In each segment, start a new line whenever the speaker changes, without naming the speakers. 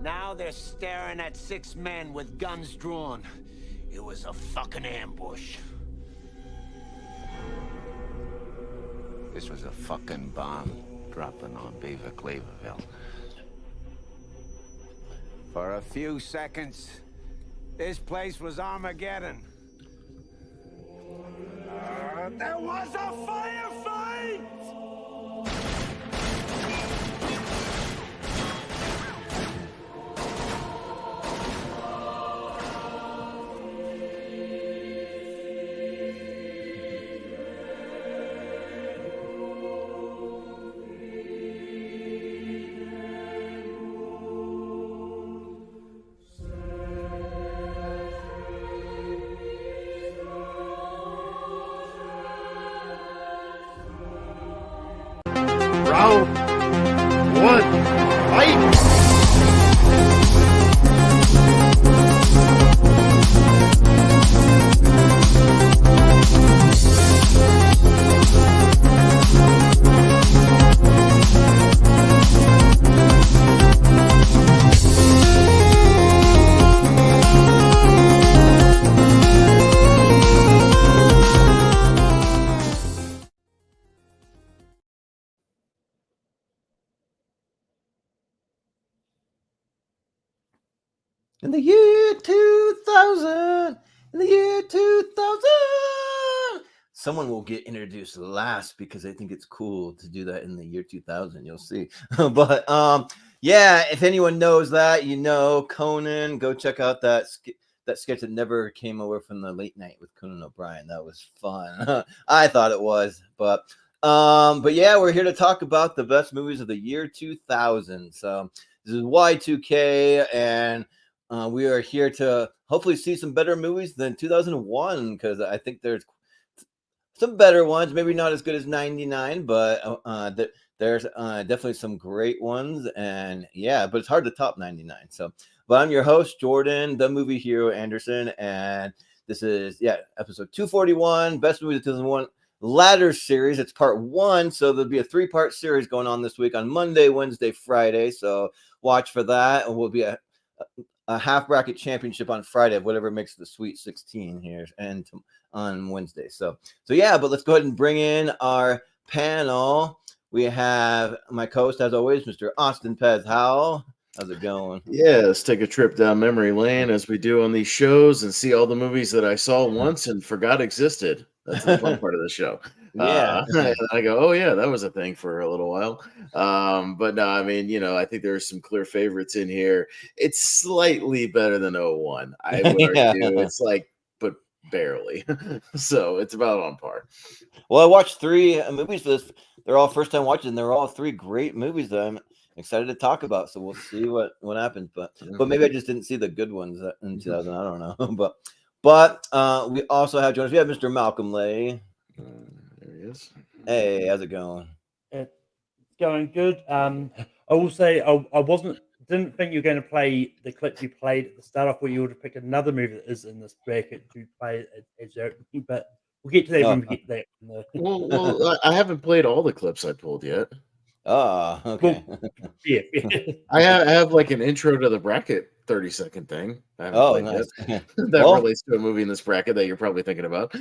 Now they're staring at 6 men with guns drawn. It was a fucking ambush. This was a fucking bomb dropping on Beaver Cleaverville. For a few seconds, this place was Armageddon. There was a firefight!
Round one, fight!
In the year 2000, in the year 2000, someone will get introduced last because I think it's cool to do that in the year 2000. You'll see. But yeah, if anyone knows that, you know, Conan, go check out that sketch that never came over from the late night with Conan O'Brien. That was fun. I thought it was, but yeah, we're here to talk about the best movies of the year 2000. So this is Y2K, and we are here to hopefully see some better movies than 2001, because I think there's some better ones, maybe not as good as 99, but there's definitely some great ones. And yeah, but it's hard to top 99. So, but I'm your host, Jordan, the movie hero Anderson, and this is, episode 241, Best Movies of 2001 Ladder Series. It's part 1, so there'll be a 3-part series going on this week on Monday, Wednesday, Friday. So watch for that, and we'll be a half bracket championship on Friday of whatever makes the Sweet 16 here, and on Wednesday. So yeah, but let's go ahead and bring in our panel. We have my co-host, as always, Mr. Austin Pez Howell. How's it going?
Yeah, let's take a trip down memory lane as we do on these shows and see all the movies that I saw once and forgot existed. That's the fun part of the show.
Yeah.
I go, oh yeah, that was a thing for a little while. But no, I mean, you know, I think there's some clear favorites in here. It's slightly better than 01. I would argue it's like, but barely. So it's about on par.
Well, I watched 3 movies for this. They're all first time watches, and they're all 3 great movies that I'm excited to talk about. So we'll see what happens. But maybe I just didn't see the good ones in 2000. I don't know. But we also have joined us. We have Mr. Malcolm Lay.
There he is.
Hey, how's it going?
It's going good. I will say I didn't think you were going to play the clip you played at the start. I thought you would have picked another movie that is in this bracket to play as your, but we'll get to that when we get to that.
Well, I haven't played all the clips I pulled yet.
Oh, okay.
Well, yeah.
I have like an intro to the bracket 30-second thing. I haven't played
nice.
yet. That relates to a movie in this bracket that you're probably thinking about.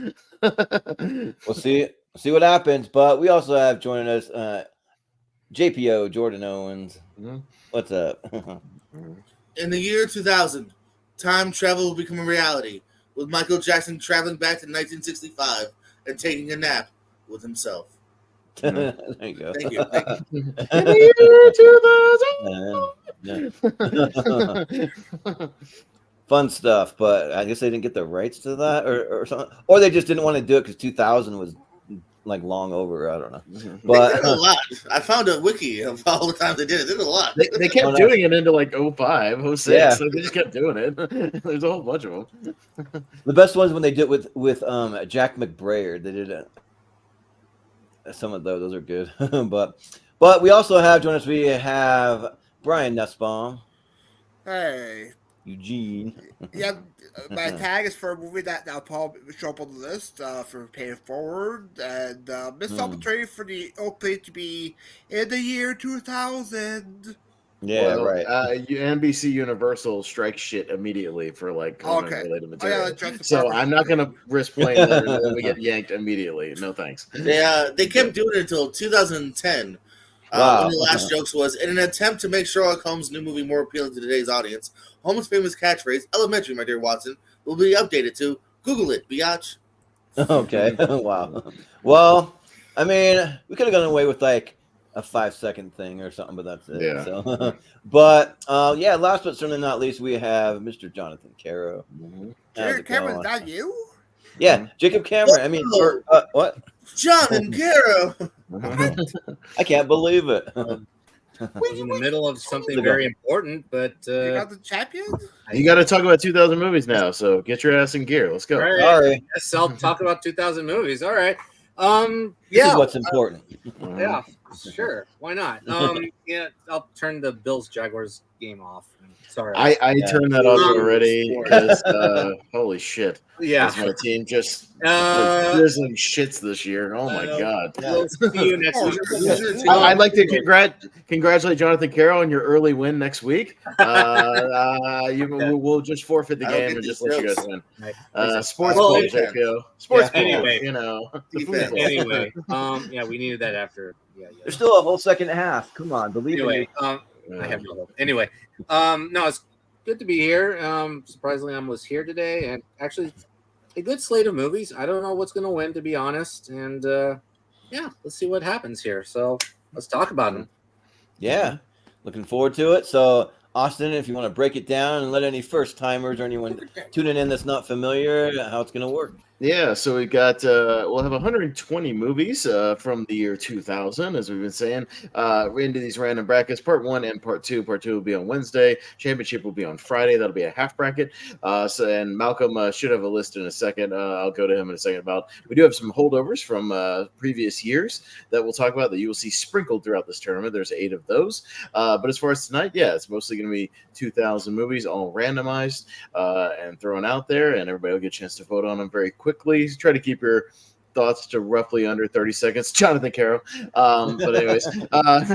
We'll see what happens. But we also have joining us JPO, Jordan Owens.
Mm-hmm.
What's up?
In the year 2000, time travel will become a reality, with Michael Jackson traveling back to 1965 and taking a nap with himself.
There you go.
Thank you.
In the year 2000.
Fun stuff, but I guess they didn't get the rights to that, or something, or they just didn't want to do it because 2000 was like long over. I don't know. But
they did a lot. I found a wiki of all the times they did it. They did a lot.
They kept doing it into like 05, 06.
Yeah.
So they just kept doing it. There's a whole bunch of them.
The best ones when they did it with Jack McBrayer. They did some of those are good. but we also have joining us. We have Brian Nussbaum.
Hey.
Eugene.
Yeah, my tag is for a movie that now probably show up on the list for paying forward, and missed opportunity for the opening to be in the year 2000.
Yeah, right.
NBC Universal strikes shit immediately for like Conan-related material.
that's
So I'm not going to risk playing that and then we get yanked immediately. No thanks.
They kept doing it until 2010.
Wow.
One of the last jokes was, in an attempt to make Sherlock Holmes' new movie more appealing to today's audience, Holmes' famous catchphrase, "Elementary, my dear Watson," will be updated to, "Google it, biatch."
Okay. Wow. Well, I mean, we could have gone away with like a 5-second thing or something, but that's it.
Yeah.
So, but yeah, last but certainly not least, we have Mr. Jonathan Caro. How's it
Cameron,
going?
is that you?
Yeah, Jacob Cameron. I mean, what?
John and Caro.
I can't believe it.
I was in the middle of something very important, but
You got the champion?
You got to talk about 2000 movies now, so get your ass in gear. Let's go.
all right.
Sorry.
Yes, I'll talk about 2000 movies. All right.
This
Yeah.
is what's important.
Yeah, sure. Why not? Yeah, I'll turn the Bills Jaguars game off. Sorry.
I turned that off already because holy shit.
Yeah.
My team just drizzling shits this year. Oh my god.
We'll see you next week.
I'd like to congratulate Jonathan Caro on your early win next week. We'll just forfeit the game and just let you guys win. Sports ball, JPO. Sports ball,
anyway.
you know.
Anyway, yeah, we needed that after. Yeah.
There's still a whole second half. Come on, believe
Anyway,
me.
I have no hope. Anyway, no, it's good to be here. Surprisingly, I was here today, and actually, a good slate of movies. I don't know what's going to win, to be honest, and yeah, let's see what happens here. So let's talk about them.
Yeah, looking forward to it. So, Austin, if you want to break it down and let any first timers or anyone tuning in that's not familiar, how it's going to work.
Yeah, so we got we'll have 120 movies from the year 2000, as we've been saying. We're into these random brackets, part 1 and part 2. Part 2 will be on Wednesday. Championship will be on Friday. That'll be a half bracket. And Malcolm should have a list in a second. I'll go to him in a second about. We do have some holdovers from previous years that we'll talk about that you will see sprinkled throughout this tournament. There's 8 of those. But as far as tonight, yeah, it's mostly going to be 2000 movies, all randomized and thrown out there, and everybody will get a chance to vote on them very quickly. Try to keep your thoughts to roughly under 30 seconds. Jonathan Caro. But anyways, but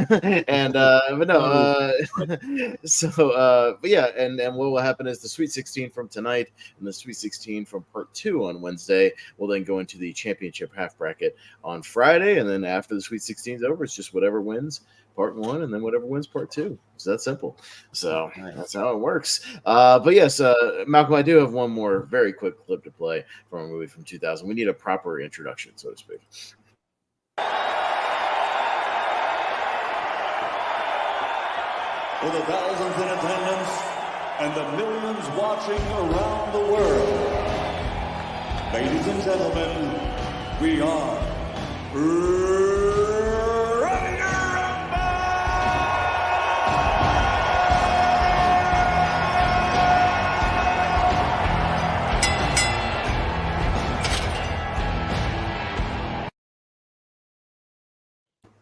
yeah, and what will happen is the Sweet 16 from tonight and the Sweet 16 from part 2 on Wednesday will then go into the championship half bracket on Friday, and then after the Sweet 16 is over, it's just whatever wins part 1 and then whatever wins part 2. It's that simple. So that's how it works. But yes, Malcolm, I do have one more very quick clip to play from a movie from 2000. We need a proper introduction, so to speak.
For the thousands in attendance and the millions watching around the world, ladies and gentlemen, we are ready to rumble!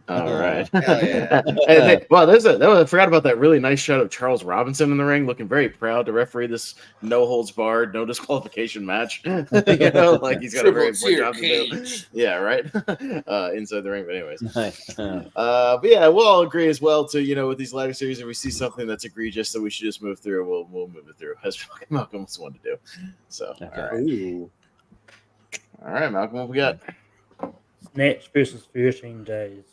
All right.
Hell yeah.
Hey, wow, I forgot about that really nice shot of Charles Robinson in the ring, looking very proud to referee this no holds barred, no disqualification match. Like he's got a very important job to do. Yeah, right. Inside the ring, but anyways.
Nice.
But yeah, we'll all agree as well to with these ladder series, if we see something that's egregious that we should just move through, we'll move it through. As Malcolm was wanting to do. So
Okay.
all right, Malcolm, what we got?
Snatch versus 13 Days.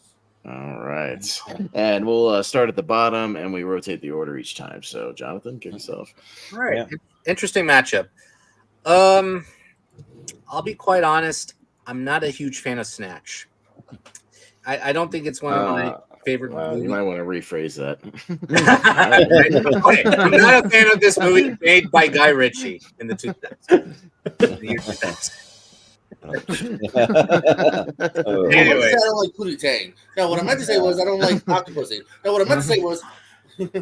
All right. And we'll start at the bottom and we rotate the order each time. So, Jonathan, kick us off.
All right. Yeah. Interesting matchup. I'll be quite honest. I'm not a huge fan of Snatch. I don't think it's one of my favorite movies.
You might want to rephrase that.
Okay. I'm not a fan of this movie made by Guy Ritchie in the 2000s.
Anyway, I don't like Pootie Tang. No, what I meant to say was I don't like Octopussy. No, what I meant to say was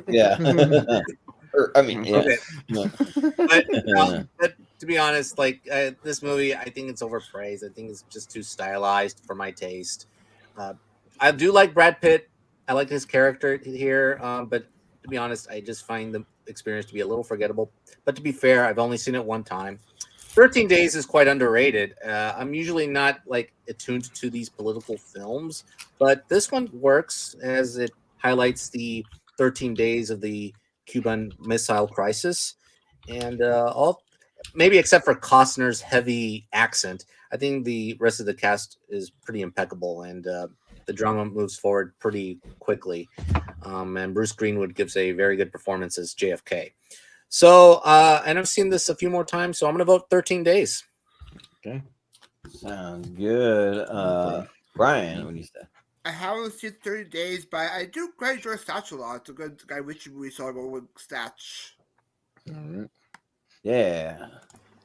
yeah. I mean, yeah.
Okay. But to be honest, this movie, I think it's overpraised. I think it's just too stylized for my taste. I do like Brad Pitt. I like his character here, but to be honest, I just find the experience to be a little forgettable. But to be fair, I've only seen it one time. 13 Days is quite underrated. I'm usually not attuned to these political films, but this one works as it highlights the 13 days of the Cuban Missile Crisis, and all maybe except for Costner's heavy accent, I think the rest of the cast is pretty impeccable, and the drama moves forward pretty quickly. And Bruce Greenwood gives a very good performance as JFK. So, and I've seen this a few more times, so I'm going to vote 13 days.
Okay.
Sounds good. Brian, what do you say?
I haven't seen 30 Days, but I do quite enjoy Snatch a lot. It's a good Guy Ritchie movie, so I'll go with Snatch.
All right.
Yeah.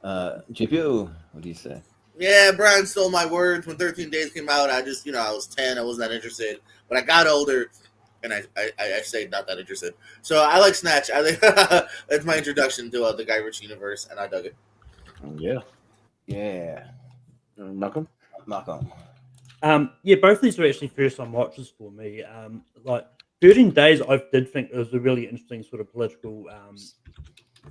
GPU, what do you say?
Yeah, Brian stole my words. When 13 Days came out, I just, I was 10. I wasn't that interested. But I got older, and I stayed not that interested. So I like Snatch. I think that's my introduction to the Guy Ritchie universe, and I dug it.
Yeah.
Yeah.
Malcolm?
Malcolm.
Yeah, both of these are actually first-time watches for me. Like 13 Days, I did think it was a really interesting sort of political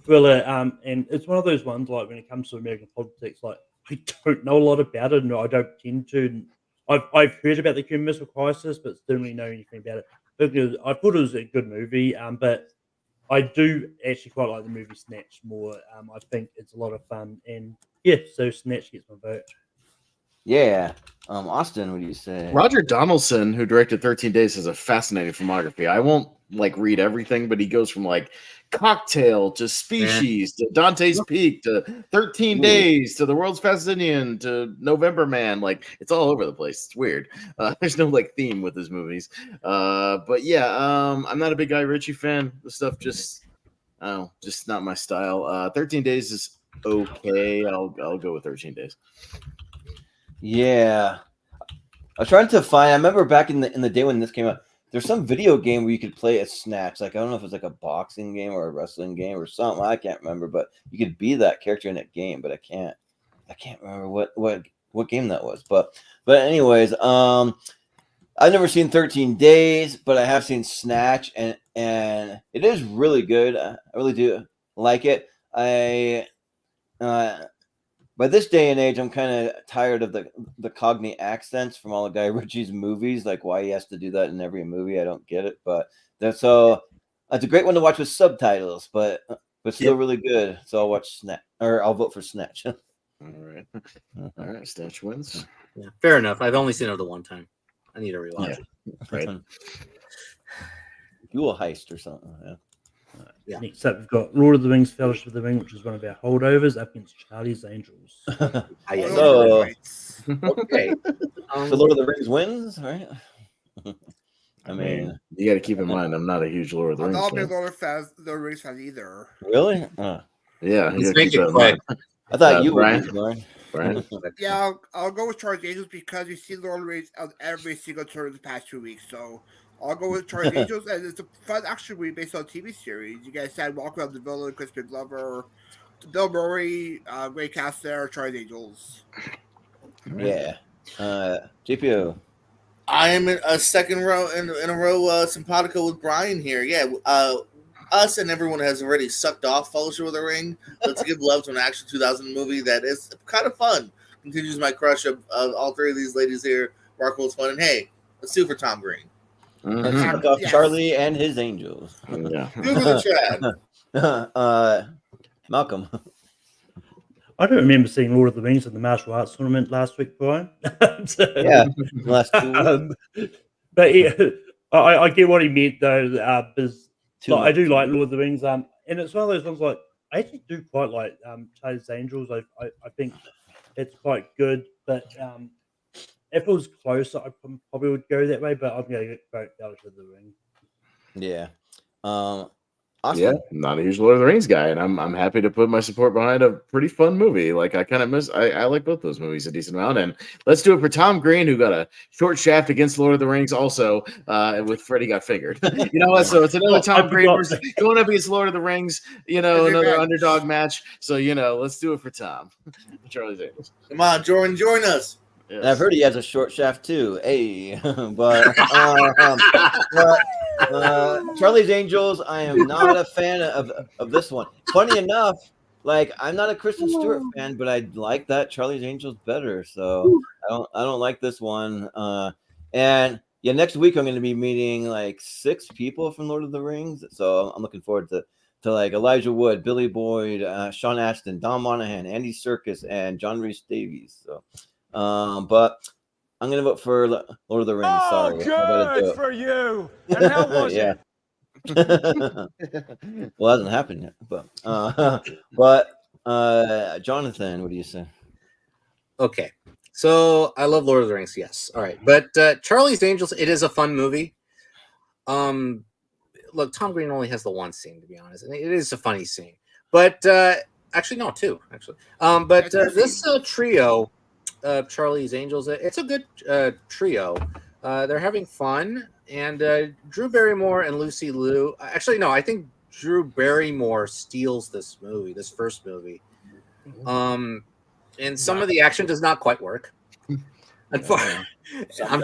thriller, and it's one of those ones like when it comes to American politics, like I don't know a lot about it, and I don't tend to. I've heard about the Cuban Missile Crisis, but didn't really know anything about it. I thought it was a good movie, but I do actually quite like the movie Snatch more. I think it's a lot of fun, and yeah, so Snatch gets my vote.
Yeah. Austin, what do you say?
Roger Donaldson, who directed 13 Days, has a fascinating filmography. I won't read everything, but he goes from Cocktail to Species to Dante's Peak to 13 Days to The World's Fastest Indian to November Man. It's all over the place. It's weird. There's no theme with his movies. But yeah, I'm not a big Guy Ritchie fan. The stuff just not my style. 13 Days is okay. I'll go with 13 Days.
Yeah. I was trying to find. I remember back in the day when this came out, there's some video game where you could play as Snatch. I don't know if it's a boxing game or a wrestling game or something. I can't remember, but you could be that character in that game. But I can't remember what game that was. But anyways, I've never seen 13 Days, but I have seen Snatch, and it is really good. I really do like it. By this day and age, I'm kind of tired of the Cockney accents from all the Guy Ritchie's movies. Why he has to do that in every movie, I don't get it. But it's a great one to watch with subtitles, but still really good. So I'll watch Snatch, or I'll vote for Snatch.
All right, Snatch wins.
Yeah, fair enough. I've only seen it the one time. I need to rewatch it.
Right.
Dual Heist or something. Yeah.
Yeah.
Next up, we've got Lord of the Rings: Fellowship of the Ring, which is one of our holdovers up against Charlie's Angels.
Okay.
So Lord of the Rings wins, right?
I mean, you got to keep in mind, I'm not a huge Lord of the Rings
I'm not a
fan.
big Lord of the Rings fan either.
Really?
Yeah.
Let's make it quick.
I thought you
Brian.
would, Brian.
Yeah, I'll go with Charlie's Angels because you see Lord of the Rings on every single turn the past 2 weeks. So I'll go with Charlie's Angels, and it's a fun action movie based on a TV series. You guys had Walk Around the Villain, Crispin Glover, Bill Murray, great cast there, Charlie's Angels.
Yeah. GPO.
I am in a second row in a row simpatico with Brian here. Yeah, us and everyone has already sucked off Fellowship of the Ring. Let's give love to an action 2000 movie that is kind of fun. Continues my crush of all three of these ladies here. Rockwell's fun, and hey, let's do for Tom Green.
Suck off Charlie and his Angels.
Yeah.
Good for the Chad.
Malcolm.
I don't remember seeing Lord of the Rings in the martial arts tournament last week, Brian.
Yeah, last 2 weeks.
But yeah, I get what he meant though. Because I do like Lord of the Rings, and it's one of those ones I actually do quite like Charlie's Angels. I think it's quite good, but if it was closer, I probably would go that way. But I'm going to vote Fellowship of the Ring.
Yeah.
Austin. Yeah, not a huge Lord of the Rings guy, and I'm happy to put my support behind a pretty fun movie. I kind of I like both those movies a decent amount, and let's do it for Tom Green, who got a short shaft against Lord of the Rings, also with Freddie Got Fingered. You know what? So it's another Tom Green versus going up against Lord of the Rings. Another underdog match. So let's do it for Tom. Charlie's Angels.
Come on, Jordan, join us.
Yes. I've heard he has a short shaft too. Hey, but Charlie's Angels, I am not a fan of this one. Funny enough, I'm not a Kristen Stewart fan, but I like that Charlie's Angels better. So I don't like this one. And yeah, next week I'm going to be meeting like 6 people from Lord of the Rings, so I'm looking forward to like Elijah Wood, Billy Boyd, Sean Astin, Don Monahan, Andy Serkis, and John Rhys Davies. So, but I'm going to vote for Lord of the Rings. Sorry, I gotta do it.
for you. And how was
Yeah.
it?
Well, it hasn't happened yet, but Jonathan, what do you say?
Okay, so I love Lord of the Rings. Yes, all right, but Charlie's Angels. It is a fun movie. Look, Tom Green only has the one scene, to be honest, and it is a funny scene. But actually, no, 2 actually. But this trio, Charlie's Angels, it's a good trio. They're having fun, and Drew Barrymore and Lucy Liu. Actually, no, I think Drew Barrymore steals this first movie. And some of the action does not quite work. I'm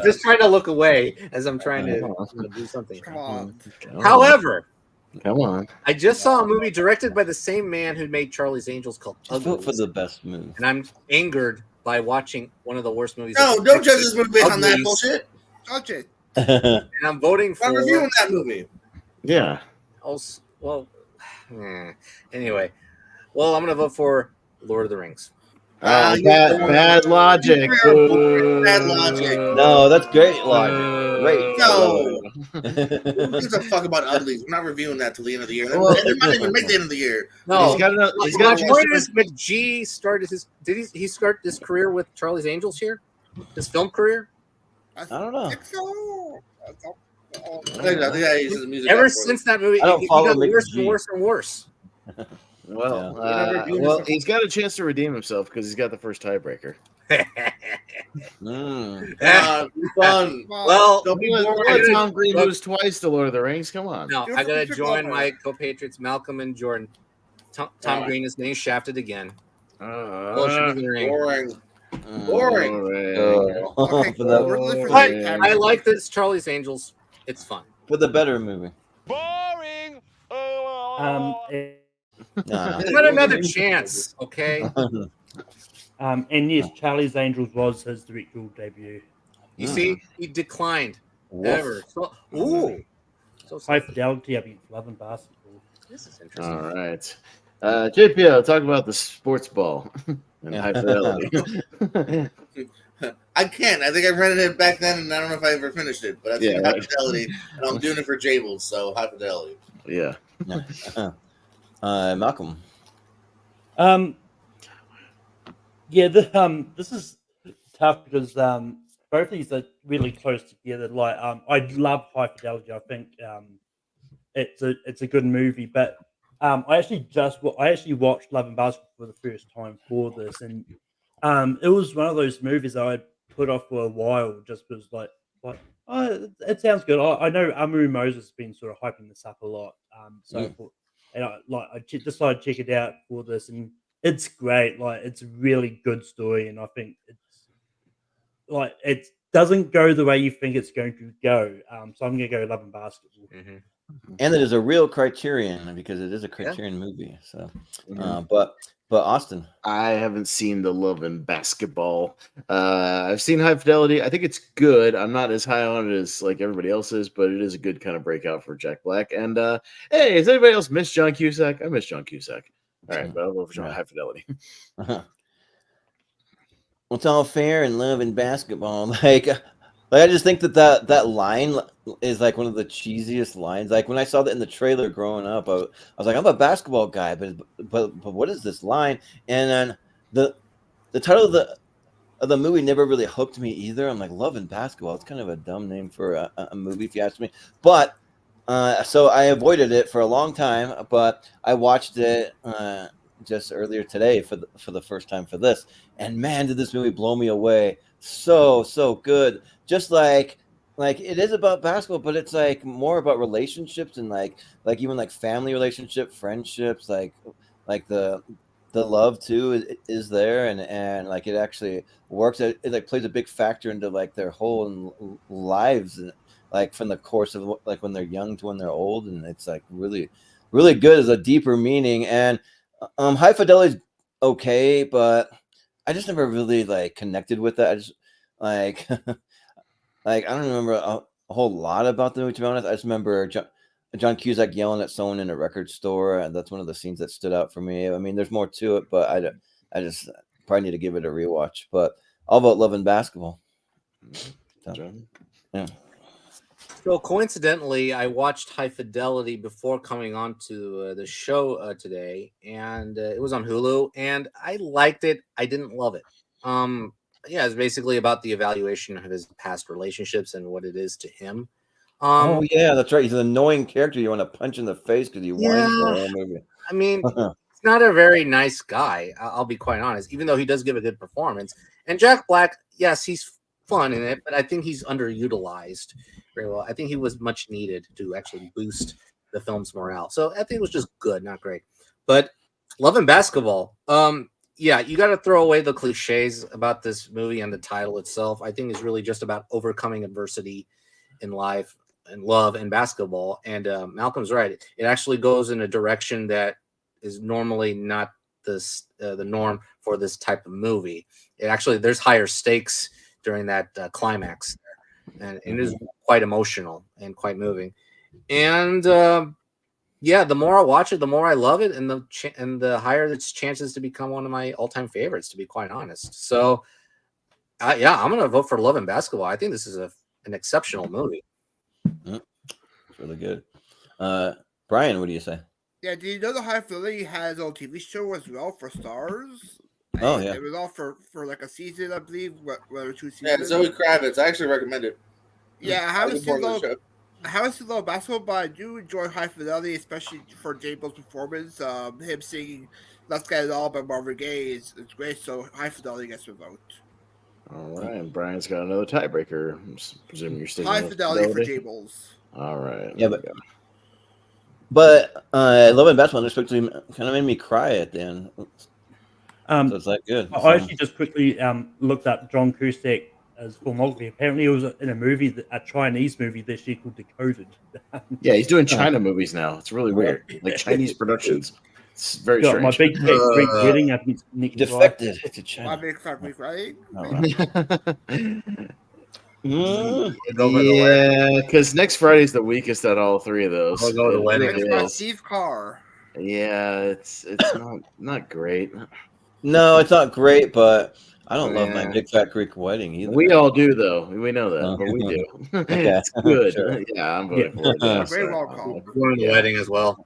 just trying to look away as I'm trying to do something.
Come on.
However,
Come on.
I just saw a movie directed by the same man who made Charlie's Angels called
Just vote for
Uglies,
the best movie.
and I'm angered by watching one of the worst movies.
No, don't judge this movie based on that
Uglies.
bullshit.
Touch it.
And I'm voting
I'm
for.
reviewing that movie.
Yeah.
Well, anyway, well, I'm gonna vote for Lord of the Rings.
Bad logic.
Bad logic.
No, that's great logic. Great.
No. Who gives a fuck about Uglies? We're not reviewing that till the end of the year.
Well-
It might even make the end of the year.
No,
He's got a
my
chance
point
to-
is, McGee started his. Did he start his career with Charlie's Angels here? His film career?
I don't know.
think so.
I think he uses the music
Ever
up for
since that movie,
I don't
it
follow
got worse
McGee.
and worse and worse.
Well, he's got a chance to redeem himself because he's got the first tiebreaker.
Fun.
Well,
Don't be
Don't
bored.
let Tom Green lose twice to Lord of the Rings. Come on.
no,
You're
I gotta
such a
join
lover.
my co-patriots Malcolm and Jordan. Tom Green is getting shafted again. Bullshit in the ring.
Boring. Boring.
Okay,
for, the,
we're listening
But
to
I like this Charlie's Angels. It's fun.
for the better movie.
Boring.
No,
Give it another chance, okay?
And yes, Charlie's Angels was his directorial debut.
You see, he declined.
Woof.
Ever. So, ooh. So
High Fidelity, I've been loving basketball.
this is interesting.
All right. JPO, talk about the sports ball and high fidelity.
I can't. I think I rented it back then, and I don't know if I ever finished it. But I think
Yeah.
High Fidelity, and I'm doing it for Jables, so High Fidelity.
Yeah.
Malcolm.
Yeah, this is tough because both of these are really close together. Like, I love High Fidelity. I think it's a good movie, but I actually watched Love and Basketball for the first time for this, and it was one of those movies I put off for a while just because oh, it sounds good. I know Amu Moses has been sort of hyping this up a lot, so I thought, and I decided to check it out for this, and it's great. Like, it's a really good story, and I think it doesn't go the way you think it's going to go. So I'm gonna go Love and Basketball.
Mhm.
And it is a real Criterion because it is a Criterion movie. So, but Austin,
I haven't seen the Love and Basketball. I've seen High Fidelity. I think it's good. I'm not as high on it as like everybody else is, but it is a good kind of breakout for Jack Black. And hey, has anybody else missed John Cusack? I miss John Cusack. All right, but I'll go for High Fidelity.
it's all fair in love and basketball. Like I just think that line is like one of the cheesiest lines. Like when I saw that in the trailer growing up, I was like, I'm a basketball guy, but what is this line? And then the title of the movie never really hooked me either. I'm like, Love and Basketball. It's kind of a dumb name for a movie, if you ask me. But so I avoided it for a long time. But I watched it just earlier today for the first time for this, and man, did this movie blow me away. So good. Just like it is about basketball, but it's like more about relationships and like even like family relationship, friendships, like the love too is there, and like it actually works. It like plays a big factor into like their whole lives, and like from the course of like when they're young to when they're old, and it's like really good as a deeper meaning. And High Fidelity is okay, but I just never really like connected with that. I just like like I don't remember a whole lot about the movie, to be honest. I just remember John Cusack yelling at someone in a record store, and that's one of the scenes that stood out for me. I mean, there's more to it, but I just probably need to give it a rewatch. But all about Love and Basketball. So, yeah.
So coincidentally, I watched High Fidelity before coming on to the show today, and it was on Hulu, and I liked it. I didn't love it. Yeah, it's basically about the evaluation of his past relationships and what it is to him.
Oh yeah, that's right. He's an annoying character you want to punch in the face because he whines the whole movie.
I mean, he's not a very nice guy. I'll be quite honest, even though he does give a good performance. And Jack Black, yes, he's fun in it, but I think he's underutilized very well. I think he was much needed to actually boost the film's morale. So I think it was just good, not great. But Love and Basketball, yeah, you got to throw away the cliches about this movie and the title itself. I think it's really just about overcoming adversity in life and love and basketball. And Malcolm's right. It actually goes in a direction that is normally not this the norm for this type of movie. It actually, there's higher stakes during that climax, and it is quite emotional and quite moving. And yeah, the more I watch it, the more I love it, and the higher its chances to become one of my all-time favorites, to be quite honest. So yeah, I'm gonna vote for Love and Basketball. I think this is an exceptional movie.
It's really good. Brian, what do you say?
Yeah, do you know the High Fidelity has a TV show as well for Stars?
Oh yeah,
it was all for like a season, I believe. What 2 seasons?
Yeah, Zoe Kravitz. I actually recommend it.
Yeah, I haven't seen Love Basketball, but I do enjoy High Fidelity, especially for J-Bo's performance. Him singing "Let's Get It All" by Marvin Gaye is great. So High Fidelity gets a vote.
All right, and Brian's got another tiebreaker. I'm presuming you're sticking
High
with
Fidelity for J-Bo's.
All right.
Yeah, but Love and Basketball unexpectedly kind of made me cry at the end. So it's that good.
I actually just quickly looked up John Cusack as filmography. Apparently, it was in a movie, a Chinese movie this year called Decoded.
Yeah, he's doing China movies now. It's really weird, like Chinese productions. It's very
Got
strange.
My Big Fat Greek Wedding. I think it's Nick
defected to China.
My Big Fat Greek Wedding.
Yeah, because next Friday's the weakest at all three of those.
I'll go to the wedding.
It's by Steve Carr.
Yeah, it's not great.
No, it's not great, but I don't love My Big Fat Greek Wedding either.
We all do, though. We know that, but we do.
Okay.
It's good.
Sure.
Yeah, I'm voting for it. Yeah,
Very well called.
Going to the wedding as well.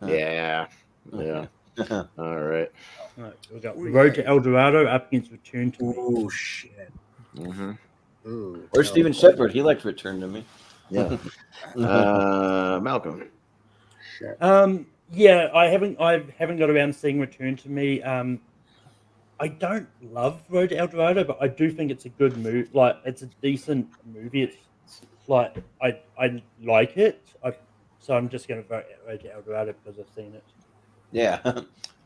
Yeah. All right.
We got Road to El Dorado up against Return to Me.
Oh shit.
Mm-hmm.
Ooh,
Or Steven Shepard. He liked Return to Me.
Yeah. Malcolm.
Yeah, I haven't got around to seeing Return to Me. I don't love Road to El Dorado, but I do think it's a good movie. Like, it's a decent movie. It's like I like it. So I'm just going to vote Road to El Dorado because I've seen it.
Yeah.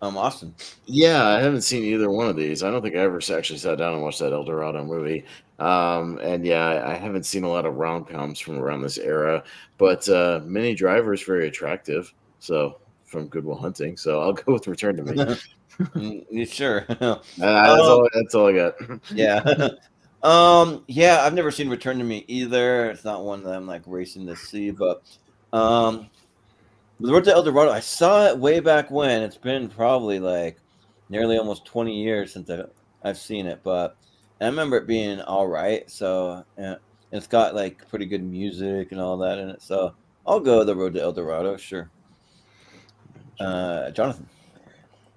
Austin.
Yeah, I haven't seen either one of these. I don't think I ever actually sat down and watched that El Dorado movie. And yeah, I haven't seen a lot of rom-coms from around this era, but Minnie Driver is very attractive. So from Good Will Hunting. So I'll go with Return to Me.
You sure?
That's all I got.
Yeah. Yeah, I've never seen Return to Me either. It's not one that I'm like racing to see, but the Road to El Dorado, I saw it way back when. It's been probably like nearly almost 20 years since I've seen it, but I remember it being all right. So it's got like pretty good music and all that in it. So I'll go The Road to El Dorado, sure. Jonathan.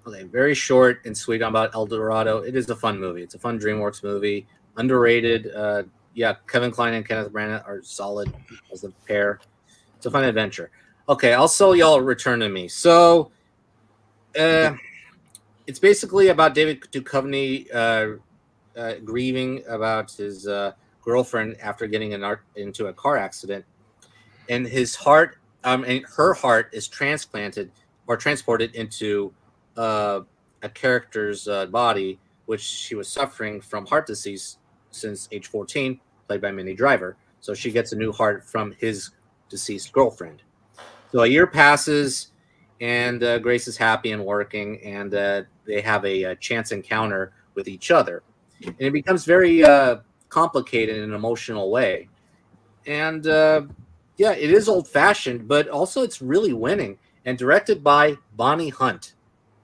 Okay, very short and sweet about El Dorado. It is a fun movie. It's a fun DreamWorks movie. Underrated. Yeah, Kevin Kline and Kenneth Branagh are solid as a pair. It's a fun adventure. Okay, I'll sell y'all Return to Me. So it's basically about David Duchovny grieving about his girlfriend after getting into a car accident. And his heart, and her heart is transported into a character's body, which she was suffering from heart disease since age 14, played by Minnie Driver. So she gets a new heart from his deceased girlfriend. So a year passes, and Grace is happy and working, and they have a chance encounter with each other. And it becomes very complicated in an emotional way. and yeah, it is old fashioned, but also it's really winning. And directed by Bonnie Hunt,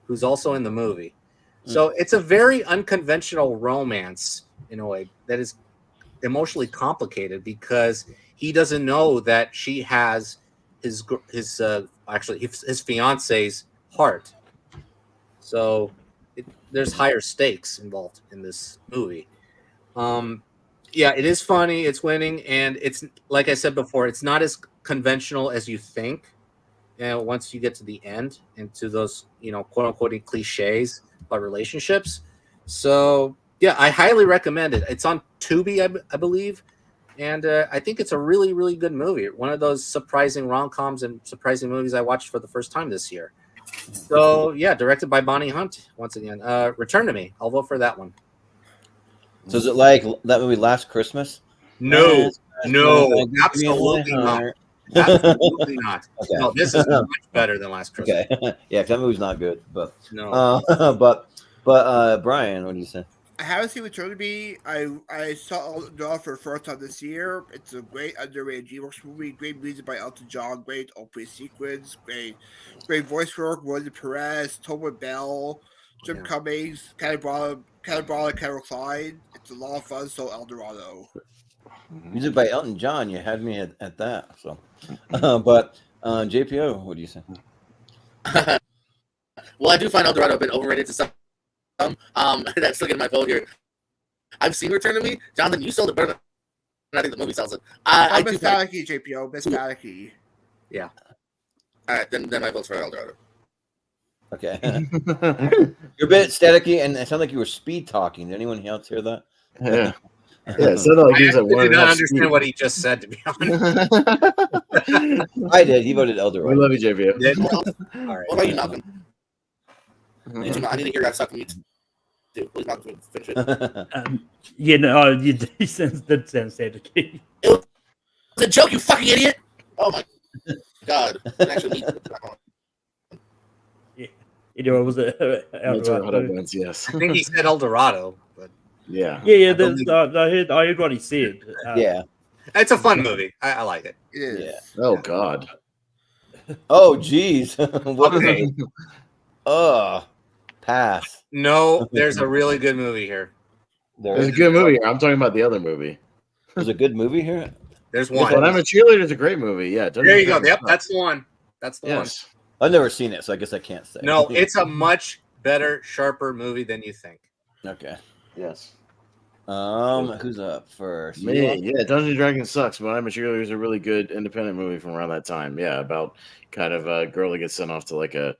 who's also in the movie. So it's a very unconventional romance in a way that is emotionally complicated because he doesn't know that she has his fiance's heart. So there's higher stakes involved in this movie. Yeah, it is funny. It's winning, and it's like I said before, it's not as conventional as you think. Once you get to the end and to those, quote unquote cliches about relationships. So yeah, I highly recommend it. It's on Tubi, I believe, and I think it's a really, really good movie. One of those surprising rom-coms and surprising movies I watched for the first time this year. So yeah, directed by Bonnie Hunt once again. Return to Me. I'll vote for that one.
So is it like that movie Last Christmas?
No,
no,
absolutely not. Absolutely not.
Okay.
No, this is much better than Last Christmas.
Okay. Yeah, that movie's not good, but
no.
But Brian, what do you say?
I haven't seen Return to Me. I saw it for the first time this year. It's a great underrated DreamWorks movie. Great music by Elton John. Great opening sequence. Great voice work. William Perez, Tobin Bell, Jim Cummings, Cannonball, Carol Klein. It's a lot of fun. So El Dorado.
Music by Elton John. You had me at that. So, but JPO, what do you say?
Well, I do find El Dorado a bit overrated to some. That's still getting my vote here. I've seen Return to Me. Jonathan, you sold it better than I think the movie sells it. I
Miss Panicky, JPO. Miss Panicky.
Yeah.
All right, then my vote's for El Dorado.
Okay. You're a bit staticky, and it sounded like you were speed talking. Did anyone else hear that?
Yeah. Yeah, so like he was
I did not understand what he just said, to be honest.
I did. He voted El Dorado.
We love you, JPO.
All right. What about you, Malcolm? I need to hear that stuff from you too. Please, Malcolm, finish it.
You did sound staticky.
It was a joke, you fucking idiot! Oh my god. Actually,
Was it El Dorado?
Yes.
I think he said El Dorado, but
yeah.
Yeah. I heard what he said.
Yeah.
It's a fun movie. I like it.
It is.
Yeah.
Oh god.
Oh geez. What is it? Pass.
No, there's a really good movie here.
There's a good movie here. I'm talking about the other movie.
There's a good movie here.
There's one.
But I'm a Cheerleader is a great movie. Yeah.
There you go. Yep, that's the one. That's the one.
I've never seen it, so I guess I can't say.
No, it's a much better, sharper movie than you think.
Okay.
Yes.
Who's up first?
Me. Yeah, Dungeons and Dragons sucks, but I'm a Cheerleader is a really good independent movie from around that time. Yeah, about kind of a girl that gets sent off to like a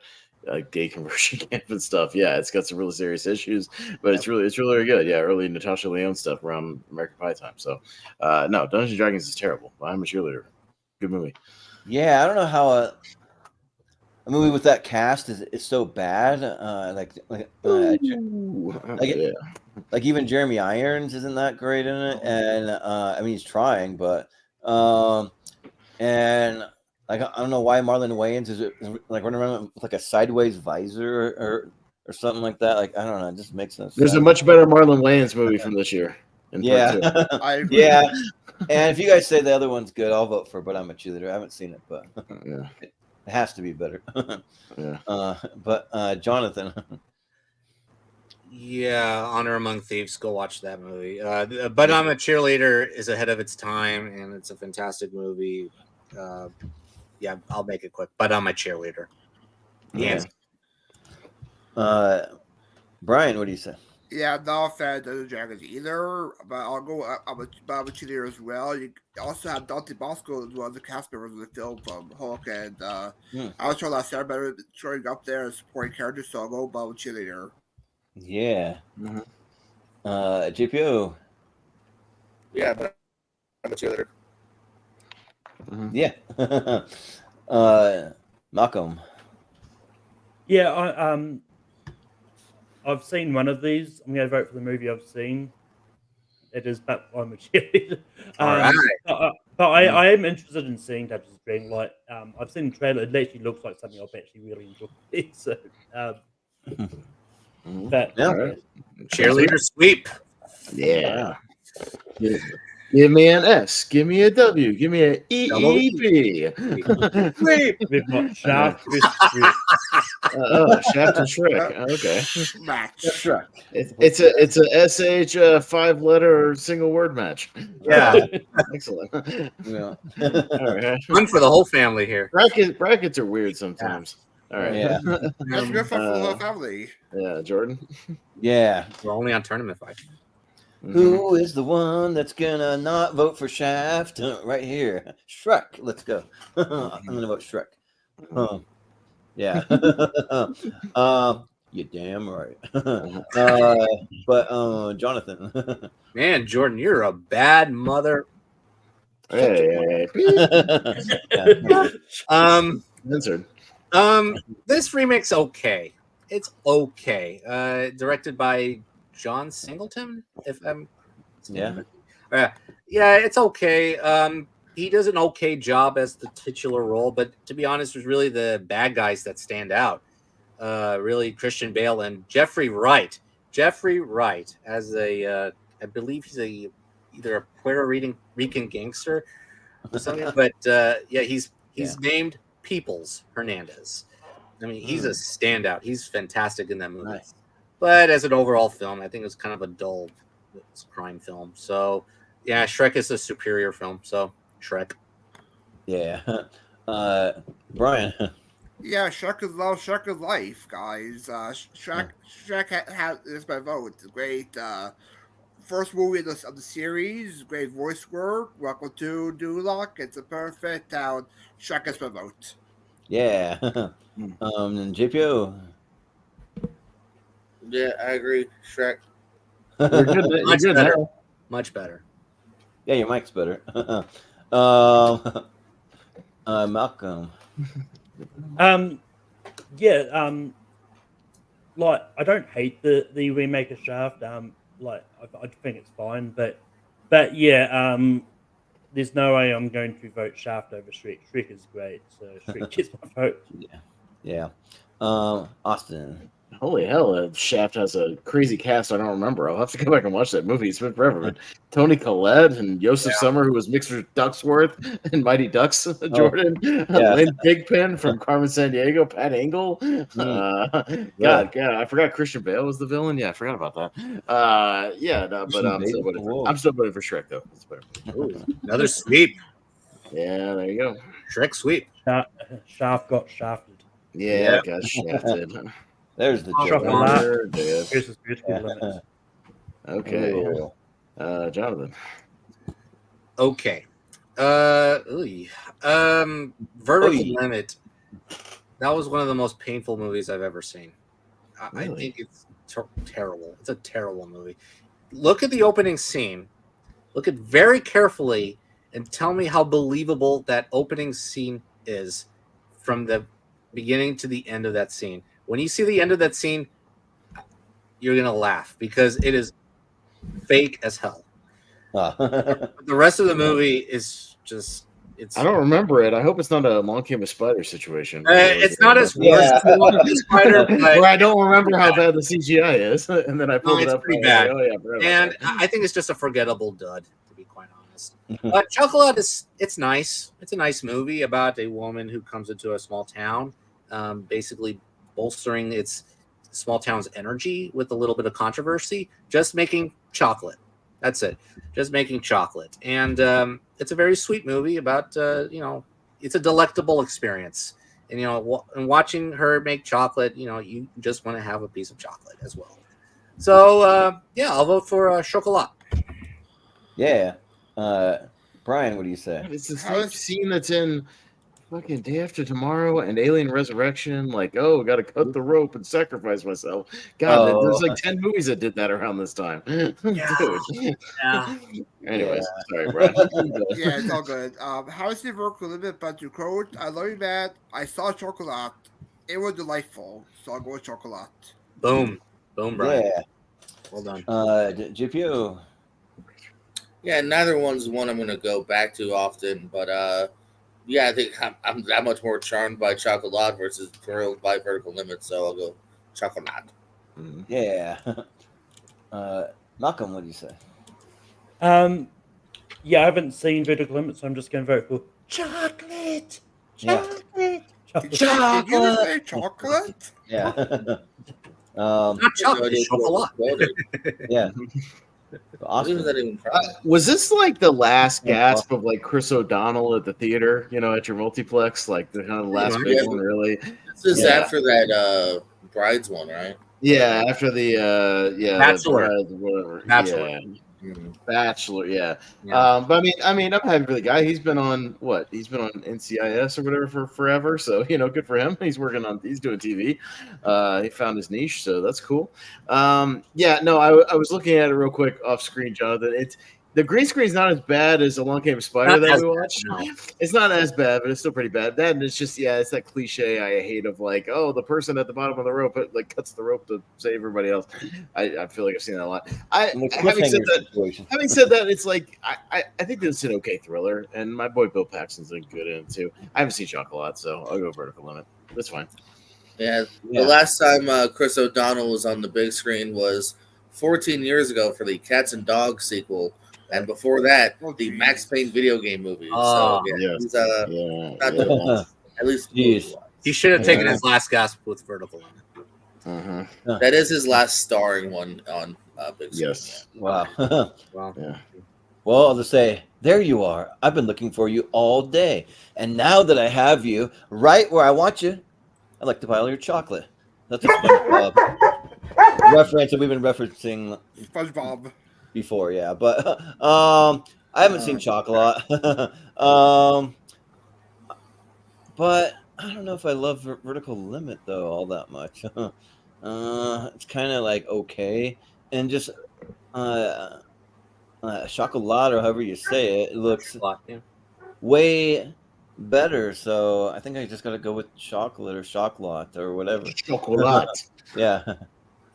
gay conversion camp and stuff. Yeah, it's got some really serious issues, but it's really good. Yeah, early Natasha Lyonne stuff around American Pie time. So, no, Dungeons and Dragons is terrible. But I'm a Cheerleader. Good movie.
Yeah, I don't know how a movie with that cast is so bad. Like even Jeremy Irons isn't that great in it, and I mean he's trying, but and like I don't know why Marlon Wayans is like running around with like a sideways visor or something like that. Like I don't know, it just makes no sense.
There's a much better Marlon Wayans movie from this year.
Yeah, yeah. And if you guys say the other one's good, I'll vote for. But I'm a Cheerleader. I haven't seen it, but
yeah.
It has to be better.
Yeah.
But Jonathan.
Yeah, Honor Among Thieves. Go watch that movie. But I'm a Cheerleader is ahead of its time, and it's a fantastic movie. Yeah, I'll make it quick. But I'm a Cheerleader.
Yeah. Brian, what do you say?
Yeah, I'm not a fan of Dungeons & Dragons either, but I'll go. I'm a Cheerleader as well. You also have Dante Bosco as one of the cast members of the film from Hulk, and I was trying to sound better showing up there as supporting characters, so I'll go about a Cheerleader.
Yeah. JPO.
Yeah, but I'm a Cheerleader.
Yeah. Malcolm.
Yeah, I've seen one of these. I'm going to vote for the movie I've seen. It is But I'm a Cheerleader. But I am interested in seeing Dungeons & Dragons. Like, I've seen the trailer. It actually looks like something I've actually really enjoyed. So, but
Cheerleader sweep.
Yeah. Give me an S. Give me a W. Give me an EEB.
We've got Shaft versus Shrek.
Oh, Shaft and Shrek. Okay.
Match.
That's right.
It's a SH 5-letter single word match.
Yeah.
Excellent.
Yeah.
All right.
Fun for the whole family here.
Brackets are weird sometimes. All right.
Yeah.
That's good for the whole family.
Yeah, Jordan.
Yeah.
We're only on Tournament Fight.
Who is the one that's gonna not vote for Shaft? Right here, Shrek. Let's go. I'm gonna vote Shrek. Yeah. You're damn right. But Jonathan.
Man, Jordan, you're a bad mother.
Hey. Censored.
This remake's okay. It's okay. Directed by John Singleton, if I'm
Yeah.
Yeah, it's okay. He does an okay job as the titular role, but to be honest, it's really the bad guys that stand out. Really, Christian Bale and Jeffrey Wright. Jeffrey Wright as I believe he's either a Puerto Rican gangster or something, but yeah, he's named Peoples Hernandez. I mean, he's a standout. He's fantastic in that movie.
Nice.
But as an overall film, I think it was kind of a dull crime film. So, yeah, Shrek is a superior film. So, Shrek.
Yeah. Brian.
Yeah, Shrek is love, Shrek is life, guys. Shrek is my vote. It's a great first movie of the series. Great voice work. Welcome to Duloc. It's a perfect town. Shrek is my vote.
Yeah. JPO.
Yeah, I agree. Shrek.
You're good. You're
Much
good
better.
now.
Much better.
Yeah, your mic's better. Malcolm.
Like I don't hate the remake of Shaft. Like I think it's fine, but yeah, there's no way I'm going to vote Shaft over Shrek. Shrek is great, so Shrek gets my vote.
Yeah. Austin.
Holy hell, Shaft has a crazy cast I don't remember. I'll have to go back and watch that movie. It's been forever. But Tony Collette and Joseph Summer, who was Mixer Ducksworth and Mighty Ducks, Jordan. Lynn Pigpen from Carmen Sandiego, Pat Engel. God, I forgot Christian Bale was the villain. Yeah, I forgot about that. But I'm still voting for Shrek, though.
Ooh, another sweep.
Yeah, there you go.
Shrek sweep.
Shaft got shafted.
Yeah, got shafted.
There's the
joke.
Okay. Jonathan.
Okay. Vertical Limit. That was one of the most painful movies I've ever seen. I think it's terrible. It's a terrible movie. Look at the opening scene. Look at very carefully and tell me how believable that opening scene is from the beginning to the end of that scene. When you see the end of that scene, you're going to laugh because it is fake as hell. The rest of the movie is just...
I don't remember it. I hope it's not a Long Came a Spider situation.
It's not as worse as Long Came a Spider, but...
Where I don't remember how bad the CGI is, and then I pulled it up.
Pretty bad.
And
I think it's just a forgettable dud, to be quite honest. But Chocolat it's nice. It's a nice movie about a woman who comes into a small town, basically bolstering its small town's energy with a little bit of controversy, just making chocolate. That's it. Just making chocolate. And it's a very sweet movie about, it's a delectable experience. And, and watching her make chocolate, you just want to have a piece of chocolate as well. So, I'll vote for Chocolat.
Yeah. Brian, what do you say?
It's the same scene that's in fucking Day After Tomorrow and Alien Resurrection. Like, got to cut the rope and sacrifice myself. God, there's like 10 movies that did that around this time. Dude.
Yeah.
Anyways, sorry, Brian.
Yeah, it's all good. How is it work a little bit, but to quote, I love you, man. I saw Chocolat. It was delightful. So I'll go with Chocolat.
Boom. Boom, Brian.
Yeah.
Well done.
GPO.
Yeah, neither one's one I'm going to go back to often, but I think I'm that much more charmed by Chocolat versus thrilled by Vertical Limit, so I'll go Chocolat.
Yeah. Malcolm, what do you say?
Yeah, I haven't seen Vertical Limit, so I'm just going to vote for chocolate.
Yeah.
Chocolate.
Did you just say chocolate?
Yeah.
Not
No
chocolate,
idea
it's
what was
chocolate.
quoted.
yeah.
What was
Oscar.
that even from?
Was this like the last
Yeah.
gasp of like Chris O'Donnell at the theater, at your multiplex, like the kind of last
much.
big
Yeah.
one, really?
This is
Yeah.
after that Brides one, right?
Yeah, after the
Bachelor.
the Bride, whatever.
Bachelor.
Yeah.
Mhm.
Bachelor, yeah.
Yeah.
But I mean, I'm happy for the guy. He's been on what? He's been on NCIS or whatever for forever. So good for him. He's doing TV. He found his niche, so that's cool. Yeah, no, I was looking at it real quick off screen, Jonathan. The green screen's not as bad as Along Came a Spider
Not
that
as
we
bad,
watched.
no.
It's not as bad, but it's still pretty bad. That and it's just it's that cliche I hate of like, oh, the person at the bottom of the rope cuts the rope to save everybody else. I feel like I've seen that a lot. Having said that, it's like I think this is an okay thriller, and my boy Bill Paxton's a good in it too. I haven't seen Chocolat, so I'll go Vertical Limit. That's fine.
Yeah, the last time Chris O'Donnell was on the big screen was 14 years ago for the Cats and Dogs sequel, and before that, the Max Payne video game movie.
Oh,
so
yes.
he's
Yeah.
not doing much, at least.
Jeez.
He should have taken his last gasp with Vertical Limit.
Uh-huh.
That is his last starring one on big screen.
Yes.
Wow.
Wow.
Yeah.
Well, I'll just say, there you are. I've been looking for you all day. And now that I have you right where I want you, I'd like to buy all your chocolate. That's a SpongeBob reference that we've been referencing
SpongeBob.
before, yeah. But I haven't seen Chocolat. But I don't know if I love Vertical Limit, though, all that much. It's kind of like okay. And just Chocolat, or however you say it, looks
Yeah.
way better. So I think I just got to go with chocolate or chocolat or whatever.
Chocolat.
Yeah.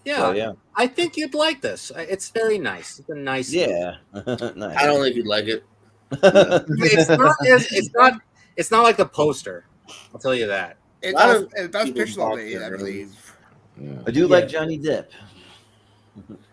Yeah,
So, yeah.
I think you'd like this. It's very nice. It's a nice.
Yeah. Nice.
I don't think you'd like it.
It's not like the poster. I'll tell you that.
It
A lot
does,
of
it does
people
picture
talk
me,
there,
I
really.
believe.
I do like Johnny Depp.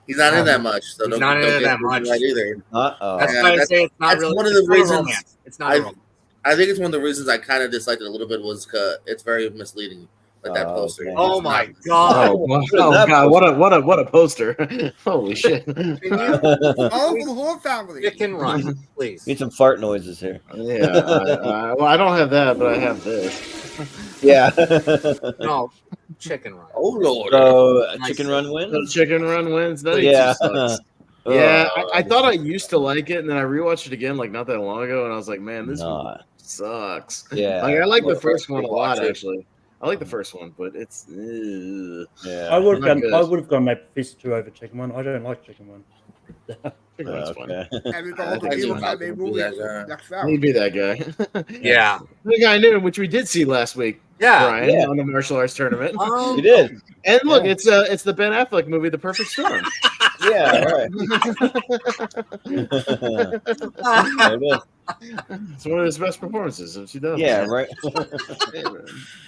He's not in that much, so
He's
don't,
not in
don't
it
get
that
me
much.
right either.
That's
Yeah,
why I
that's-
say it's not
that's
really.
one of
it's
the
not a
reasons
romance. It's not a romance.
I think it's one of the reasons I kind of disliked it a little bit was because it's very misleading, like that poster.
okay.
Oh my god!
What a poster. Holy shit.
Can you
All for the whole family.
chicken run, please?
Need some fart noises here.
Yeah. Well, I don't have that, but I have this.
Yeah.
No, chicken run.
Oh lord!
So
Nice.
Chicken Run
The
wins.
chicken run wins. That
Yeah.
sucks. Yeah, I thought I used to like it, and then I rewatched it again like not that long ago, and I was like, man, this movie sucks.
Yeah.
Like I like the
Well,
first one a lot,
rewatch it.
actually. I like the first one, but it's
Yeah.
I would
not
have
good.
gone maybe Fist 2 over Chicken One. I don't like Chicken One.
chicken run's fun.
Okay.
And we got
I
all the
think
people
so.
that made movies next round.
He'd be that guy.
Yeah,
The guy I knew, which we did see last week,
yeah.
Brian,
Yeah.
on the martial arts tournament.
You did.
And look,
Yeah.
it's the Ben Affleck movie, The Perfect Storm.
Yeah. All right. There it is.
It's one of his best performances of 2000.
Yeah. Right.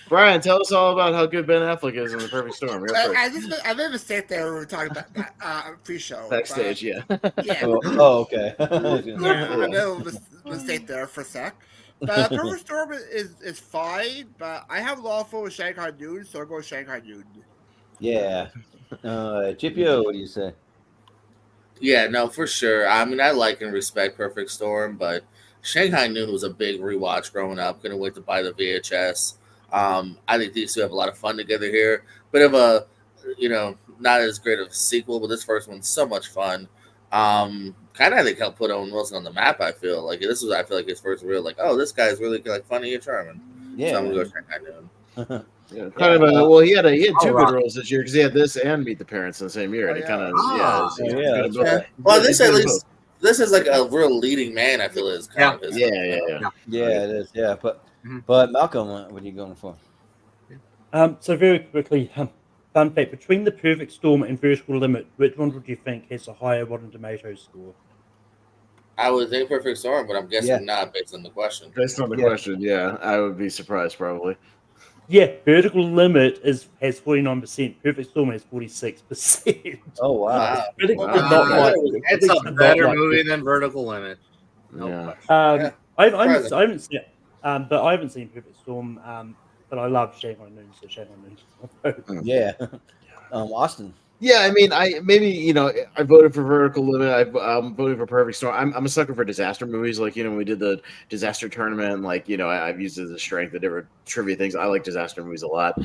Brian, tell us all about how good Ben Affleck is in The Perfect Storm. Real quick.
I made a mistake there when we were talking about that pre-show.
Backstage, yeah.
Yeah.
Okay.
I made a mistake there for a sec. But Perfect Storm is fine, but I have a lot of fun with Shanghai Noon, so I'll go with Shanghai Noon.
Yeah. GPO, what do you say?
Yeah, no, for sure. I mean, I like and respect Perfect Storm, but Shanghai Noon was a big rewatch growing up. Couldn't wait to buy the VHS. I think these two have a lot of fun together here. Bit of a, not as great of a sequel, but this first one's so much fun. Kind of, I think, helped put Owen Wilson on the map. I feel like I feel like his first real, like, oh, this guy's really like funny and charming.
Yeah.
So I'm gonna go Shanghai Noon.
Yeah, kind of well, he had two
All
good
right.
roles this year because he had this and Meet the Parents in the same year. And he kind of
that's right.
Well, this at least this is like a real leading man. I feel is kind of his.
Yeah.
Yeah, it is. Yeah, but Malcolm, what are you going for?
So very quickly, fun fact: between The Perfect Storm and Vertical Limit, which one would you think has a higher Rotten Tomatoes score?
I would think Perfect Storm, but I'm guessing not based on the question.
Based on the question, yeah, I would be surprised probably.
Yeah, Vertical Limit has 49%. Perfect Storm has 46%.
Oh wow!
Wow.
Critics
Wow.
did not like it.
It's
Critics
a
did not
better
like
movie
it.
than Vertical Limit. No
Yeah.
question.
Yeah,
I haven't
surprising.
seen it, but I haven't seen Perfect Storm. But I love Shanghai Noon, so Shanghai Noon.
Yeah. Austin.
Yeah, I mean, I voted for Vertical Limit. I'm voting for Perfect Storm. I'm a sucker for disaster movies. Like, when we did the disaster tournament, like, I've used it as a strength of different trivia things. I like disaster movies a lot,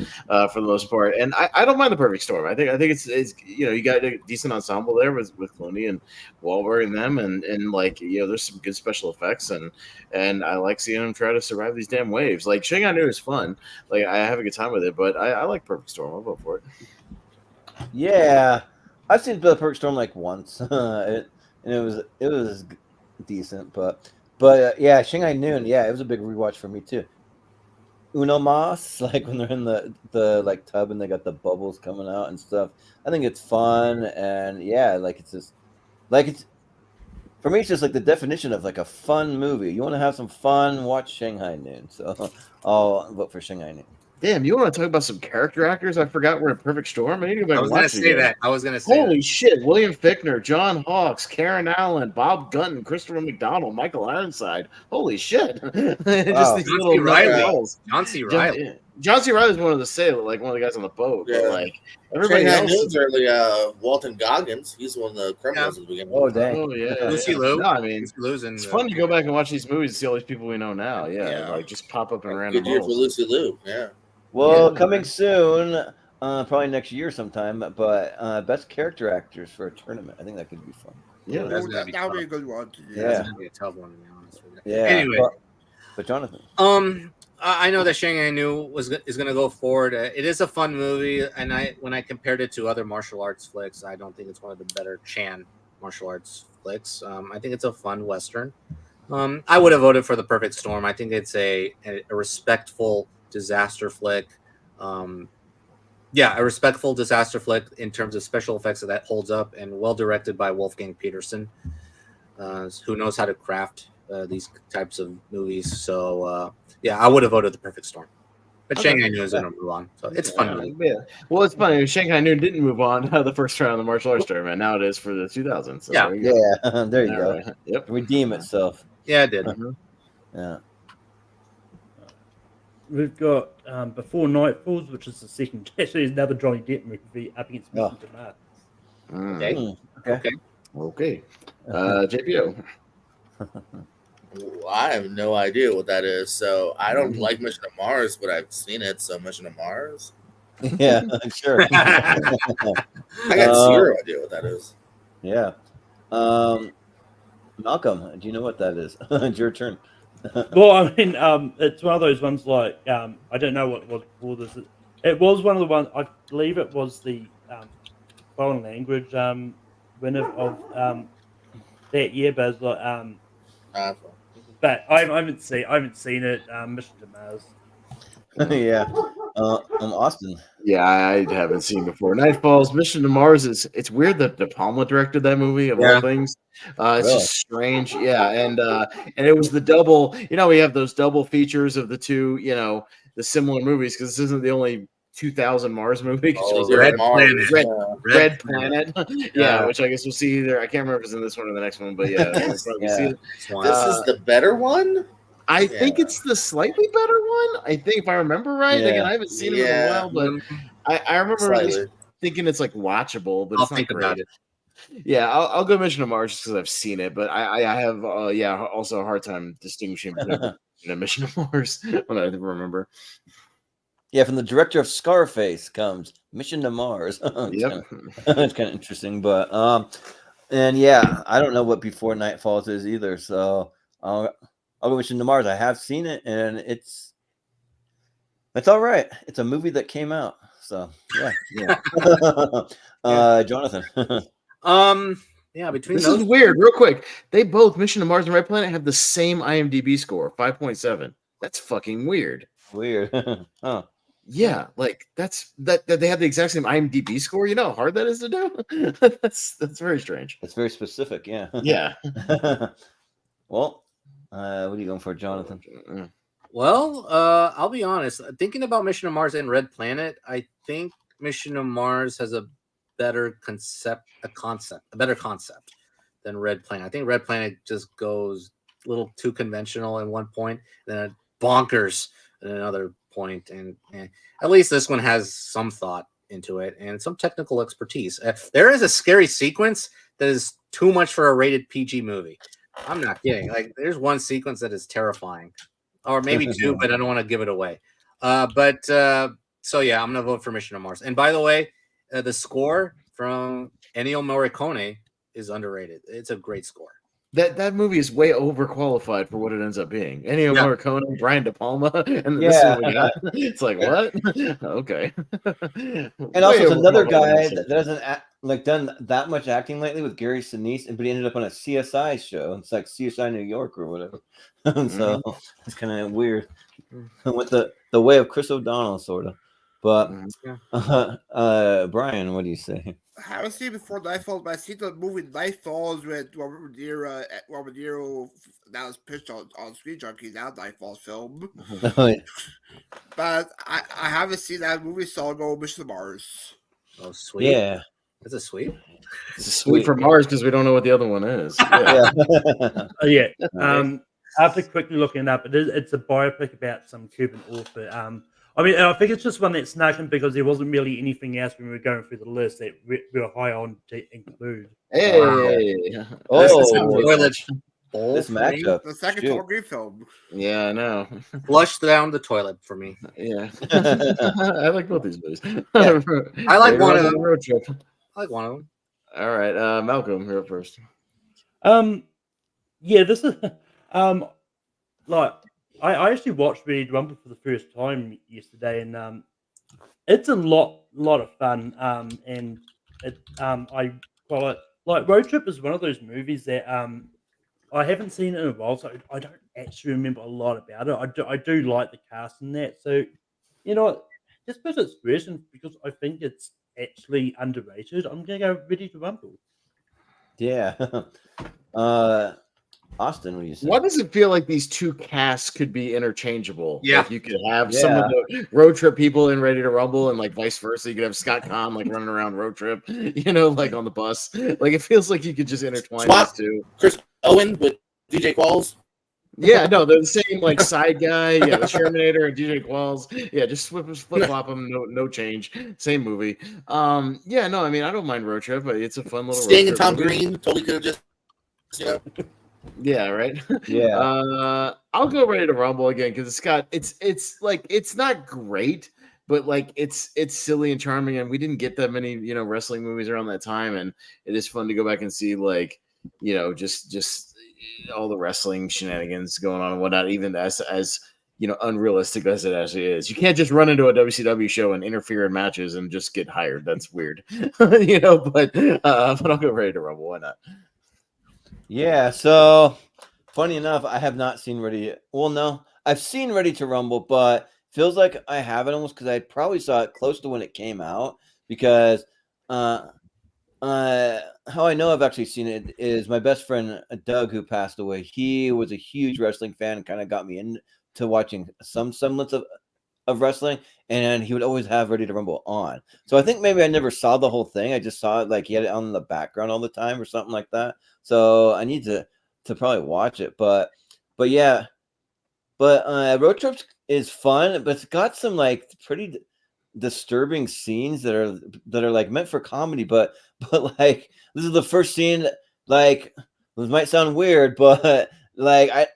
for the most part, and I don't mind the Perfect Storm. I think it's you got a decent ensemble there with Clooney and Wahlberg and them, and like, there's some good special effects, and I like seeing them try to survive these damn waves. Like, Shanghai Noon is fun. Like, I have a good time with it, but I like Perfect Storm. I'll vote for it.
Yeah, I've seen the Perfect Storm like once, and it was decent, but yeah, Shanghai Noon, yeah, it was a big rewatch for me too. Uno Mas, like when they're in the like tub and they got the bubbles coming out and stuff. I think it's fun, and yeah, like it's just like it's for me, it's just like the definition of like a fun movie. You want to have some fun, watch Shanghai Noon. So I'll vote for Shanghai Noon.
Damn, you want to talk about some character actors? I forgot we're in Perfect Storm. I need to go back
I
and
was gonna
watch it
say
again.
that. I was gonna say
Holy
that.
shit! William Fichtner, John Hawkes, Karen Allen, Bob Gunton, Christopher McDonald, Michael Ironside. Holy shit! Just
Wow.
these
John
little
C.
nugget
Reilly.
roles.
John C.
John,
Reilly.
John C. Riley's one of the sailor, like one of the guys on the boat. But
Yeah.
like everybody
Shanghai
else,
Noon's early Walton Goggins. He's one of the criminals at the beginning.
Oh
of the time.
dang.
oh yeah,
Lucy
yeah.
Liu.
No, I mean,
Lucy Liu's in
it's
the
fun to go back and watch these movies and see all these people we know now. Yeah,
Yeah.
like just pop up in
A
random
good year for
roles.
Lucy Liu. Yeah.
Well,
Yeah.
coming soon, probably next year sometime. But best character actors for a tournament. I think that could be fun.
Yeah.
That's
Ooh,
gonna be
that would be a
tough.
good one to do.
Yeah.
That's gonna be a tough one to be honest with you.
Yeah.
Anyway,
but Jonathan.
I know that Shanghai New is going to go forward. It is a fun movie, and when I compared it to other martial arts flicks, I don't think it's one of the better Chan martial arts flicks. I think it's a fun western. I would have voted for The Perfect Storm. I think it's a respectful disaster flick. A respectful disaster flick in terms of special effects that holds up, and well directed by Wolfgang Peterson, who knows how to craft these types of movies. So I would have voted The Perfect Storm, but
Okay.
Shanghai Noon is going to move on, so it's fun.
Yeah. Well, it's funny. Shanghai Noon didn't move on the first round of the martial arts tournament. Now it is for the 2000s. So
Yeah.
there you go.
Yeah, there you
All
go.
right. Yep.
Redeem itself.
Yeah, it did.
Yeah.
We've got Before Night Falls, which is the second. Actually, another Johnny Depp movie up against Mission to Mars.
Okay.
Okay.
Okay. JPO.
I have no idea what that is. So I don't like Mission to Mars, but I've seen it. So Mission to Mars.
Yeah, sure.
I got zero idea what that is.
Yeah. Malcolm, do you know what that is? It's your turn.
Well, I mean, it's one of those ones like I don't know what before this. It was one of the ones. I believe it was the foreign language winner of that year, but it's like but I haven't seen it. Mission to Mars.
Yeah. Austin.
Yeah, I haven't seen before. Night Falls, Mission to Mars is it's weird that De Palma directed that movie of all things. It's
Really?
just strange. Yeah, and it was the double, we have those double features of the two, the similar movies, because this isn't the only 2000 Mars movie.
Oh,
Red
Mars.
Planet.
Red Planet.
Yeah.
Which I guess we'll see either. I can't remember if it's in this one or the next one, but yeah. we'll probably see it.
This is the better one?
I think it's the slightly better one. I think if I remember right.
Yeah.
Again, I haven't seen it in a while, but I remember at least
Slightly.
thinking it's like watchable, but
I'll
it's not
think
great.
about it.
Yeah, I'll go Mission to Mars just because I've seen it, but I have also a hard time distinguishing between Mission to Mars when I remember.
Yeah, from the director of Scarface comes Mission to Mars.
Yep.
It's kind of interesting, but and yeah, I don't know what Before Night Falls is either, so I'll go Mission to Mars. I have seen it, and it's all right. It's a movie that came out, so yeah. Jonathan.
Between
This
those,
is weird. Real quick, they both Mission to Mars and Red Planet have the same IMDb score, 5.7. That's fucking weird.
Weird. Huh.
Yeah, like that they have the exact same IMDb score. You know how hard that is to do? That's very strange.
It's very specific, yeah.
Yeah.
Well, what are you going for, Jonathan?
well, I'll be honest. Thinking about Mission to Mars and Red Planet, I think Mission to Mars has a better concept than Red Planet. I think Red Planet just goes little too conventional at one point, then bonkers at another point, and at least this one has some thought into it and some technical expertise. There is a scary sequence that is too much for a rated PG movie. I'm not kidding. Like, there's one sequence that is terrifying, or maybe two, but I don't want to give it away. So yeah, I'm gonna vote for Mission to Mars. And by the way, the score from Ennio Morricone is underrated. It's a great score.
That movie is way overqualified for what it ends up being. Ennio Morricone, Brian De Palma, and this is what we got. It's like, what? Okay.
And also, it's another guy that doesn't done that much acting lately with Gary Sinise, but he ended up on a CSI show. It's like CSI New York or whatever. So it's kind of weird with the way of Chris O'Donnell, sort of. But Brian, what do you say?
I haven't seen it before Nightfall, but I seen the movie Nightfalls with Robert De Niro that was pitched on Screen Junkies, now Nightfall's film. But I haven't seen that movie, so I'll go Mission to Mars.
Oh, sweet.
Yeah.
That's a sweep.
It's a sweep for Mars because we don't know what the other one is.
Yeah. After quickly looking it up, it's a biopic about some Cuban author. I mean, I think it's just one that snuck in because there wasn't really anything else when we were going through the list that we were high on to include.
Hey,
This matchup.
The second Tom Green film.
Yeah, I know.
Flush down the toilet for me.
Yeah, I like both these movies.
Yeah. I like one of them.
Road trip.
I like one of them.
All right, Malcolm, you're up first.
Yeah, this is like I actually watched Ready to Rumble for the first time yesterday, and it's a lot of fun. And it I call it like Road Trip is one of those movies that I haven't seen in a while, so I don't actually remember a lot about it. I do like the cast in that, so you know, just because it's fresh and because I think it's actually underrated, I'm gonna go Ready to Rumble.
Yeah. Austin, what do you say?
Why does it feel like these two casts could be interchangeable?
Yeah.
Like you could have some of the Road Trip people in Ready to Rumble and like vice versa. You could have Scott Conn like running around Road Trip, you know, like on the bus. Like it feels like you could just intertwine these two.
Chris Owen with DJ Qualls.
Yeah, no, they're the same like side guy. Yeah, the Shermanator and DJ Qualls. Yeah, just flip flop them. No change. Same movie. Yeah, no, I mean I don't mind Road Trip, but it's a fun little.
Sting
road
and
trip
Tom
movie.
Green totally could have just. Yeah.
Yeah, right.
Yeah.
I'll go Ready to Rumble again because it's like it's not great, but like it's silly and charming, and we didn't get that many wrestling movies around that time, and it is fun to go back and see like just all the wrestling shenanigans going on and whatnot, even as unrealistic as it actually is. You can't just run into a WCW show and interfere in matches and just get hired. That's weird, But I'll go Ready to Rumble. Why not?
Yeah, so funny enough, I have not seen I've seen Ready to Rumble, but feels like I haven't almost because I probably saw it close to when it came out because how I know I've actually seen it is my best friend Doug, who passed away. He was a huge wrestling fan and kind of got me into watching some semblance of wrestling, and he would always have Ready to Rumble on. So I think maybe I never saw the whole thing. I just saw it like he had it on the background all the time or something like that. So I need to probably watch it. But yeah. But Road Trip is fun, but it's got some like pretty disturbing scenes that are like meant for comedy, but like this is the first scene, like this might sound weird, but like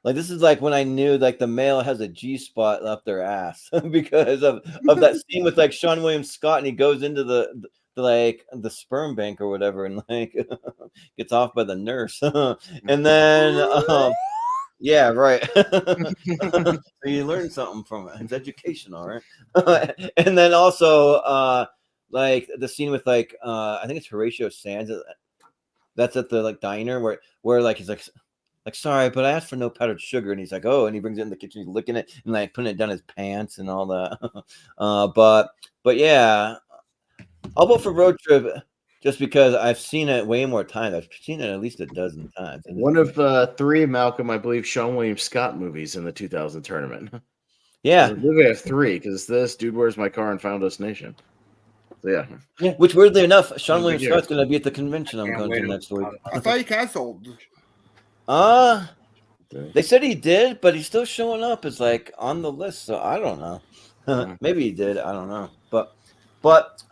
this is like when I knew like the male has a G spot up their ass because of that scene with like Sean William Scott, and he goes into the sperm bank or whatever, and like gets off by the nurse, and then yeah, right. So you learn something from it. It's educational, right? And then also like the scene with like I think it's Horatio Sands. That's at the like diner where like he's like sorry, but I asked for no powdered sugar, and he's like, oh, and he brings it in the kitchen, he's licking it and like putting it down his pants and all that. But yeah, I'll vote for Road Trip just because I've seen it way more times. I've seen it at least a dozen times.
One of three, Malcolm, I believe, Sean William Scott movies in the 2000 tournament.
Yeah,
I believe we have three because this Dude, Where's My Car and Found Us Nation. So
yeah. Which weirdly enough, Sean William Scott's going to be at the convention I'm going to next week.
I thought you canceled.
They said he did, but he's still showing up as like on the list. So I don't know. Maybe he did. I don't know. But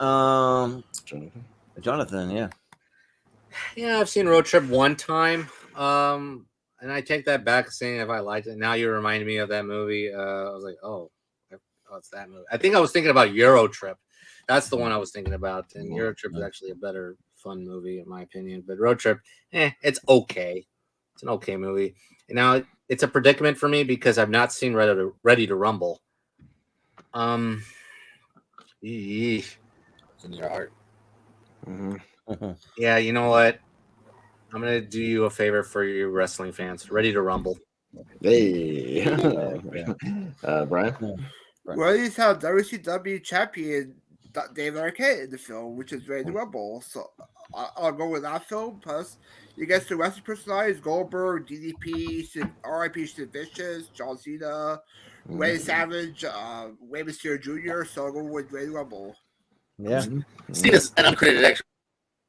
Jonathan, yeah.
Yeah, I've seen Road Trip one time. And I take that back, saying if I liked it. Now you reminded me of that movie. I was like, oh, it's that movie. I think I was thinking about Euro Trip. That's the one I was thinking about. And Euro Trip is actually a better, fun movie, in my opinion. But Road Trip, it's okay. It's an okay movie. And now it's a predicament for me because I've not seen Ready to Rumble.
It's in your heart.
Yeah, you know what? I'm gonna do you a favor for you wrestling fans. Ready to Rumble.
Hey, Brian.
Well, he's how WCW champion David Arquette in the film, which is Ready to Rumble. So I'll go with that film. Plus, you get the wrestling personalities: Goldberg, DDP, R.I.P. Sid Vicious, John Cena, Randy Savage, Rey Mysterio Jr. So I'll go with Ready to Rumble.
Yeah.
Cena's an uncredited extra.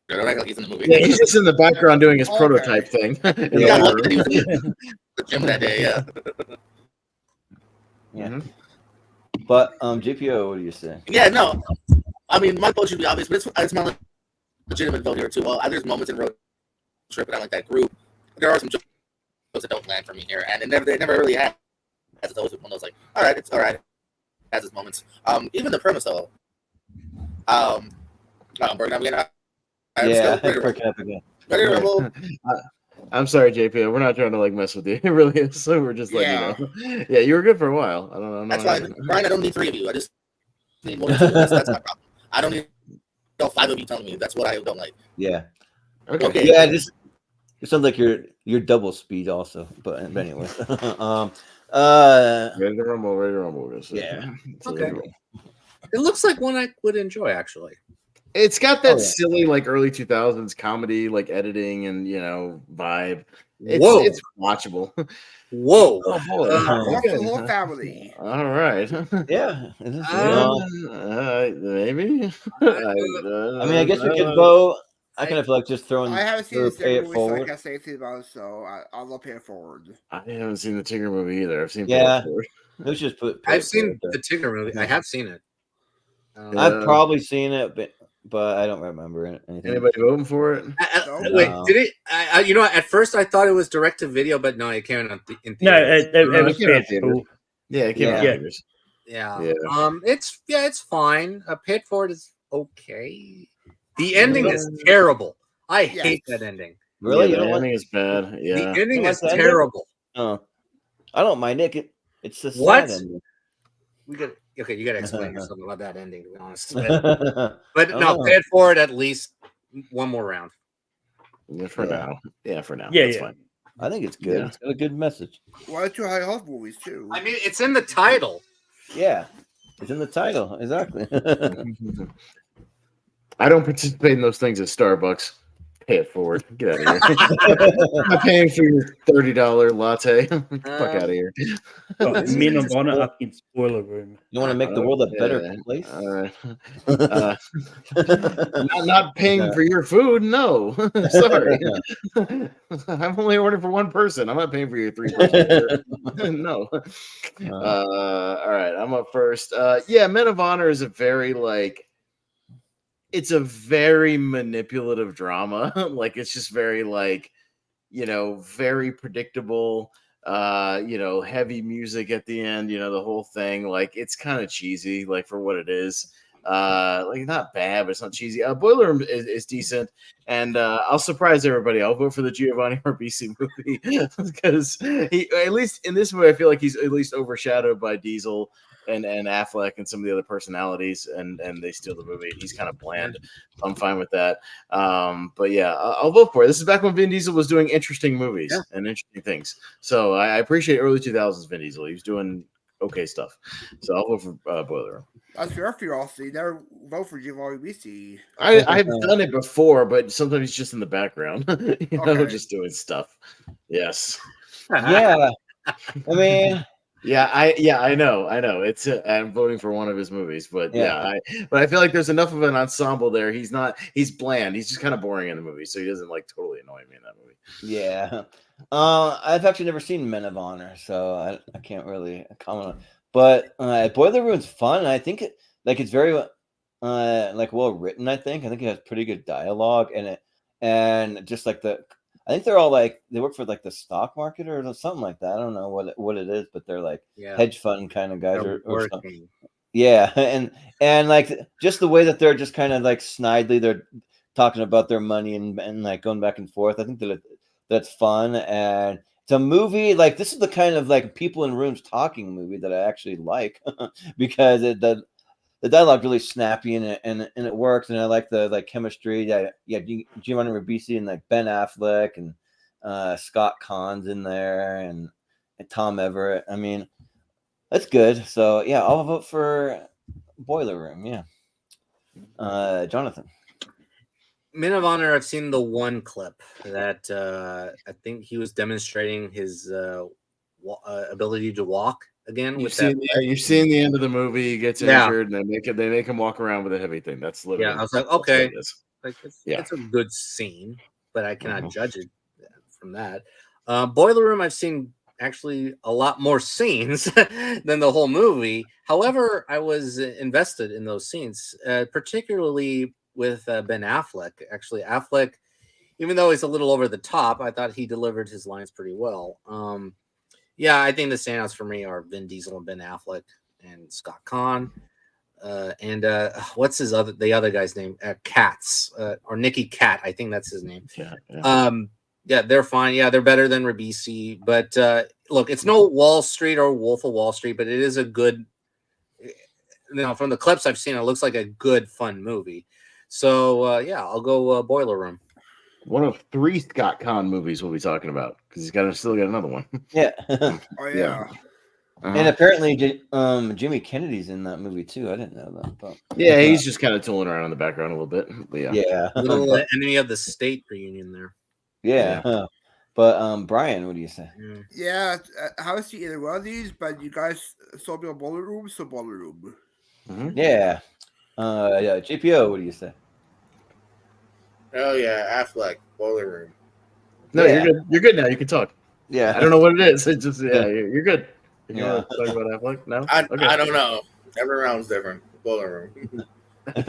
I don't act like he's in the movie.
Yeah, he's just in the background doing his prototype thing.
Yeah, I love that he was in the gym that day. Yeah.
Yeah. But GPO, what do you say?
Yeah, no. I mean, my vote should be obvious, but it's my legitimate vote here too. Well, there's moments in Road Trip, and I like that group. There are some jokes that don't land for me here, and they never really have. As it's always one of those like, all right, it's all right. It has its moments. Even the premise though. Breaking up again.
Breaking up again.
Ready to Rumble.
I'm sorry, JP. We're not trying to like mess with you. It really is. So we're just letting you know. Yeah, you were good for a while. I don't know.
That's fine, Brian. I don't need 3 of you. I just need more than 2. That's my problem. I don't need all 5 of you telling me that's what I don't like.
Yeah.
Okay.
Yeah, it sounds like you're double speed also. But anyway.
Ready to Rumble.
Yeah.
Okay. It looks like one I would enjoy, actually.
It's got that silly, like early 2000s comedy, like editing and vibe. It's watchable.
Whoa!
Oh boy!
The whole family.
All right.
Yeah.
Maybe.
I mean, I guess we could vote. I kind of feel like just throwing.
I haven't seen the
Pay It
movie, so I
Forward.
can't say anything about it. So I'll Pay It Forward.
I haven't seen the Tigger movie either. I've seen.
Yeah. Let's just put.
I've seen the Tigger movie. I have seen it.
I've probably seen it, but I don't remember anything.
Anybody voting for it?
Wait, did it? At first I thought it was direct to video, but no, it came out in
No,
theaters.
it was
came out
theatrical.
Yeah, it came out.
Yeah.
Theaters.
Yeah. It's fine. Paid for it is okay. The ending is terrible. I hate that ending.
Really?
Yeah,
You
the
don't
ending is bad. Yeah.
The ending
You
is
like the ending?
terrible.
Oh, I don't mind it. It's the
What?
sad ending.
You gotta explain yourself about that ending, to be honest. But
Oh.
no, paid for it at least one more round.
Yeah, for now. Yeah, for now.
Yeah,
That's
yeah.
fine.
I think it's good.
Yeah.
It's got a good message.
Why don't you high health movies too?
I mean, it's in the title.
Yeah, it's in the title. Exactly.
I don't participate in those things at Starbucks. Pay it forward. Get out of here. I'm not paying for your $30 latte. Fuck out of here.
Men of Honor up in Spoiler Room.
You want to make the world a better place?
Not paying for your food. No, sorry. I'm only ordering for one person. I'm not paying for your 3-person. No. All right, I'm up first. Men of Honor is a very it's a very manipulative drama. It's just very very predictable. Heavy music at the end. The whole thing. It's kind of cheesy. For what it is. Not bad, but it's not cheesy. Boiler Room is decent, and I'll surprise everybody. I'll vote for the Giovanni Ribisi movie because at least in this movie, I feel like he's at least overshadowed by Diesel and Affleck and some of the other personalities, and they steal the movie. He's kind of bland. I'm fine with that. But yeah, I'll vote for it. This is back when Vin Diesel was doing interesting movies and interesting things. So I appreciate early 2000s Vin Diesel. He was doing okay stuff. So I'll vote for Boiler Room.
That's fair for you all. So you never vote for Giovanni Ribisi.
I've done it before, but sometimes he's just in the background,
Okay.
just doing stuff. Yes.
Yeah. I mean,
I know. It's I'm voting for one of his movies, but I feel like there's enough of an ensemble there. He's bland. He's just kind of boring in the movie, so he doesn't like totally annoy me in that movie.
Yeah. I've actually never seen Men of Honor, so I can't really comment on it. But Boiler Room's fun. I think it's very like well written. I think it has pretty good dialogue and just like I think they're all like they work for like the stock market or something like that. I don't know what it is, but they're like hedge fund kind of guys or something. Yeah, and like just the way that they're just kind of like snidely they're talking about their money and like going back and forth. I think that's fun, and it's a movie like this is the kind of like people in rooms talking movie that I actually like because the dialogue really snappy and it works, and I like the like chemistry. Giovanni Ribisi and like Ben Affleck and Scott Caan's in there and Tom Everett. I mean, that's good. So yeah, I'll vote for Boiler Room. Yeah, Jonathan.
Men of Honor, I've seen the one clip that I think he was demonstrating his ability to walk again.
You've seen the end of the movie. He gets injured, and they make him walk around with a heavy thing. That's literally.
Yeah, I was like, okay, it's a good scene, but I cannot judge it from that. Boiler Room, I've seen actually a lot more scenes than the whole movie. However, I was invested in those scenes, particularly with Ben Affleck. Actually, Affleck, even though he's a little over the top, I thought he delivered his lines pretty well. I think the standouts for me are Vin Diesel and Ben Affleck and Scott Caan. And what's the other guy's name? Katz or Nicky Cat. I think that's his name. They're fine. Yeah, they're better than Ribisi. But look, it's no Wall Street or Wolf of Wall Street, but it is a good. From the clips I've seen, it looks like a good, fun movie. So I'll go Boiler Room.
One of 3 Scott Caan movies we'll be talking about because he's still got another one.
Yeah.
Oh yeah.
And apparently, Jimmy Kennedy's in that movie too. I didn't know that. But
he's just kind of tooling around in the background a little bit. But
a little Enemy of the State reunion there.
Yeah. But Brian, what do you say?
Yeah, I haven't seen either one of these, but you guys sold me on Boiler Room, so Boiler Room.
Mm-hmm. Yeah. JPO, what do you say?
Oh yeah, Affleck, Boiler Room.
No, you're good. You're good now. You can talk.
Yeah.
I don't know what it is. It's just you're good. You want to talk about Affleck? No.
I don't know. Every round's different. Boiler Room.
We'll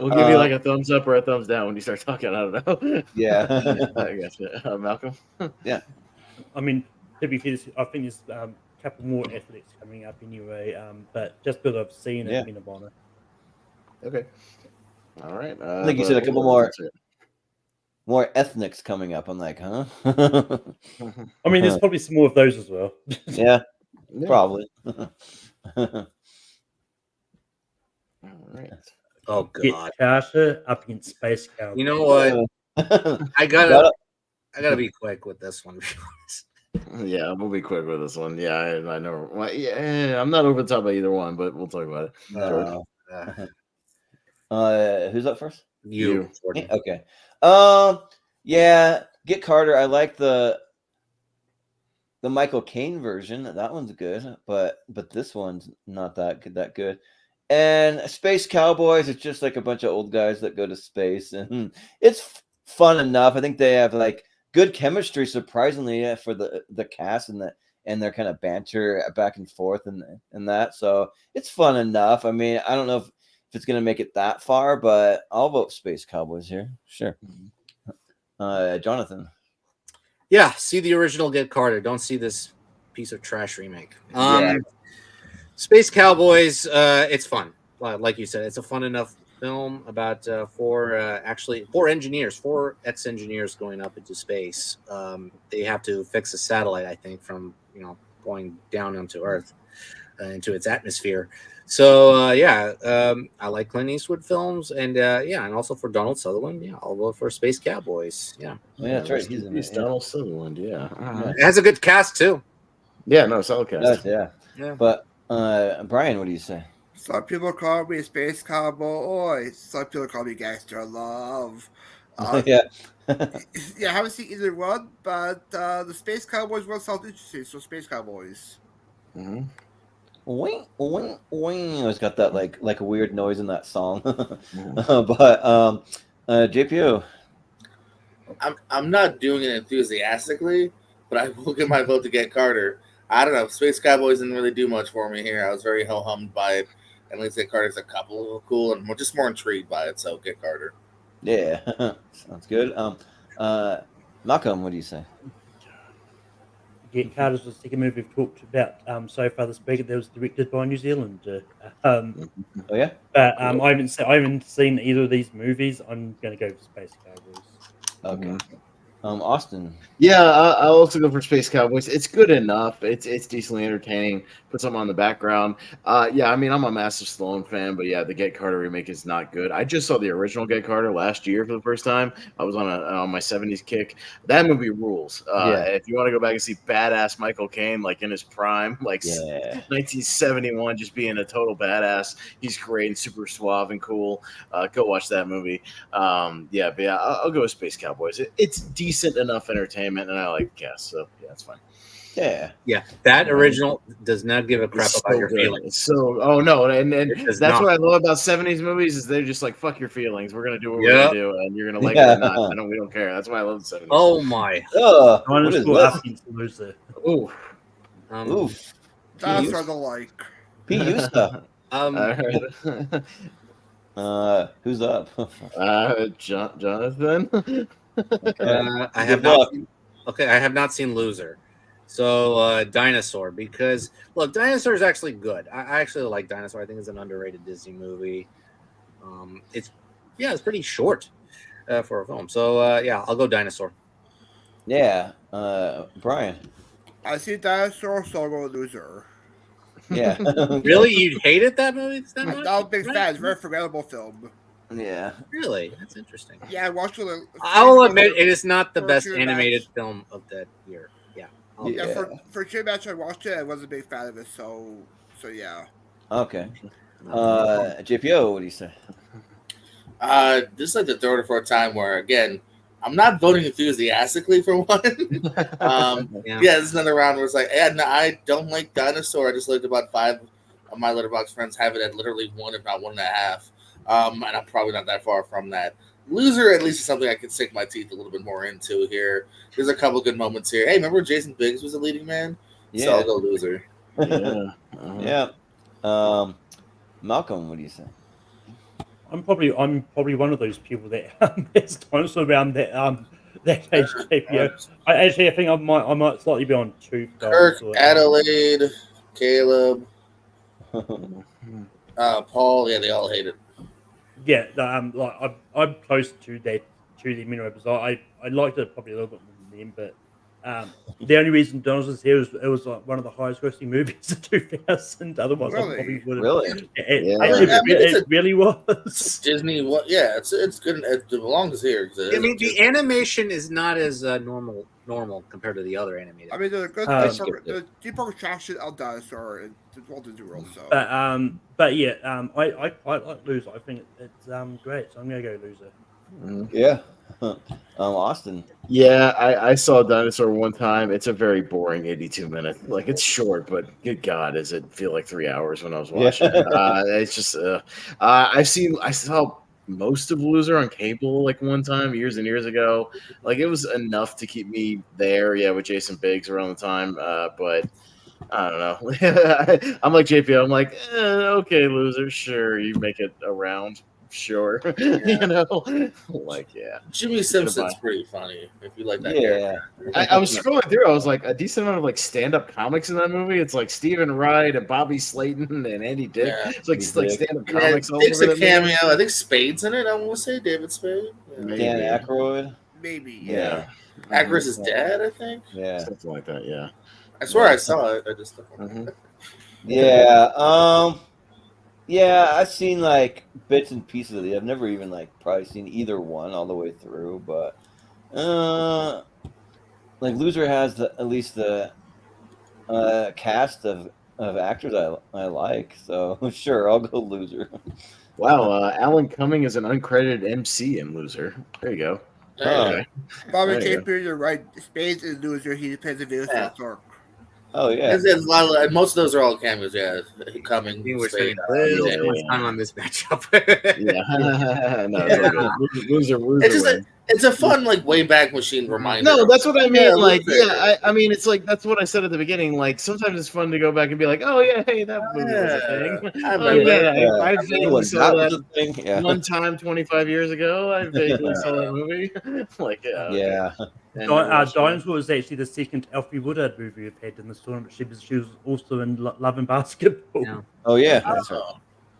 give you like a thumbs up or a thumbs down when you start talking. I don't know.
Yeah.
I gotcha. Malcolm.
Yeah.
I mean, to be fair, I think there's a couple more athletes coming up anyway. But just because I've seen it, Men of Honor.
Okay. All right.
I think you said a couple more ethnics coming up. I'm like, huh?
I mean, there's probably some more of those as well.
Yeah. Probably.
All right.
Oh
Get
God.
Carter up against Space Cowboy.
You know what? I gotta be quick with this one. To be honest.
Yeah, we'll be quick with this one. Yeah, I know. Well, I'm not over the top of either one, but we'll talk about it.
Who's up first?
You.
Okay. Get Carter. I like the Michael Caine version. That one's good, but this one's not that good. And Space Cowboys, it's just like a bunch of old guys that go to space, and it's fun enough. I think they have like good chemistry, surprisingly, for the cast and their kind of banter back and forth and that. So it's fun enough. I mean, I don't know if it's going to make it that far, but I'll vote Space Cowboys here. Sure. Jonathan.
Yeah, see the original Get Carter. Don't see this piece of trash remake. Space Cowboys, it's fun. Like you said, it's a fun enough film about four ex-engineers going up into space. They have to fix a satellite, I think, from going down onto Earth, into its atmosphere. So I like Clint Eastwood films, and and also for Donald Sutherland, I'll vote for Space Cowboys. Yeah,
that's right. He's
Donald Sutherland. Yeah,
it has a good cast too.
Yeah, no, solid cast.
Yeah. But Brian, what do you say?
Some people call me Space Cowboy. Some people call me Gangster Love.
Yeah.
Yeah, I haven't seen either one, but the Space Cowboys one sounds interesting. So Space Cowboys.
Mhm.
Wing, wing, wing. It's got that like a weird noise in that song.
Mhm.
But JPO.
I'm not doing it enthusiastically, but I will give my vote to Get Carter. I don't know. Space Cowboys didn't really do much for me here. I was very ho hummed by it. And at least Get Carter's a couple of cool and just more intrigued by it. So Get Carter.
Yeah, sounds good. Malcolm, what do you say?
Get Carter's the second movie we've talked about so far this week. That was directed by New Zealander.
Oh yeah.
But
Cool.
I haven't seen either of these movies. I'm going to go for Space Cowboys.
Okay.
Mhm.
Austin.
Yeah, I'll also go for Space Cowboys. It's good enough. It's decently entertaining. Put something on the background. Yeah, I mean, I'm a massive Stallone fan, but yeah, the Get Carter remake is not good. I just saw the original Get Carter last year for the first time. I was on my '70s kick. That movie rules.
Yeah.
If you want to go back and see badass Michael Caine, like in his prime, like
Yeah.
1971, just being a total badass. He's great and super suave and cool. Go watch that movie. Yeah, but yeah, I'll go with Space Cowboys. It's decent enough entertainment, and I like the cast, so yeah, it's fine.
Yeah.
Yeah, that original does not give a crap
It's
about
so
your
good.
feelings.
It's so no, and
It does
that's
not.
what I love about '70s movies is they're just like fuck your feelings. We're gonna do what we're
Yep.
gonna do, and you're gonna like it or not. We don't care. That's why I love the '70s.
Oh my.
What is
Dinosaur
this?
asking to lose there.
Ooh.
Oof.
That's
P.
what I like.
P. Yusta.
All right.
Who's up?
Jonathan.
I
Good
have not.
luck.
Okay, I have not seen Loser. So Dinosaur, because look, Dinosaur is actually good. I actually like Dinosaur. I think it's an underrated Disney movie. It's pretty short for a film. So yeah, I'll go Dinosaur.
Yeah. Brian.
I see Dinosaur, so I'll go Loser.
Yeah.
Really, you hated that movie? That
I'm
much?
not a big
Right?
fan. It's a very forgettable film.
Yeah.
Really, that's interesting.
Yeah, I watched it.
I'll admit it is not the
for
best
Jim
animated
Match.
film of that year. Yeah.
Yeah, for Jim Match, I watched it. I wasn't a big fan of it, so yeah.
Okay. JPO, what do you say?
This is like the third or fourth time where again I'm not voting enthusiastically for one. Yeah, this is another round where it's like, no, I don't like Dinosaur. I just looked about 5 of my Letterboxd friends have it at literally 1, if not 1.5. And I'm probably not that far from that. Loser, at least, is something I can sink my teeth a little bit more into here. There's a couple good moments here. Hey, remember Jason Biggs was a leading man?
Yeah.
So I'll go Loser.
Yeah.
Yeah. Malcolm, what do you say?
I'm probably one of those people that is dinosaur around that age KPO. I think I might slightly be on 2
Kirk,
films.
Adelaide, Caleb, Paul. Yeah, they all hate it.
Yeah, like I'm close to the minimum episode. I liked it probably a little bit more than them, but the only reason Donald's was here was it was like one of the highest grossing movies of 2000. Otherwise,
Really?
I probably would have.
Really?
It really was.
Disney, yeah, it's good. It belongs here.
I mean, the animation is not as normal compared to the other animated.
I mean, the good the deep park attraction of Dinosaur and the Walt Disney World. So,
but yeah, I quite like Loser. I think it's great. So I'm gonna go Loser.
Yeah. Austin.
Yeah, I saw Dinosaur one time. It's a very boring 82-minute. Like it's short, but good God, does it feel like 3 hours when I was watching it? It's just I saw most of Loser on cable like one time years and years ago. Like it was enough to keep me there. Yeah, with Jason Biggs around the time, but. I don't know. I'm like JPO. I'm like, okay, Loser. Sure, you make it around. Sure, you know, like
Jimmy Simpson's pretty funny if you like that character.
I was scrolling through. I was like a decent amount of like stand-up comics in that movie. It's like Stephen Wright and Bobby Slayton and Andy Dick.
Yeah.
It's like stand-up comics. All
Dick's
over
a cameo. I think Spade's in it. I want to say David Spade. Yeah.
Dan Aykroyd.
maybe.
Yeah.
Aykroyd's his dad, I think.
Yeah.
Something like that. Yeah.
I swear I saw it. I just.
Yeah. Yeah, I've seen like bits and pieces of it. I've never even like probably seen either one all the way through, but like Loser has at least the cast of actors I like, so sure, I'll go Loser.
Wow. Alan Cumming is an uncredited MC in Loser. There you go. Okay.
Bobby
There you
J. You're right. Spades is loser. He plays the video
Yeah.
store.
Oh yeah.
There's a lot of, and most of those are all cameos. Yeah, coming.
I think we're
Spade,
spending a little
yeah,
too much
yeah.
time on this matchup.
Yeah. No, it's all good. Loser
It's just
wins.
it's a fun like way back machine reminder.
No, that's what I mean.
Yeah,
Like,
loser.
yeah, I mean, it's like that's what I said at the beginning. Like, sometimes it's fun to go back and be like, oh yeah, hey, that movie was a thing.
I
Oh
remember.
yeah, I
Remember
vaguely
when
saw
that
that
was a thing? Yeah.
one time 25 years ago. I vaguely saw that movie. Like, yeah, okay.
Yeah.
And never watched it.
Dinosaur was actually the second Alfie Woodard movie we've had in this tournament. She was also in Love and Basketball.
Yeah.
Oh yeah. That's right.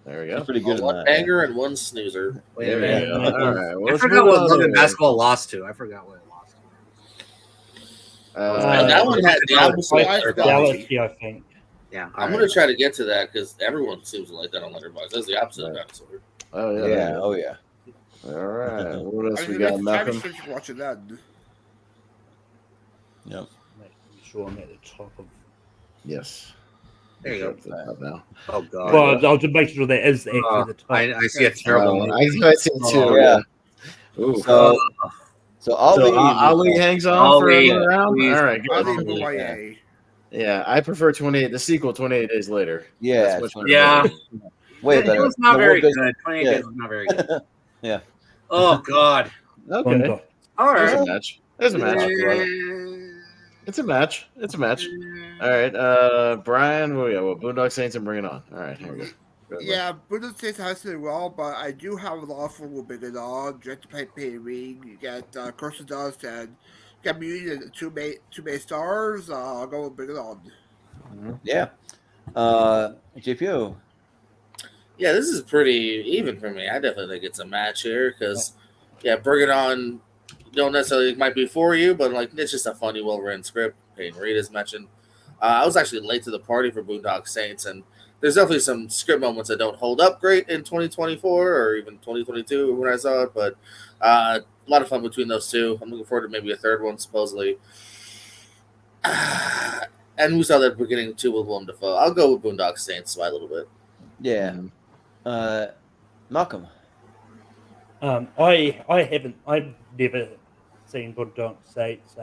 There we
She's
go.
pretty good in
One
that.
banger and one snoozer.
There we
Yeah.
go. All right. Well,
I
let's
forgot
move
what
on
London
over.
Basketball lost to. I forgot what it lost to.
That one had the opposite.
Galaxy, I think.
Yeah.
I'm gonna try to get to that because everyone seems to like that on Letterboxd. That's the opposite of Dinosaur.
Oh yeah.
Yeah. Oh yeah.
All right. What else
I
we
mean,
got,
I'm
Malcolm?
watching that.
Yep.
Make sure I'm at the top of.
Yes.
There you go.
Up to that now.
Oh god.
Well, I'll just make sure that is actually the top.
I see a terrible.
I see it too.
Oh, yeah.
Ooh.
So Ali,
So Ali hangs on
Ali,
for another round.
please.
All right,
I
good.
think YA.
Yeah, I prefer 28. The sequel, 28 Days Later.
Yeah,
That's much better.
Yeah.
way
It
better.
was not
The
very
world
good.
goes-
28
yeah.
days was not very good.
Yeah.
Oh god.
Okay,
Boondock.
All
there's a
right.
match. There's a match. It's a match. It's a match. All right, Brian. Well, yeah, well, Boondock Saints and Bring It On. All right, here we go. Go ahead,
Yeah, Buddha States has to do well, but I do have a lot for Will Big It On, Direct to Play Pay Ring. You got Carson Dust and you got Beauty and two main stars. I'll go with Big It On.
Yeah. JPO.
Yeah, this is pretty even for me. I definitely think it's a match here because, yeah, Bring It On don't necessarily might be for you, but like it's just a funny, well-written script. Peyton Reed has mentioned. I was actually late to the party for Boondock Saints, and there's definitely some script moments that don't hold up great in 2024 or even 2022 when I saw it, but a lot of fun between those two. I'm looking forward to maybe a third one, supposedly. And we saw that beginning too with Willem Dafoe. I'll go with Boondock Saints by a little bit.
Yeah. Malcolm.
I've never seen Boondock Saints.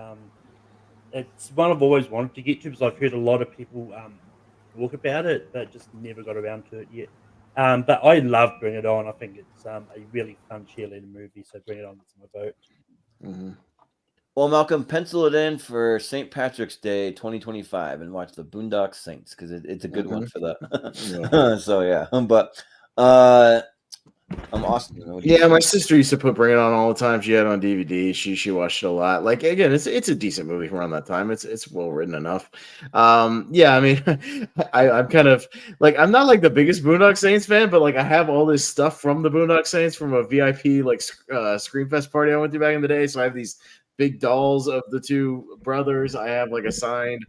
It's one I've always wanted to get to because I've heard a lot of people talk about it, but just never got around to it yet. But I love Bring It On. I think it's a really fun cheerleader movie, so Bring It On gets my vote.
Mm-hmm.
Well, Malcolm, pencil it in for St. Patrick's Day 2025 and watch the Boondock Saints because it's a good one for that. So yeah, but I'm Austin.
Yeah, my sister used to put Bring It On all the time. She had it on DVD. She watched it a lot. Like again, it's a decent movie around that time. It's well written enough. Yeah, I mean, I'm kind of like I'm not like the biggest Boondock Saints fan, but like I have all this stuff from the Boondock Saints from a VIP like Screamfest party I went to back in the day. So I have these big dolls of the two brothers. I have like a signed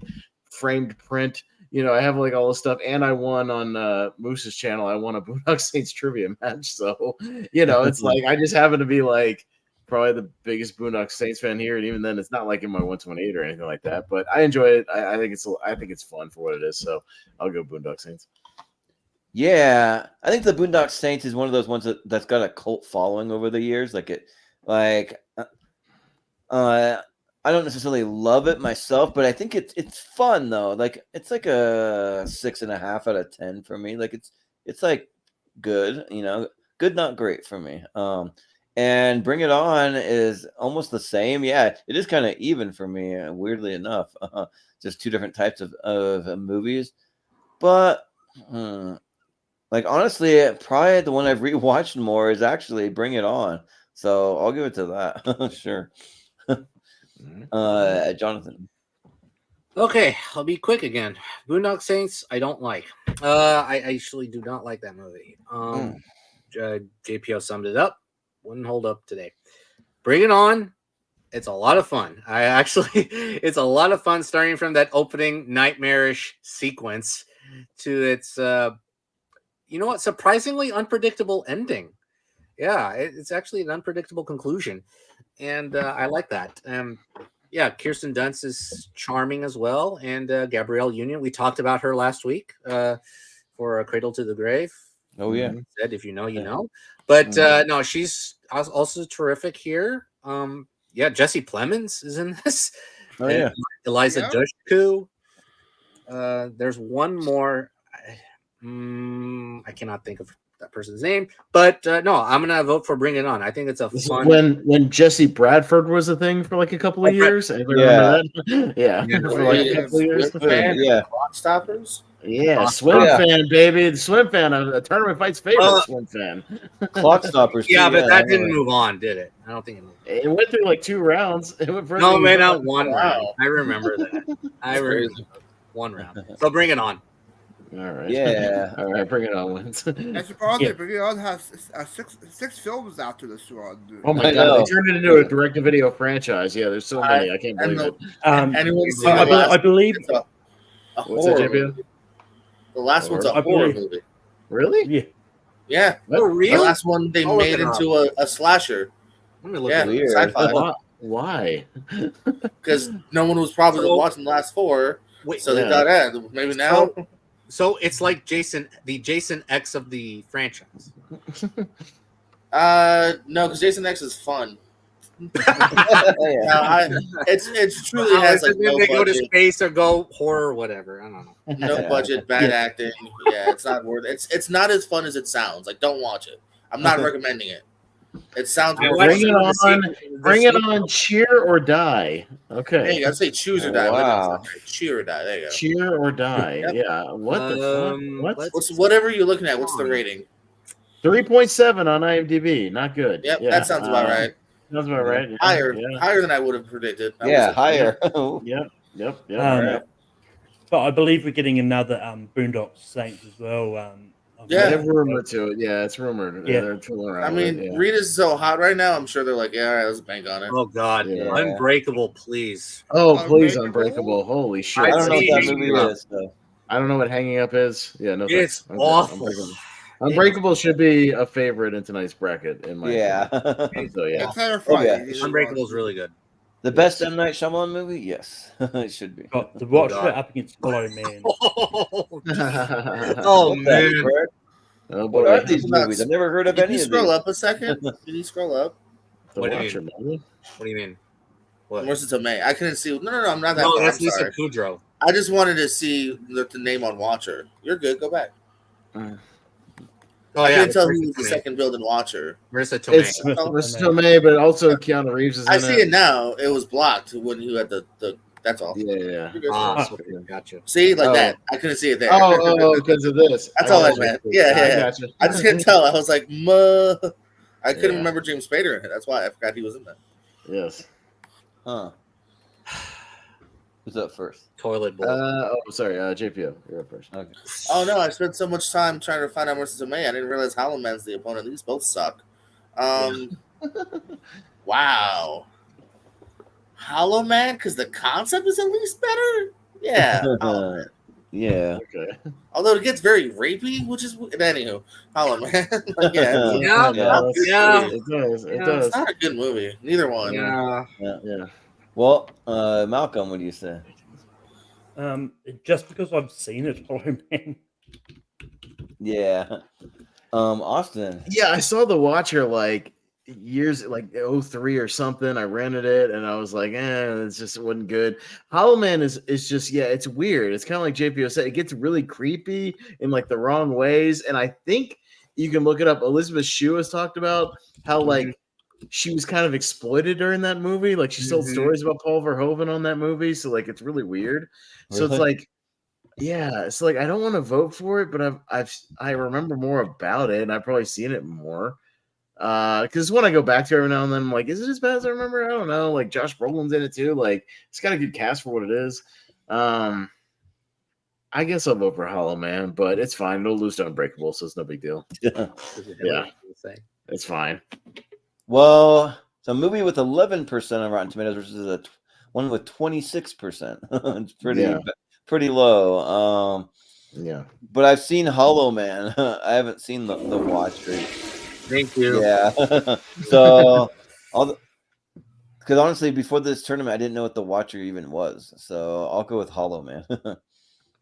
framed print. You know, I have like all this stuff, and I won on Moose's channel. I won a Boondock Saints trivia match, so you know, it's like I just happen to be like probably the biggest Boondock Saints fan here, and even then, it's not like in my 128 or anything like that. But I enjoy it. I think it's fun for what it is. So I'll go Boondock Saints.
Yeah, I think the Boondock Saints is one of those ones that's got a cult following over the years. I don't necessarily love it myself, but I think it's fun though. Like it's like a 6.5 out of 10 for me. Like it's like good, you know, good, not great for me. And Bring It On is almost the same. Yeah, it is kind of even for me, weirdly enough. Just two different types of movies. But like honestly, probably the one I've rewatched more is actually Bring It On. So I'll give it to that. Sure. Jonathan.
Okay, I'll be quick again. Boondock Saints, I don't like. I actually do not like that movie. JPO summed it up. Wouldn't hold up today. Bring It On. It's a lot of fun. It's a lot of fun starting from that opening nightmarish sequence to its, surprisingly unpredictable ending. Yeah, it's actually an unpredictable conclusion. And I like that. Yeah, Kirsten Dunst is charming as well. And Gabrielle Union, we talked about her last week for A Cradle to the Grave.
Oh, yeah.
Said, if you know, you know. But no, she's also terrific here. yeah, Jesse Plemons is in this.
Oh
And
yeah.
Eliza
Yeah.
Dushku. There's one more. I cannot think of that person's name, but no, I'm gonna vote for Bring It On. I think it's a
This is
fun.
when Jesse Bradford was a thing for like a couple of years. Anybody remember that? Yeah, for like a couple of years.
Swim fan,
Yeah.
Clock Stoppers.
Yeah, swim
Yeah.
fan, baby. The swim fan, a tournament fight's favorite
Well,
swim fan.
Clock stoppers. Too,
Yeah, but
I
that didn't
remember.
move on, did it? I don't think it moved.
It went through like 2 rounds. It went further
No,
than
man,
that.
not one round. I remember that. I remember one round. So Bring It On.
All right.
Yeah.
All right, bring it on, Wins.
And surprisingly,
Yeah.
Bring It On has six films after this one.
Oh my
I
god,
know.
they turned it into a direct-to-video franchise. Yeah, there's so many. I can't
And
believe
the,
it.
anyone seen
I,
the last?
I believe.
It's a
What's that,
horror
JP?
movie. The last one's a
I
horror
believe-
movie.
Really?
Yeah.
Yeah,
Oh,
the
really?
last one they
I'll look
made
it up.
into a slasher.
Let me look
Yeah,
at it.
Weird.
sci-fi.
Why?
Because no one was probably
So-
watching the last 4,
Wait,
so they
Yeah.
thought, maybe now.
so it's like the Jason X of the franchise.
No, because Jason X is fun.
Yeah.
No, it's truly
Wow,
has
it's
like
just when
no
they go to
budget,
space or go horror, whatever. I don't know.
no
Yeah.
budget, bad acting. Yeah, it's not worth it. It's not as fun as it sounds. Like, don't watch it. I'm not recommending it. It sounds
I
more
watched
Bring it
fun.
on. Bring it on. Cheer or die.
Hey,
Okay.
you gotta say choose or die.
Wow.
Cheer or die. There you go.
Cheer or die.
Yep.
Yeah. What the fuck? What?
What's whatever you're looking at? What's the rating?
3.7 on IMDb. Not good.
Yep,
Yeah,
that sounds about right.
Sounds about right. Yeah,
Higher,
Yeah.
higher than I would have predicted. I
Yeah,
was-
higher.
Yep.
Um, But I believe we're getting another Boondock Saints as well.
Yeah.
They have rumor to it. Yeah, it's rumored.
Yeah.
They're tooling around
I
with
mean,
it, yeah.
Rita's so hot right now. I'm sure they're like, yeah, all right, let's bank on it.
Oh God,
Yeah.
Unbreakable, please.
Oh, please,
Unbreakable?
Unbreakable. Holy shit.
I don't know what that
Hanging
movie
Up.
is. So.
I don't know what hanging up is. Yeah, no.
It's
thanks.
awful.
Unbreakable. Unbreakable should be a favorite in tonight's bracket, in my
Yeah.
opinion. So yeah.
It's terrifying.
yeah.
Either
Unbreakable is
one.
really good.
The best M. Night Shyamalan movie? Yes. It should be.
Got the Watcher
God.
up against Hollow Man.
Oh
What the
man,
heck?
Oh
What are
boy.
these movies? I've never heard of
Can
any
you
of
scroll
these.
up a second? Can you scroll up?
The
What do you
Watcher movie?
what do you mean? What?
Where's it May? I couldn't see. No, I'm not that
No,
far.
that's
I'm
Lisa
sorry.
Kudrow.
I just wanted to see the name on Watcher. You're good. Go back.
Oh
I
yeah,
couldn't tell who was
Marissa
the
Tomei.
second building Watcher.
Marissa Tomei.
It's Marissa Tomei, but also Keanu Reeves is in
I see it now. It was blocked when you had the. That's all.
Yeah.
You're good.
Ah, okay, gotcha.
See, like
Oh.
that. I couldn't see it there.
Because of this.
That's all I
gotcha.
meant. Yeah.
I gotcha.
I just couldn't tell. I was like, I couldn't
Yeah.
remember James Spader in it. That's why I forgot he was in that.
Yes.
Huh. Who's up first?
Toilet bowl.
Sorry, JPO. You're up first.
Okay.
Oh no, I spent so much time trying to find out Marissa Tomei. I didn't realize Howell Man's the opponent. These both suck. Wow. Hollow Man, because the concept is at least better. Yeah. Hollow Man.
Yeah.
Okay.
Although it gets very rapey, which is anywho. Hollow Man. yeah.
Yeah.
Yeah.
Yeah.
It does. It
Yeah.
does.
It's not a good movie. Neither one.
Yeah.
Yeah.
Well, Malcolm, what do you say?
Just because I've seen it, Hollow Man.
Yeah. Austin.
Yeah, I saw The Watcher like years like 03 or something. I rented it and I was like, it's just wasn't good. Hollow Man is just it's weird. It's kind of like JPO said, it gets really creepy in like the wrong ways. And I think you can look it up. Elizabeth Shue has talked about how like she was kind of exploited during that movie. Like she told stories about Paul Verhoeven on that movie. So like it's really weird. So it's
Really?
like, it's like I don't want to vote for it, but I remember more about it and I've probably seen it more. Because when I go back to it every now and then, I'm like, is it as bad as I remember? I don't know. Like Josh Brolin's in it too. Like it's got a good cast for what it is. I guess I'll vote for Hollow Man, but it's fine. It'll lose to Unbreakable, so it's no big deal. Yeah. It's fine.
Well, it's a movie with 11% on Rotten Tomatoes versus one with 26%. It's pretty low.
Yeah.
But I've seen Hollow Man. I haven't seen the Watcher.
Thank you.
Yeah. So, because honestly, before this tournament, I didn't know what the Watcher even was. So I'll go with Hollow Man.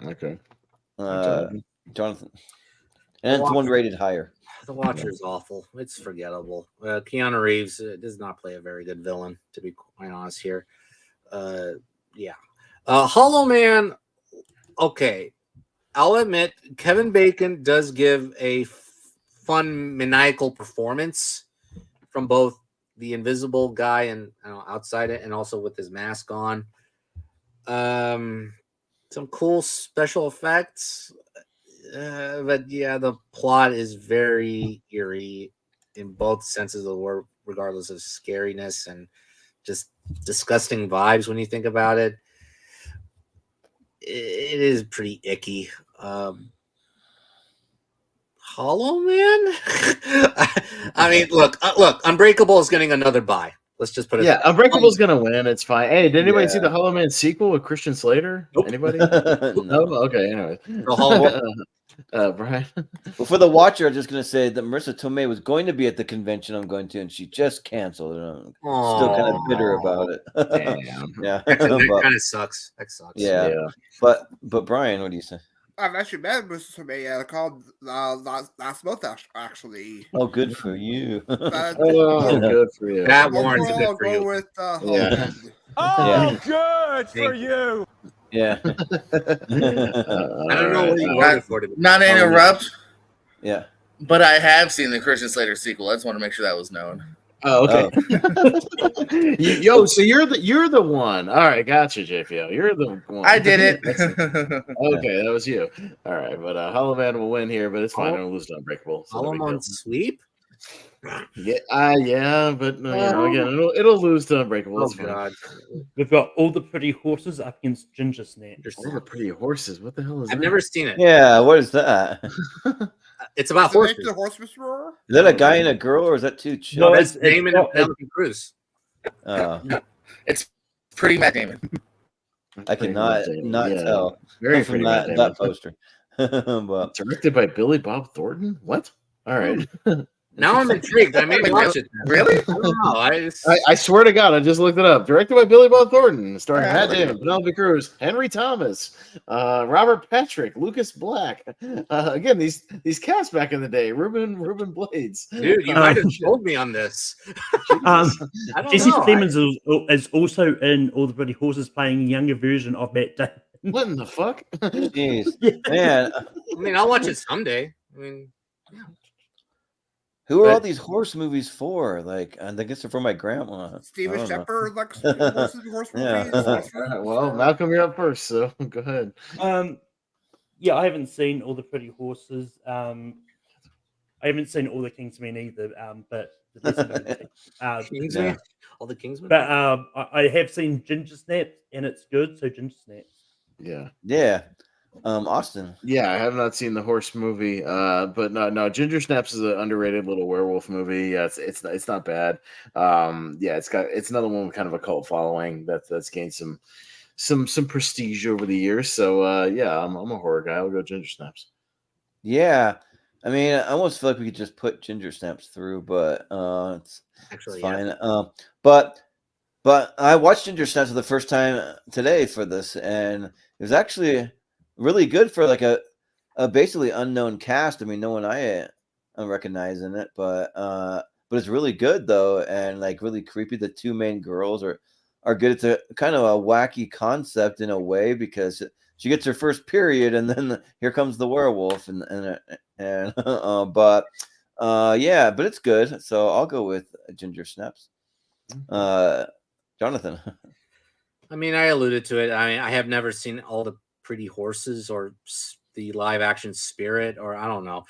Okay.
Jonathan. And it's one rated higher.
The Watcher is awful. It's forgettable. Keanu Reeves does not play a very good villain, to be quite honest here. Yeah. Hollow Man, okay. I'll admit, Kevin Bacon does give a fun, maniacal performance from both the invisible guy and outside it, and also with his mask on. Some cool special effects. But yeah, the plot is very eerie in both senses of the word, regardless of scariness and just disgusting vibes when you think about it. It is pretty icky. Hollow Man? I mean, look, Unbreakable is getting another bye. Let's just put it.
Yeah, Unbreakable's gonna win. It's fine. Hey, did anybody see the Hollow Man sequel with Christian Slater?
Nope.
Anybody?
No.
Okay. Anyway, Brian.
Well, for the Watcher, I'm just gonna say that Marissa Tomei was going to be at the convention I'm going to, and she just canceled. And I'm still kind of bitter about it.
Damn.
Yeah,
that kind of sucks. That sucks.
Yeah. But Brian, what do you say?
I've actually met Mrs. Tomei called last month, actually.
Oh, good for you.
Good for you.
That warrants
Overall,
good for
I'll
you.
go with
Yeah.
Oh, good for you.
Yeah.
I don't know what you wanted for to be.
Not to interrupt,
Yeah.
but I have seen the Christian Slater sequel. I just want to make sure that was known.
Oh, okay. So you're the one. All right, gotcha, JPO. You're the one.
I did it.
Okay, that was you. All right, but Hollow Man will win here, but it's fine. It'll lose to Unbreakable. So
Hollow Man sweep?
Yeah, but no, again, it'll lose to Unbreakable. It's fine.
God.
We've got All the Pretty Horses up against Ginger Snaps.
All the Pretty Horses. What the hell is that?
I've never seen it.
Yeah, what is that?
It's about
Is
horses.
it the horse whisperer?
Is that a guy and a girl, or is that two chicks?
No, that's
it's
Damon
not-
and Penelope Cruz.
It's pretty Matt Damon.
I cannot tell
Very
from
pretty. Matt Damon.
that poster. But
Directed by Billy Bob Thornton. What? All right.
Now I'm intrigued. I may watch it.
Really?
I don't know.
I swear to God, I just looked it up. Directed by Billy Bob Thornton, starring
Yeah,
Matt
look
Damon,
at
Penelope Cruz, Henry Thomas, Robert Patrick, Lucas Black. Again, these cast back in the day. Ruben Blades.
Dude, you might have told me on this. I don't
Jesse
know.
Plemons is also in All the Pretty Horses, playing a younger version of Matt Damon.
What in the fuck?
jeez, man,
I mean, I'll watch it someday. I mean,
who are all these horse movies for? Like, I guess they're for my grandma.
Steven
I don't know.
Shepard likes horse
Yeah.
movies.
Well, Malcolm, you're up first, so go ahead.
Yeah, I haven't seen All the Pretty Horses. I haven't seen All the Kingsmen either. But the recent movie,
Kingsman? All the Kingsmen?
but I have seen Ginger Snaps, and it's good. So Ginger Snaps.
Yeah.
Austin.
Yeah, I have not seen the horse movie, but no, Ginger Snaps is an underrated little werewolf movie. Yeah, it's not bad. Yeah, it's another one with kind of a cult following that's gained some prestige over the years. So yeah, I'm a horror guy. I'll go Ginger Snaps.
Yeah, I mean, I almost feel like we could just put Ginger Snaps through, but it's fine.
Yeah.
But I watched Ginger Snaps for the first time today for this, and it was actually really good for like a basically unknown cast. I mean, no one I'm recognizing it, but it's really good though, and like really creepy. The two main girls are good. It's a kind of a wacky concept in a way, because she gets her first period, and then here comes the werewolf, but it's good. So I'll go with Ginger Snaps. Jonathan.
I mean, I alluded to it. I mean, I have never seen All the Pretty Horses or the live action Spirit, or I don't know.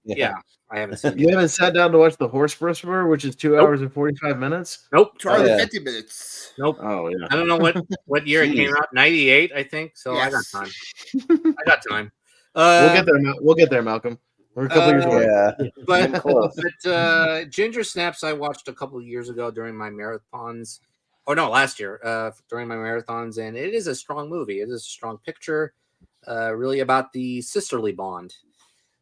Yeah, I haven't seen it.
You haven't sat down to watch The Horse Whisperer, which is 2 hours and 45 minutes?
Nope.
250 minutes.
Nope.
Oh, yeah.
I don't know what year it came out. 98, I think. So
Yes.
I got time.
We'll get there, Malcolm. We're a couple years away.
Yeah.
But Ginger Snaps I watched a couple of years ago during my marathons. Or no, last year during my marathons, and it is a strong movie. It is a strong picture, really about the sisterly bond,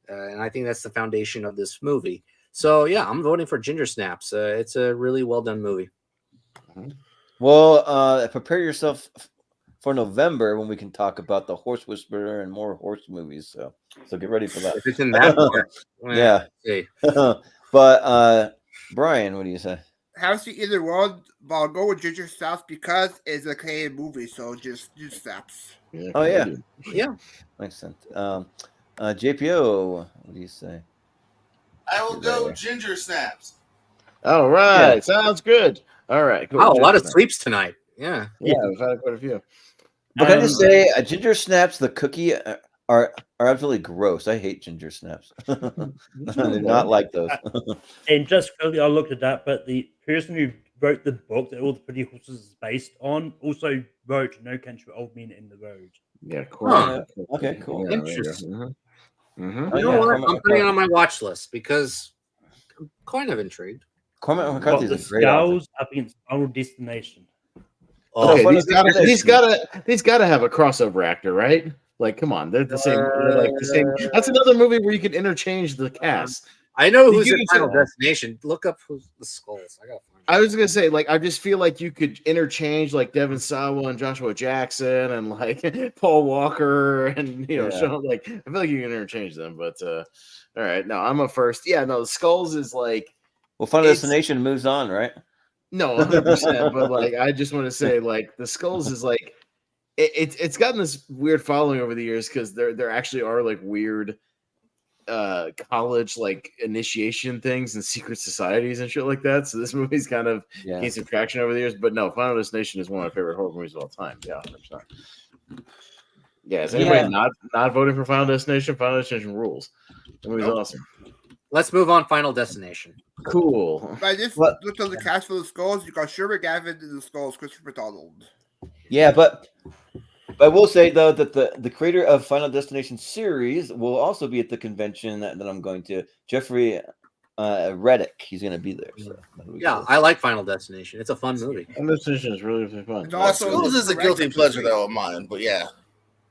and I think that's the foundation of this movie. So yeah, I'm voting for Ginger Snaps. It's a really well done movie.
Well, prepare yourself for November when we can talk about the Horse Whisperer and more horse movies. So get ready for that.
If it's in that part,
Yeah.
See.
But Brian, what do you say?
Haven't seen either one, but I'll go with Ginger Snaps because it's a Canadian movie, so just snaps.
Yeah,
Oh yeah,
Yeah.
makes sense. JPO, what do you say?
I will go Ginger Snaps.
All right, sounds good. All right, cool.
Wow, a lot of
Ginger
sleeps tonight. Yeah.
Yeah, we've had quite a few.
But can I just say, Ginger Snaps, the cookie, are absolutely gross. I hate Ginger Snaps. I do not like those.
And just quickly, I looked at that, but the person who wrote the book that all the Pretty Horses is based on also wrote No Country for Old Men in the Road.
Yeah, cool.
Okay, cool.
Yeah,
Interesting.
Mm-hmm.
You know what? I'm putting it on my watch list because I'm kind of intrigued.
Cormac
Got
McCarthy
the
is a great author.
Skulls up against Final Destination.
Okay,
Final
he's got to have a crossover actor, right? Like, come on, they're the same. They're like the same. That's another movie where you could interchange the cast.
I know
Did
who's
you
in Final Destination. Look up who's the Skulls.
I was gonna say, like, I just feel like you could interchange like Devin Sawa and Joshua Jackson and like Paul Walker and Sean. Like, I feel like you can interchange them. But all right, no, I'm a first. Yeah, no, the Skulls is like.
Well, Final Destination moves on, right?
No, 100%. But like, I just want to say, like, the Skulls is like, it's gotten this weird following over the years because there actually are like weird college like initiation things and secret societies and shit like that. So this movie's kind of gained some traction over the years. But no, Final Destination is one of my favorite horror movies of all time. Yeah, 100%. Yeah, is anybody not voting for Final Destination? Final Destination rules. That movie's awesome.
Let's move on. Final Destination.
Cool.
I just looked at the cast for the Skulls. You got Sherman Gavin in the Skulls, Christopher Donald.
Yeah, but I will say though that the creator of Final Destination series will also be at the convention that I'm going to. Jeffrey Reddick, he's going to be there. So
yeah, I like Final Destination. It's a fun movie.
Final Destination is really fun.
Skulls is a guilty pleasure though of mine, but yeah.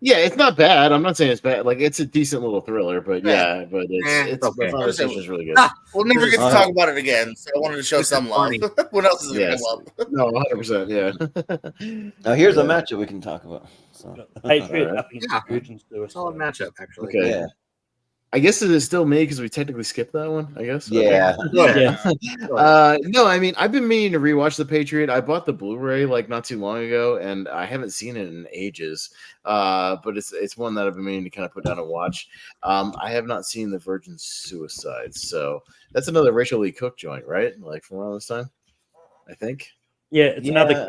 Yeah, it's not bad. I'm not saying it's bad. Like, it's a decent little thriller, but it's
okay.
Final Destination is really good.
We'll never get to talk about it again, so I wanted to show some love. What else is going to come up?
No, 100%. Yeah.
Now here's a matchup we can talk about. So.
Patriot up against Virgin Suicide.
Solid matchup, actually.
Okay.
Yeah.
I guess it is still me because we technically skipped that one. I guess.
Yeah.
Okay. No, I mean, I've been meaning to rewatch The Patriot. I bought the Blu-ray like not too long ago, and I haven't seen it in ages. But it's one that I've been meaning to kind of put down and watch. I have not seen The Virgin Suicides, so that's another Rachel Lee Cook joint, right? Like from around this time, I think.
Yeah, it's another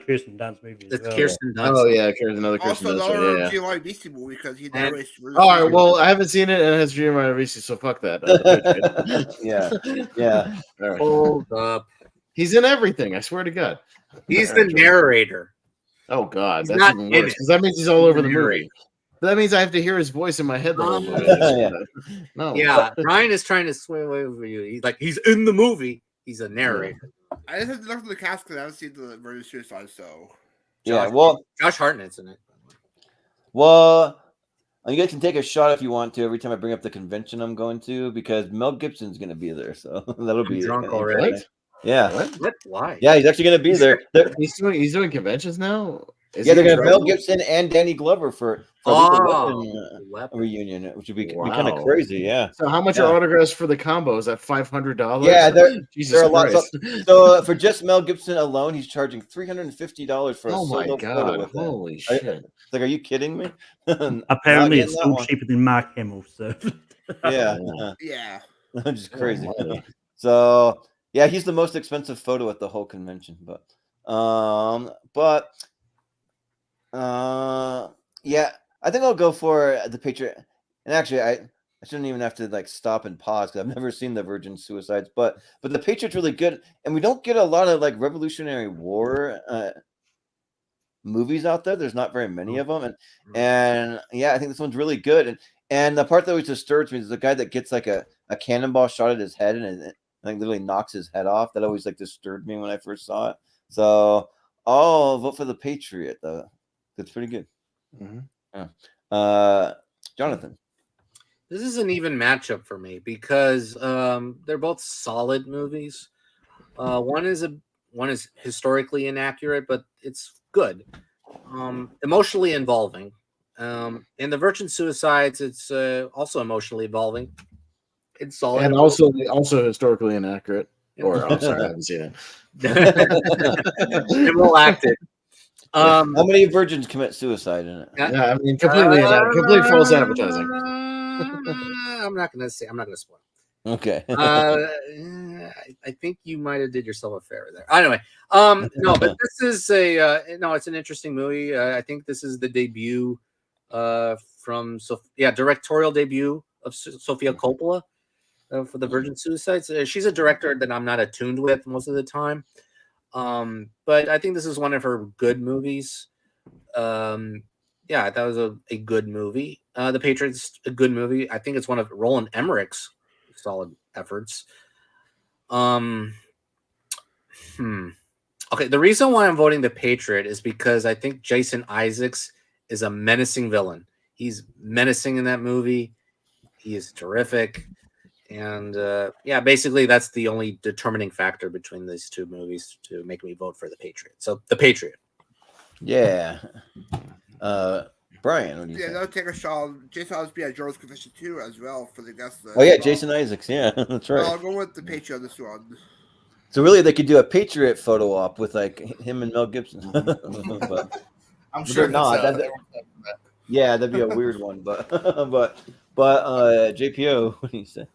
Kirsten Dunst movie.
It's Kirsten Dunst.
Oh yeah, another Kirsten Dunst.
Also,
Yeah.
Giovanni Ribisi movie because he narrates.
All right, well, I haven't seen it, and it has Giovanni Ribisi, so fuck that.
Yeah.
All right.
Hold up.
He's in everything. I swear to God.
He's the narrator.
Oh God,
He's
that's
not
even
in
worse
it.
because that means he's all over the movie. But that means I have to hear his voice in my head the whole movie. No.
Yeah, Ryan is trying to sway away over you. He's like, he's in the movie. He's a narrator.
I just have to look at the cast because I haven't seen the Virgin Suicide, so.
Josh Hartnett's in it.
Well, you guys can take a shot if you want to every time I bring up the convention I'm going to because Mel Gibson's going to be there, so that'll be
drunk already.
What?
Yeah.
What? Why?
Yeah, he's actually going to be there.
He's doing conventions now.
They're going to have Mel Gibson and Danny Glover for
Weapon.
a reunion, which would be kind of crazy. Yeah.
So how much are autographs for the combo? Is that $500?
Yeah, there are a lot.
Christ.
So for just Mel Gibson alone, he's charging $350 for a solo photo with him.
Holy shit!
It's like, are you kidding me?
Apparently, it's still cheaper than Mark Hamill. So
yeah, just crazy. So yeah, he's the most expensive photo at the whole convention, but yeah, I think I'll go for The Patriot. And actually, I shouldn't even have to like stop and pause because I've never seen The Virgin Suicides, but The Patriot's really good, and we don't get a lot of like Revolutionary War movies out there. There's not very many of them, and yeah, I think this one's really good. And the part that always disturbs me is the guy that gets like a cannonball shot at his head and it like literally knocks his head off. That always like disturbed me when I first saw it. So I'll vote for The Patriot though. That's pretty good. Yeah. Jonathan.
This is an even matchup for me because they're both solid movies. One is historically inaccurate, but it's good. emotionally involving. In the Virgin Suicides, it's also emotionally involving. It's solid.
And also historically inaccurate. Or I'm sorry, I haven't seen
and well acted.
How many virgins commit suicide in it?
Yeah, I mean, complete false advertising.
I'm not gonna spoil.
Okay.
I think you might have did yourself a favor there. Anyway, no, but this is it's an interesting movie. I think this is the debut directorial debut of Sofia Coppola for the Virgin Suicides. She's a director that I'm not attuned with most of the time. But I think this is one of her good movies. That was a good movie. The Patriot's a good movie. I think it's one of Roland Emmerich's solid efforts. Okay, the reason why I'm voting The Patriot is because I think Jason Isaacs is a menacing villain. He's menacing in that movie. He is terrific. And basically that's the only determining factor between these two movies to make me vote for The Patriot. So The Patriot.
Yeah. Brian, what do you say?
They'll take a shot. Jason Isaacs at Joe's Confession 2 as well for the guest list.
Oh yeah, Jason Isaacs. Yeah, that's right.
I'll go with The Patriot on this one.
So really, they could do a Patriot photo op with like him and Mel Gibson. But
I'm sure
not. Yeah, that'd be a weird one. But JPO, what do you say?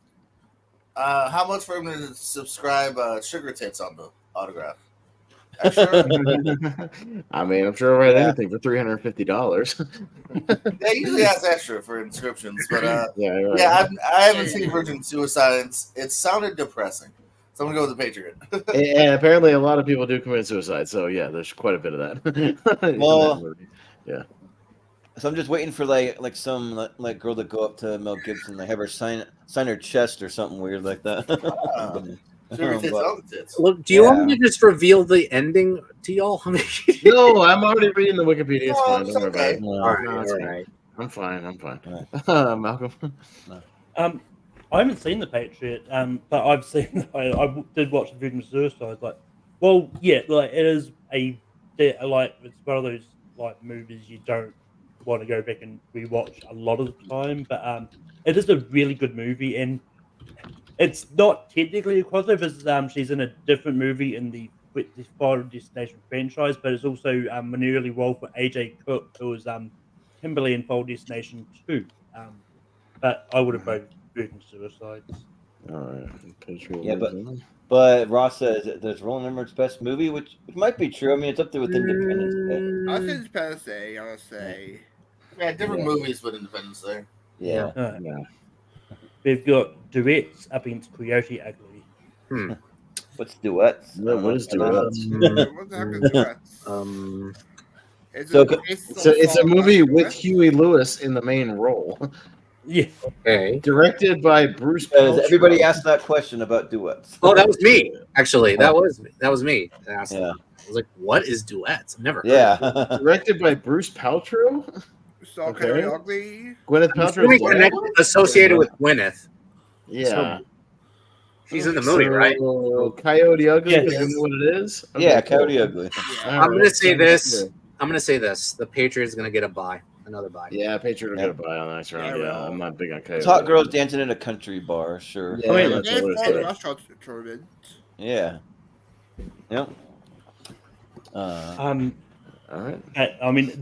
How much for him to subscribe Sugar Tits on the autograph? Extra?
I mean, I'm sure I've read anything for $350.
Yeah, usually has extra for inscriptions, but
right.
I haven't seen Virgin Suicides. It sounded depressing, so I'm gonna go with The Patriot.
And apparently, a lot of people do commit suicide. So yeah, there's quite a bit of that.
Well,
yeah.
So I'm just waiting for like some like girl to go up to Mel Gibson, like have her sign her chest or something weird like that.
Look, do you want me to just reveal the ending to y'all?
No, I'm already reading the Wikipedia. It's fine. Don't worry about it.
All right.
I'm fine. Malcolm.
I haven't seen The Patriot, but I've seen. I did watch Virgin Suicide. Like, well, yeah, like it is it's one of those like movies you don't want to go back and rewatch a lot of the time, but it is a really good movie, and it's not technically a crossover. It's, she's in a different movie in the Final Destination franchise, but it's also an early role for AJ Cook, who was Kimberly in Final Destination 2. But I would have voted Virgin Suicides.
All right, Patriot.
Yeah, but Ross says there's Roland Emmerich's best movie, which might be true. I mean, it's up there with Independence Day.
I think Independence Day. I would say.
Yeah, different movies, but Independence Day.
Yeah.
We've got Duets up against Coyote Ugly.
What's Duets?
What is Duets?
What the heck is Duets?
It's a movie with Huey Lewis in the main role.
Yeah.
Okay.
Directed by Bruce.
Everybody asked that question about duets.
Oh, that was me. Actually, that was me.
Yeah.
I was like, "What is duets?" I've never.
Yeah.
Directed by Bruce Paltrow.
So Coyote Ugly.
Gwyneth Paltrow
associated with Gwyneth.
Yeah.
She's in the movie, right?
Coyote Ugly.
Yes.
Is what it is. Okay,
Yeah, Coyote Ugly.
I'm gonna say this. The Patriots gonna get a bye. Another bye.
Yeah, Patriot will get a bye on the next round. Yeah, I'm not big on Coyote.
Hot girls dancing in a country bar, sure.
Yeah, that's
They
what
fought the
it is.
restaurant tournament.
Yeah. Yep.
All right.
I mean,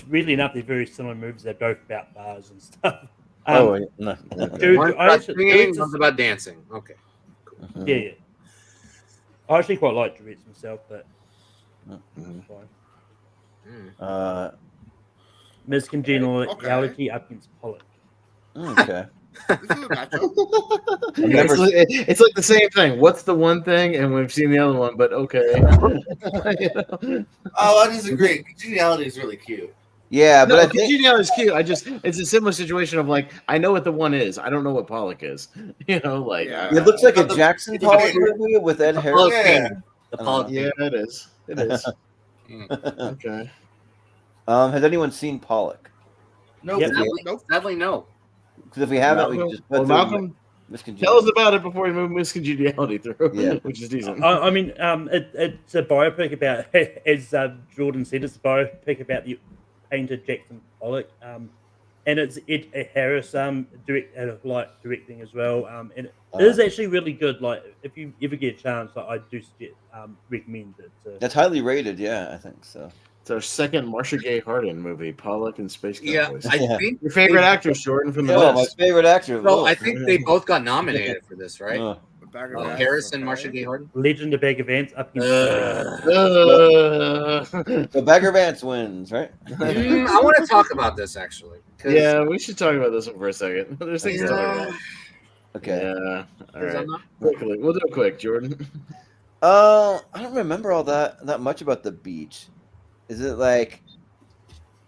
really enough, they're very similar movies. They're both about bars and stuff.
No.
One's about singing, one's about dancing. Okay.
Cool. Yeah. I actually quite like Duets myself, but fine. Ms. Congeniality up against Pollock.
Okay.
This is a matchup.
It's like the same thing. What's the one thing? And we've seen the other one, but okay. You know?
Oh, I disagree. Congeniality is really cute.
Yeah, but
No,
I think
Congeniality is cute. It's a similar situation of like, I know what the one is. I don't know what Pollock is. You know, like
Yeah.
it looks like a Jackson Pollock movie with Ed Harris.
Yeah.
The Pollock.
yeah, it is. It is. Okay.
Has anyone seen Pollock?
Nope.
Yep.
Nope.
Sadly, no.
Because if we haven't, we can just put
Malcolm Tell us about it before we move Miscongeniality through,
Yeah.
which is decent.
I mean, it's a biopic about, as Jordan said, it's a biopic about the painter Jackson Pollock, and it's Ed Harris directing as well, and it is actually really good. Like, if you ever get a chance, like, I do recommend it.
That's highly rated. Yeah, I think so.
It's our second Marcia Gay Harden movie, Pollock and Space Cowboys.
I
Yeah.
think
Your favorite actress, Jordan, from the
Oh, my
list.
favorite actor.
Well, I
Wolf.
think they both got nominated for this, right?
Bag of Ants,
Harris and
okay.
Marcia Gay Harden.
Legend of Bag of Ants up in
So Bagger Vance wins, right?
I want to talk about this actually. 'cause-
Yeah, we should talk about this one for a second. There's things to talk about.
Okay.
Yeah. All
'cause
right.
I'm not-
Quickly. We'll do it quick, Jordan.
I don't remember all that much about the beach. Is it like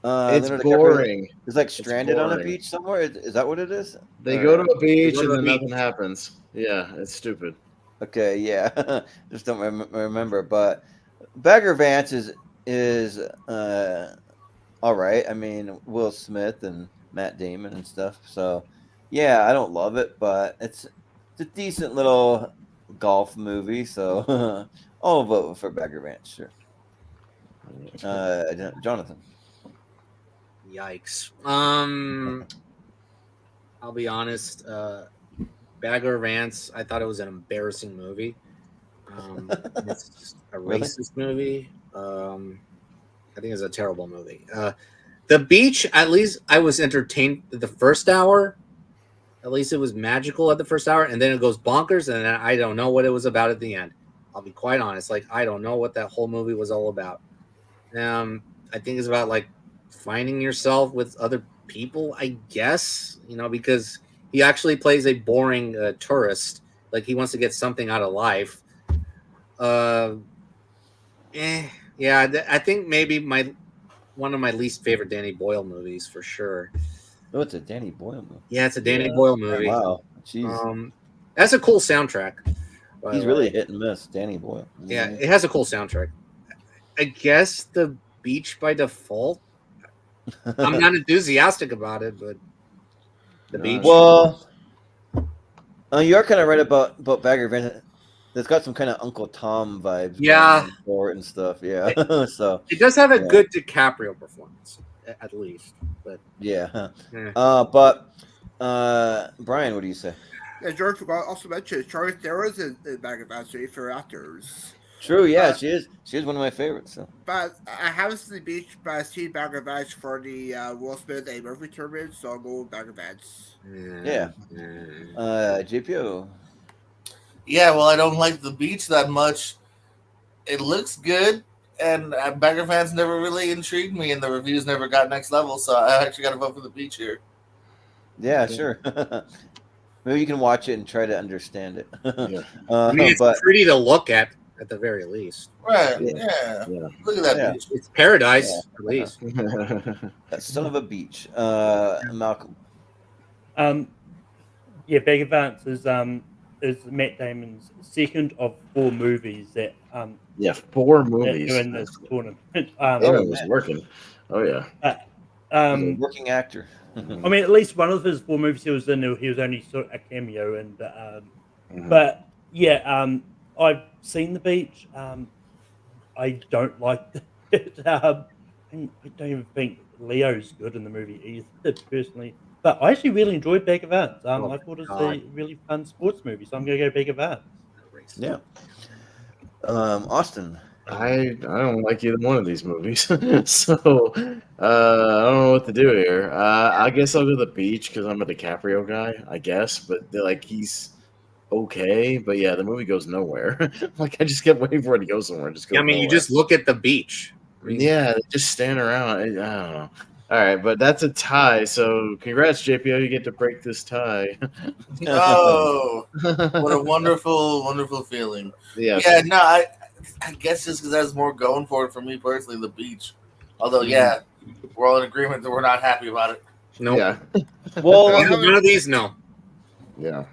It's
Leonardo DiCaprio
boring.
is like stranded on a
boring.
beach somewhere? Is that what it is?
They
Or-
go to a beach
Go to
and
a
then
beach.
nothing happens. Yeah, it's stupid.
Okay, yeah. Just don't remember. But Bagger Vance is all right. I mean, Will Smith and Matt Damon and stuff. So yeah, I don't love it, but it's a decent little golf movie. So I'll vote for Bagger Vance, sure. Jonathan.
Yikes. I'll be honest. Bagger Vance, I thought it was an embarrassing movie. It's just a
Really?
racist movie. I think it's a terrible movie. The Beach, at least I was entertained the first hour. At least it was magical at the first hour, and then it goes bonkers, and then I don't know what it was about at the end. I'll be quite honest. Like, I don't know what that whole movie was all about. I think it's about like finding yourself with other people, I guess, because he actually plays a boring tourist. Like, he wants to get something out of life. Yeah, I think maybe one of my least favorite Danny Boyle movies for sure.
Oh, it's a Danny Boyle movie.
Yeah, it's a Danny Boyle movie.
Wow, jeez.
That's a cool soundtrack. by
He's
the
really
way.
hit and miss, Danny Boyle.
Yeah, it has a cool soundtrack. I guess The Beach by default. I'm not enthusiastic about it, but The Beach.
Well, you are kind of right about Bagger Vance. It's got some kind of Uncle Tom vibes.
Yeah.
going for it and stuff. Yeah. So
It does have a
Yeah.
good DiCaprio performance, at least. But
yeah.
eh.
But Brian, what do you say?
Yeah, George forgot also mentioned Charlize Theron's in Bag of Ants for actors.
True. Yeah, she is. She is one of my favorites. So.
But I haven't seen The Beach, but I've seen Bag of Ants for the Will Smith and Murphy tournament, so I'll go with Bag of Ants.
Yeah. JPO.
Yeah, well, I don't like The Beach that much. It looks good, and Bagger fans never really intrigued me, and the reviews never got next level, so I actually got to vote for The Beach here.
Yeah, sure. Maybe you can watch it and try to understand it.
Yeah.
I mean, it's pretty to look at the very least.
Right,
Yeah.
yeah. Look at that
Yeah.
beach.
It's paradise, at least.
That son of a beach. Malcolm.
Yeah, Bag of Ants is Matt Damon's second of 4 movies that
Yeah, 4
that
movies.
are in this tournament.
It was working. Oh yeah.
He's a working actor.
I mean, at least one of his 4 movies he was in, he was only sort of a cameo, and
Mhm.
but yeah, I've seen The Beach. I don't like it. I don't even think Leo's good in the movie either, personally. But I actually really enjoyed Bag of Ants. I thought it was a really fun sports movie, so I'm going to go Bag of Ants.
Yeah. Austin.
I don't like either one of these movies, so I don't know what to do here. I guess I'll go to The Beach because I'm a DiCaprio guy, I guess. But he's okay. But yeah, the movie goes nowhere. Like I just kept waiting for it to go somewhere. Just goes
I mean, you
nowhere.
just look at the beach.
Yeah, they just stand around. I don't know. All right, but that's a tie. So congrats, JPO. You get to break this tie.
Oh, what a wonderful, wonderful feeling.
Yeah.
Yeah, no, I guess just because that's more going for it for me personally, The Beach. Although, yeah, we're all in agreement that we're not happy about it.
No.
Yeah.
Well,
None of these, no.
Yeah.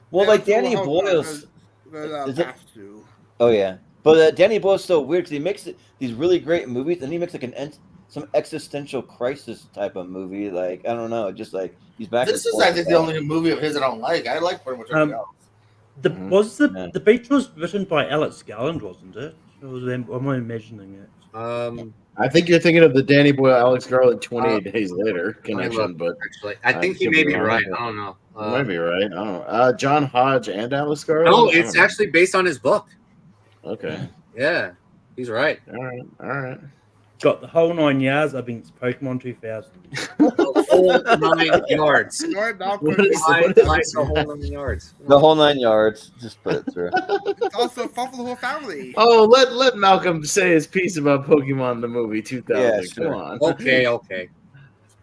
well,
Yeah,
like
so
Danny
how-
Boyle's. Is it-
have to.
Oh yeah, but Danny Boyle's so weird because he makes these really great movies, and he makes like an some existential crisis type of movie. Like I don't know, just like he's back.
This is, I think, the only movie of his I don't like. I like pretty much everything else.
The Beach was written by Alex Garland, wasn't it? Or am I imagining it?
I think you're thinking of the Danny Boyle, Alex Garland 28 Days Later connection, but
actually, I think you may be right. I don't know.
You might be right. I don't know. John Hodge and Alex Garland?
No, it's actually based on his book.
Okay.
Yeah, he's right.
All right.
Got the whole 9 yards. I think it's Pokemon 2000.
The whole 9 yards.
The whole 9 yards. The whole 9 yards. Just put it through.
It's also fun for the whole family.
Oh, let Malcolm say his piece about Pokemon the movie 2000.
Yeah, sure.
Come on.
Okay.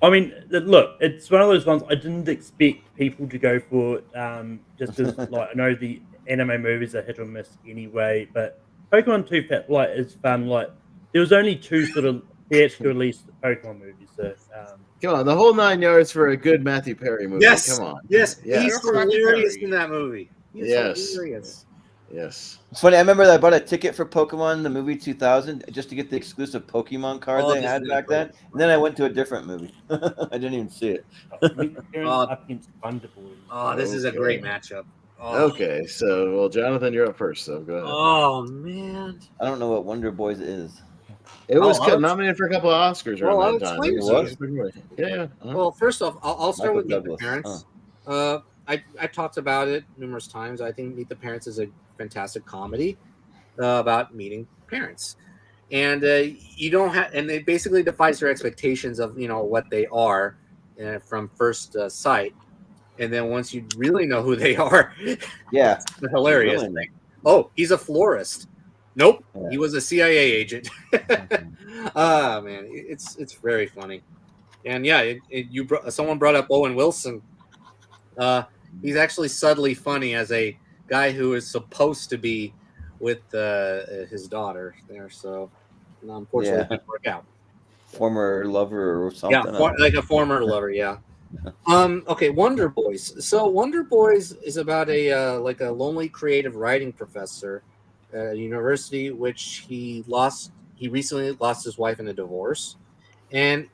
I mean, look, it's one of those ones I didn't expect people to go for, just because, like, I know the anime movies are hit or miss anyway, but Pokemon 2 like is fun. Like, there was only 2 sort of theatrical released Pokemon movies. So,
come on, the whole 9 yards for a good Matthew Perry movie.
Yes,
Come on.
Yes,
Yes.
he's hilarious in that movie. He's
Yes.
hilarious.
Yes.
It's funny. I remember I bought a ticket for Pokemon the movie 2000 just to get the exclusive Pokemon card they had back then, and then I went to a different movie. I didn't even see it.
up against Wonder Boys.
Oh, this is a great matchup. Oh.
Okay, so well, Jonathan, you're up first, so go ahead.
Oh man,
I don't know what Wonder Boys is.
It was nominated for a couple of Oscars
Well,
around
I'll
that time.
explain
It
to
was? Yeah.
Well, first off, I'll start
Michael
with Meet the
Douglas.
Parents. I talked about it numerous times. I think Meet the Parents is a fantastic comedy about meeting parents, and you don't have, and it basically defies your expectations of what they are from first sight, and then once you really know who they are,
yeah,
it's the hilarious
really.
thing. Oh, he's a florist. Nope,
Yeah.
he was a CIA agent. Ah, man, it's very funny, and yeah, someone brought up Owen Wilson. He's actually subtly funny as a guy who is supposed to be with his daughter there, so unfortunately it didn't work out.
Former lover or something.
Yeah, like a former lover. Yeah. Okay, Wonder Boys. So Wonder Boys is about a lonely creative writing professor at a university, which he recently lost his wife in a divorce, and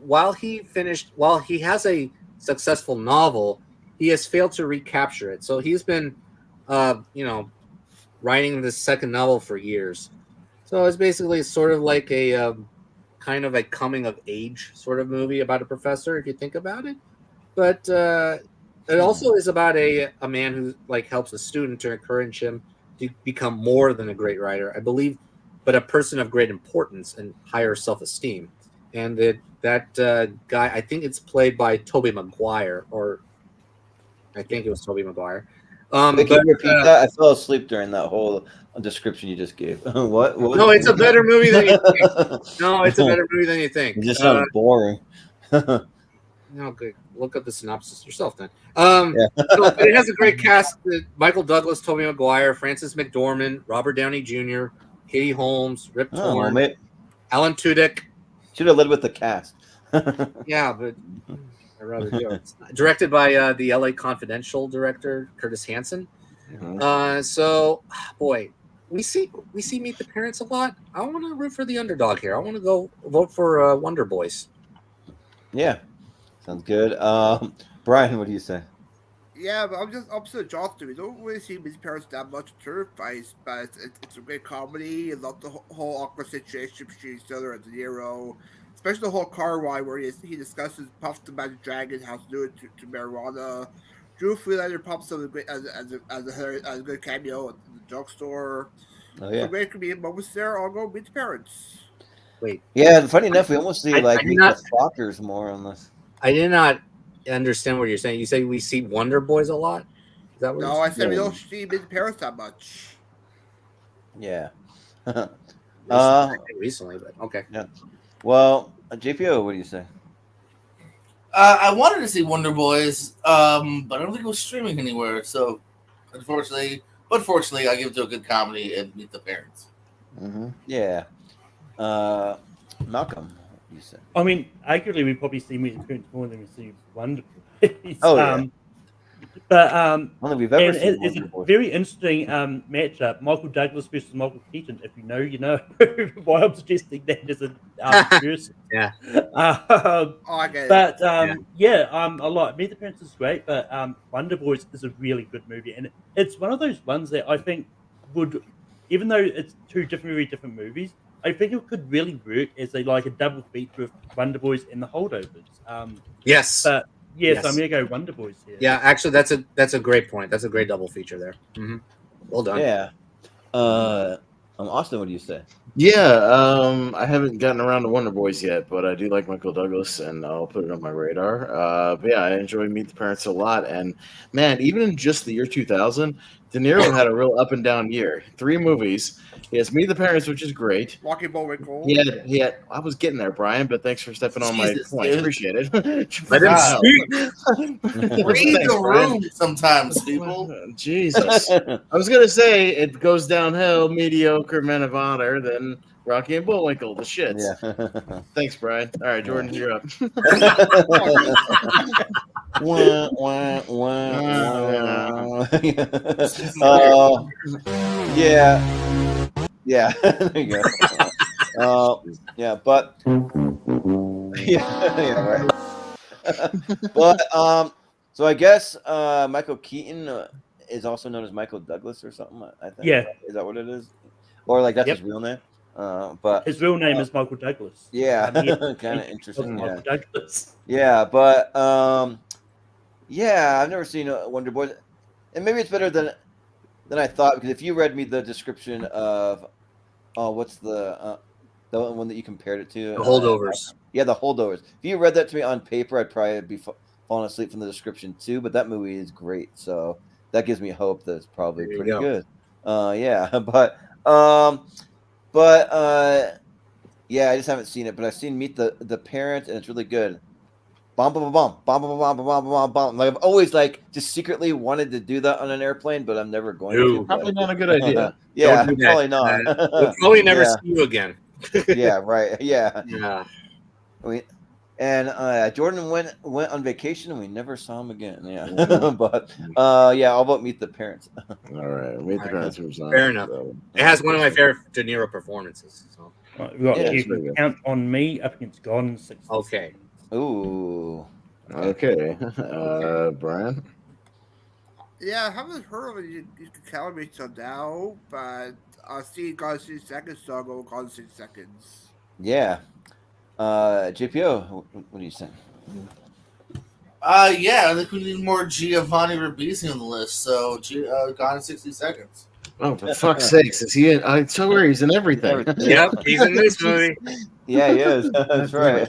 while he has a successful novel, he has failed to recapture it. So he's been writing this second novel for years. So it's basically sort of like a kind of a coming of age sort of movie about a professor, if you think about it. But it also is about a man who helps a student to encourage him to become more than a great writer, I believe, but a person of great importance and higher self-esteem. And that guy, I think it's played by Tobey Maguire, or I think it was Tobey Maguire.
Can you repeat that? I fell asleep during that whole description you just gave. What?
No, it's a better movie than you think. No, it's a better movie than you think.
It just sounds boring.
No, good. Look up the synopsis yourself then. So it has a great cast: Michael Douglas, Tobey Maguire, Frances McDormand, Robert Downey Jr., Katie Holmes, Rip Torn, Alan Tudyk.
Should have led with the cast.
Yeah, but I'd rather do it. Directed by the LA Confidential director Curtis Hanson. Mm-hmm. So, boy, we see Meet the Parents a lot. I want to root for the underdog here. I want to go vote for Wonder Boys.
Yeah, sounds good. Brian, what do you say?
Yeah, but I'm just opposite Justin. We don't really see Meet the Parents that much in Terrifies, but it's a great comedy. I love the whole awkward situation between Stiller and De Niro. Especially the whole car ride where he discusses Puff the Magic Dragon, how to do it to marijuana. Drew Freelander pops up as a good cameo at the drugstore.
Oh yeah,
so great comedian moments there. I'll go Meet the Parents.
Wait,
yeah. Funny enough, we almost see Meet the Fockers more on this.
I did not understand what you're saying. You say we see Wonder Boys a lot. Is that what?
No, I said we don't see Meet the Parents that much.
Yeah.
Recently, but okay.
Yeah. Well, JPO, what do you say?
I wanted to see Wonder Boys, but I don't think it was streaming anywhere. So, fortunately, I give it to a good comedy and Meet the Parents.
Mm-hmm. Yeah. Malcolm, what do you say?
I mean, arguably, we probably see Meet the Parents more than we see Wonder Boys.
Oh, yeah.
But
I don't think we've ever
and
seen
it's
Wonder
a
Boy.
very interesting matchup: Michael Douglas versus Michael Keaton. If you know, you know. Why I'm suggesting that as a person.
Yeah.
Oh, I get it.
But I like Meet the Parents is great, but Wonder Boys is a really good movie, and it's one of those ones that I think would, even though it's two very different movies, I think it could really work as a double feature of Wonder Boys and the Holdovers.
Yes.
But yes, I'm
Yes.
gonna go Wonder Boys here.
Yeah, actually, that's a great point. That's a great double feature there. Well done.
Yeah. Austin, what do you say?
Yeah, I haven't gotten around to Wonder Boys yet, but I do like Michael Douglas, and I'll put it on my radar. But yeah, I enjoy Meet the Parents a lot, and man, even in just the year 2000, De Niro had a real up and down year. 3 movies. He has Meet the Parents, which is great.
Walking Bullwinkle.
He had. I was getting there, Brian, but thanks for stepping on my
Jesus,
point.
dude.
Appreciate it.
Let him
Wow.
speak.
Read
Thanks,
the
Brian.
room sometimes, people.
Jesus. I was gonna say it goes downhill, mediocre, Men of Honor, then Rocky and Bullwinkle, the shits.
Yeah.
Thanks, Brian. All right, Jordan, you're up.
Wah, wah, wah, wah. Yeah. There you go. Yeah, but yeah, right. But so I guess Michael Keaton is also known as Michael Douglas or something. I think.
Yeah.
Is that what it is? Or like that's
Yep.
his real name? But
His real name is Michael Douglas.
yeah,
He-
kind of
he-
interesting.
Michael
Yeah.
Douglas.
Yeah, but yeah, I've never seen Wonder Boys, and maybe it's better than I thought, because if you read me the description of what's the one that you compared it to,
The Holdovers.
Yeah, The Holdovers. If you read that to me on paper, I'd probably be falling asleep from the description too. But that movie is great, so that gives me hope that it's probably
There you
pretty
go.
good. Yeah, yeah, I just haven't seen it, but I've seen Meet the Parent, and it's really good. Bomb, bomb, bomb, bomb, bomb, bomb, bomb, bomb, bomb, bomb. Like I've always just secretly wanted to do that on an airplane, but I'm never going to.
Probably not a good idea.
Yeah,
Don't do that.
probably not.
We'll probably never
Yeah.
see you again.
Yeah, right. Yeah.
Yeah.
And Jordan went on vacation, and we never saw him again. Yeah, but yeah, I'll vote Meet the Parents.
All right, Meet the Parents moves on.
Fair enough.
So,
It has one of my favorite De Niro performances. So.
Right, we got
Yeah,
You
there you
Can
go.
Count on Me up against Gone in 60
Okay.
Ooh.
Okay, Brian.
Yeah, I haven't heard of it. You can tell me till now, but I'll see Gone in 60 Seconds, so I'll go Gone in 60 Seconds.
Yeah. JPO, what do you think?
Yeah, I think we need more Giovanni Ribisi on the list. So, Gone in 60 Seconds.
Oh, for fuck's sakes, is he in? I swear he's in everything.
Yep, he's in this movie.
Yeah, he is. That's right.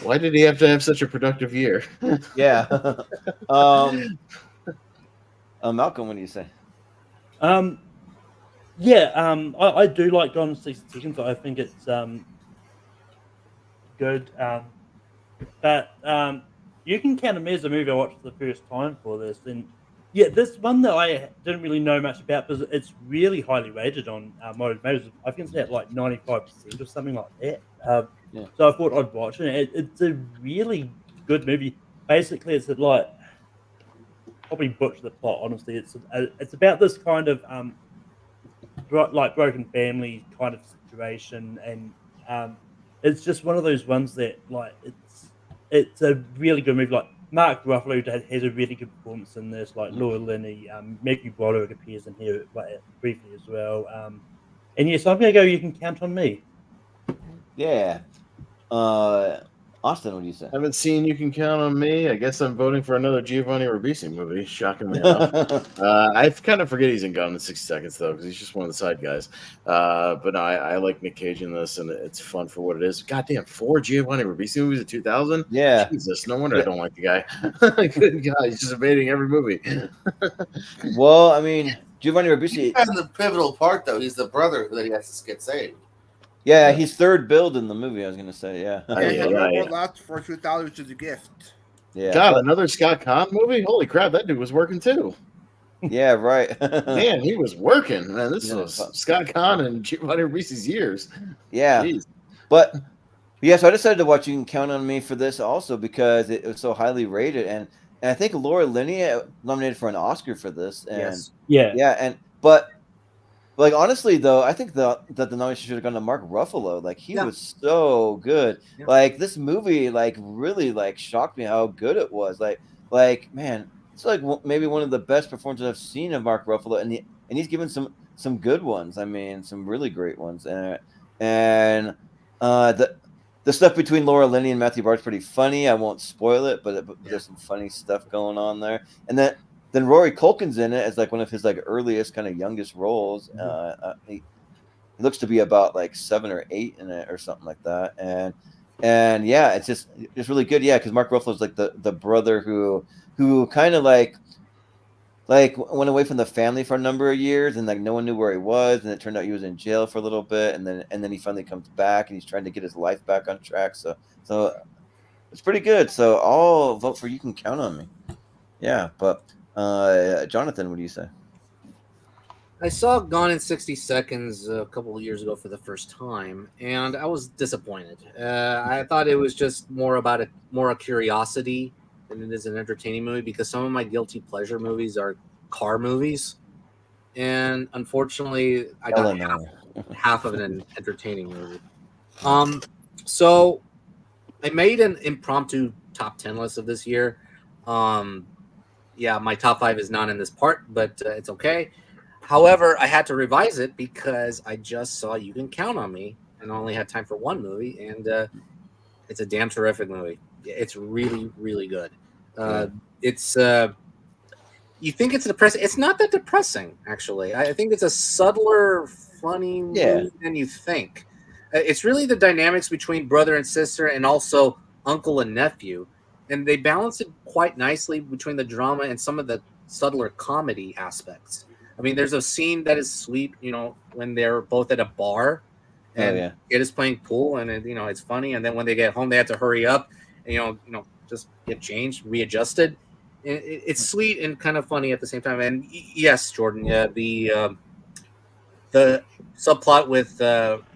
Why did he have to have such a productive year?
Yeah. Malcolm, what do you say?
I do like Gone in 60 Seconds. I think it's good. But You Can Count on Me as a movie I watched for the first time for this. And yeah, this one that I didn't really know much about, because it's really highly rated on Rotten Tomatoes. I think it's at like 95% or something like that.
Yeah.
So I thought I'd watch it. It's a really good movie. Basically, it's like, probably butcher the plot, honestly. It's about this kind of broken family kind of situation, and it's just one of those ones that it's a really good movie. Like Mark Ruffalo has a really good performance in this. Like Laura Linney, Maggie Broderick appears in here briefly as well. And yes, I'm gonna go. You Can Count on Me.
Yeah. Austin, what do you say?
Haven't seen You Can Count on Me. I guess I'm voting for another Giovanni Ribisi movie, shockingly enough. I kind of forget he's in Gone in 60 Seconds, though, because he's just one of the side guys. But no, I like Nick Cage in this, and it's fun for what it is. Goddamn, 4 Giovanni Ribisi movies in 2000?
Yeah.
Jesus, no wonder I don't like the guy. Good God, he's just evading every movie.
Well, I mean, Giovanni Ribisi.
He's in the pivotal part, though. He's the brother that he has to get saved.
Yeah, he's third build in the movie, I was going to say, yeah.
One last for 2000, which is a gift.
Yeah.
God, another Scott Conn movie? Holy crap, that dude was working too.
Yeah, right.
Man, he was working. Man, this was Scott Conn and Giovanni Ribisi's years.
Yeah.
Jeez.
But yeah, so I decided to watch You Can Count on Me for this also, because it was so highly rated, and I think Laura Linney nominated for an Oscar for this. And
Yes.
Yeah.
But like honestly though, I think that the nomination should have gone to Mark Ruffalo. Like he was so good.
Yeah.
Like this movie, like really like shocked me how good it was. Like man, it's like maybe one of the best performances I've seen of Mark Ruffalo, and he's given some good ones. I mean, some really great ones. And the stuff between Laura Linney and Matthew Bart's pretty funny. I won't spoil it, but there's some funny stuff going on there. And then Rory Culkin's in it as like one of his like earliest kind of youngest roles. He looks to be about like 7 or 8 in it or something like that. And yeah, it's really good. Yeah, because Mark Ruffalo's like the brother who kind of like went away from the family for a number of years, and like no one knew where he was, and it turned out he was in jail for a little bit, and then he finally comes back and he's trying to get his life back on track. So it's pretty good. So I'll vote for You Can Count on Me. Yeah, but Jonathan, what do you say?
I saw Gone in 60 Seconds a couple of years ago for the first time, and I was disappointed. I thought it was just more a curiosity than it is an entertaining movie, because some of my guilty pleasure movies are car movies, and unfortunately, I got half of an entertaining movie. So I made an impromptu top 10 list of this year. Yeah, my top 5 is not in this part, but it's okay. However, I had to revise it because I just saw You Can Count on Me and only had time for one movie, and it's a damn terrific movie. It's really, really good. It's you think it's depressing. It's not that depressing, actually. I think it's a subtler, funny movie than you think. It's really the dynamics between brother and sister, and also uncle and nephew, and they balance it quite nicely between the drama and some of the subtler comedy aspects. I mean, there's a scene that is sweet, when they're both at a bar, and kid is playing pool, and it's funny. And then when they get home, they have to hurry up, and just get changed, readjusted. It's sweet and kind of funny at the same time. And yes, Jordan, the subplot with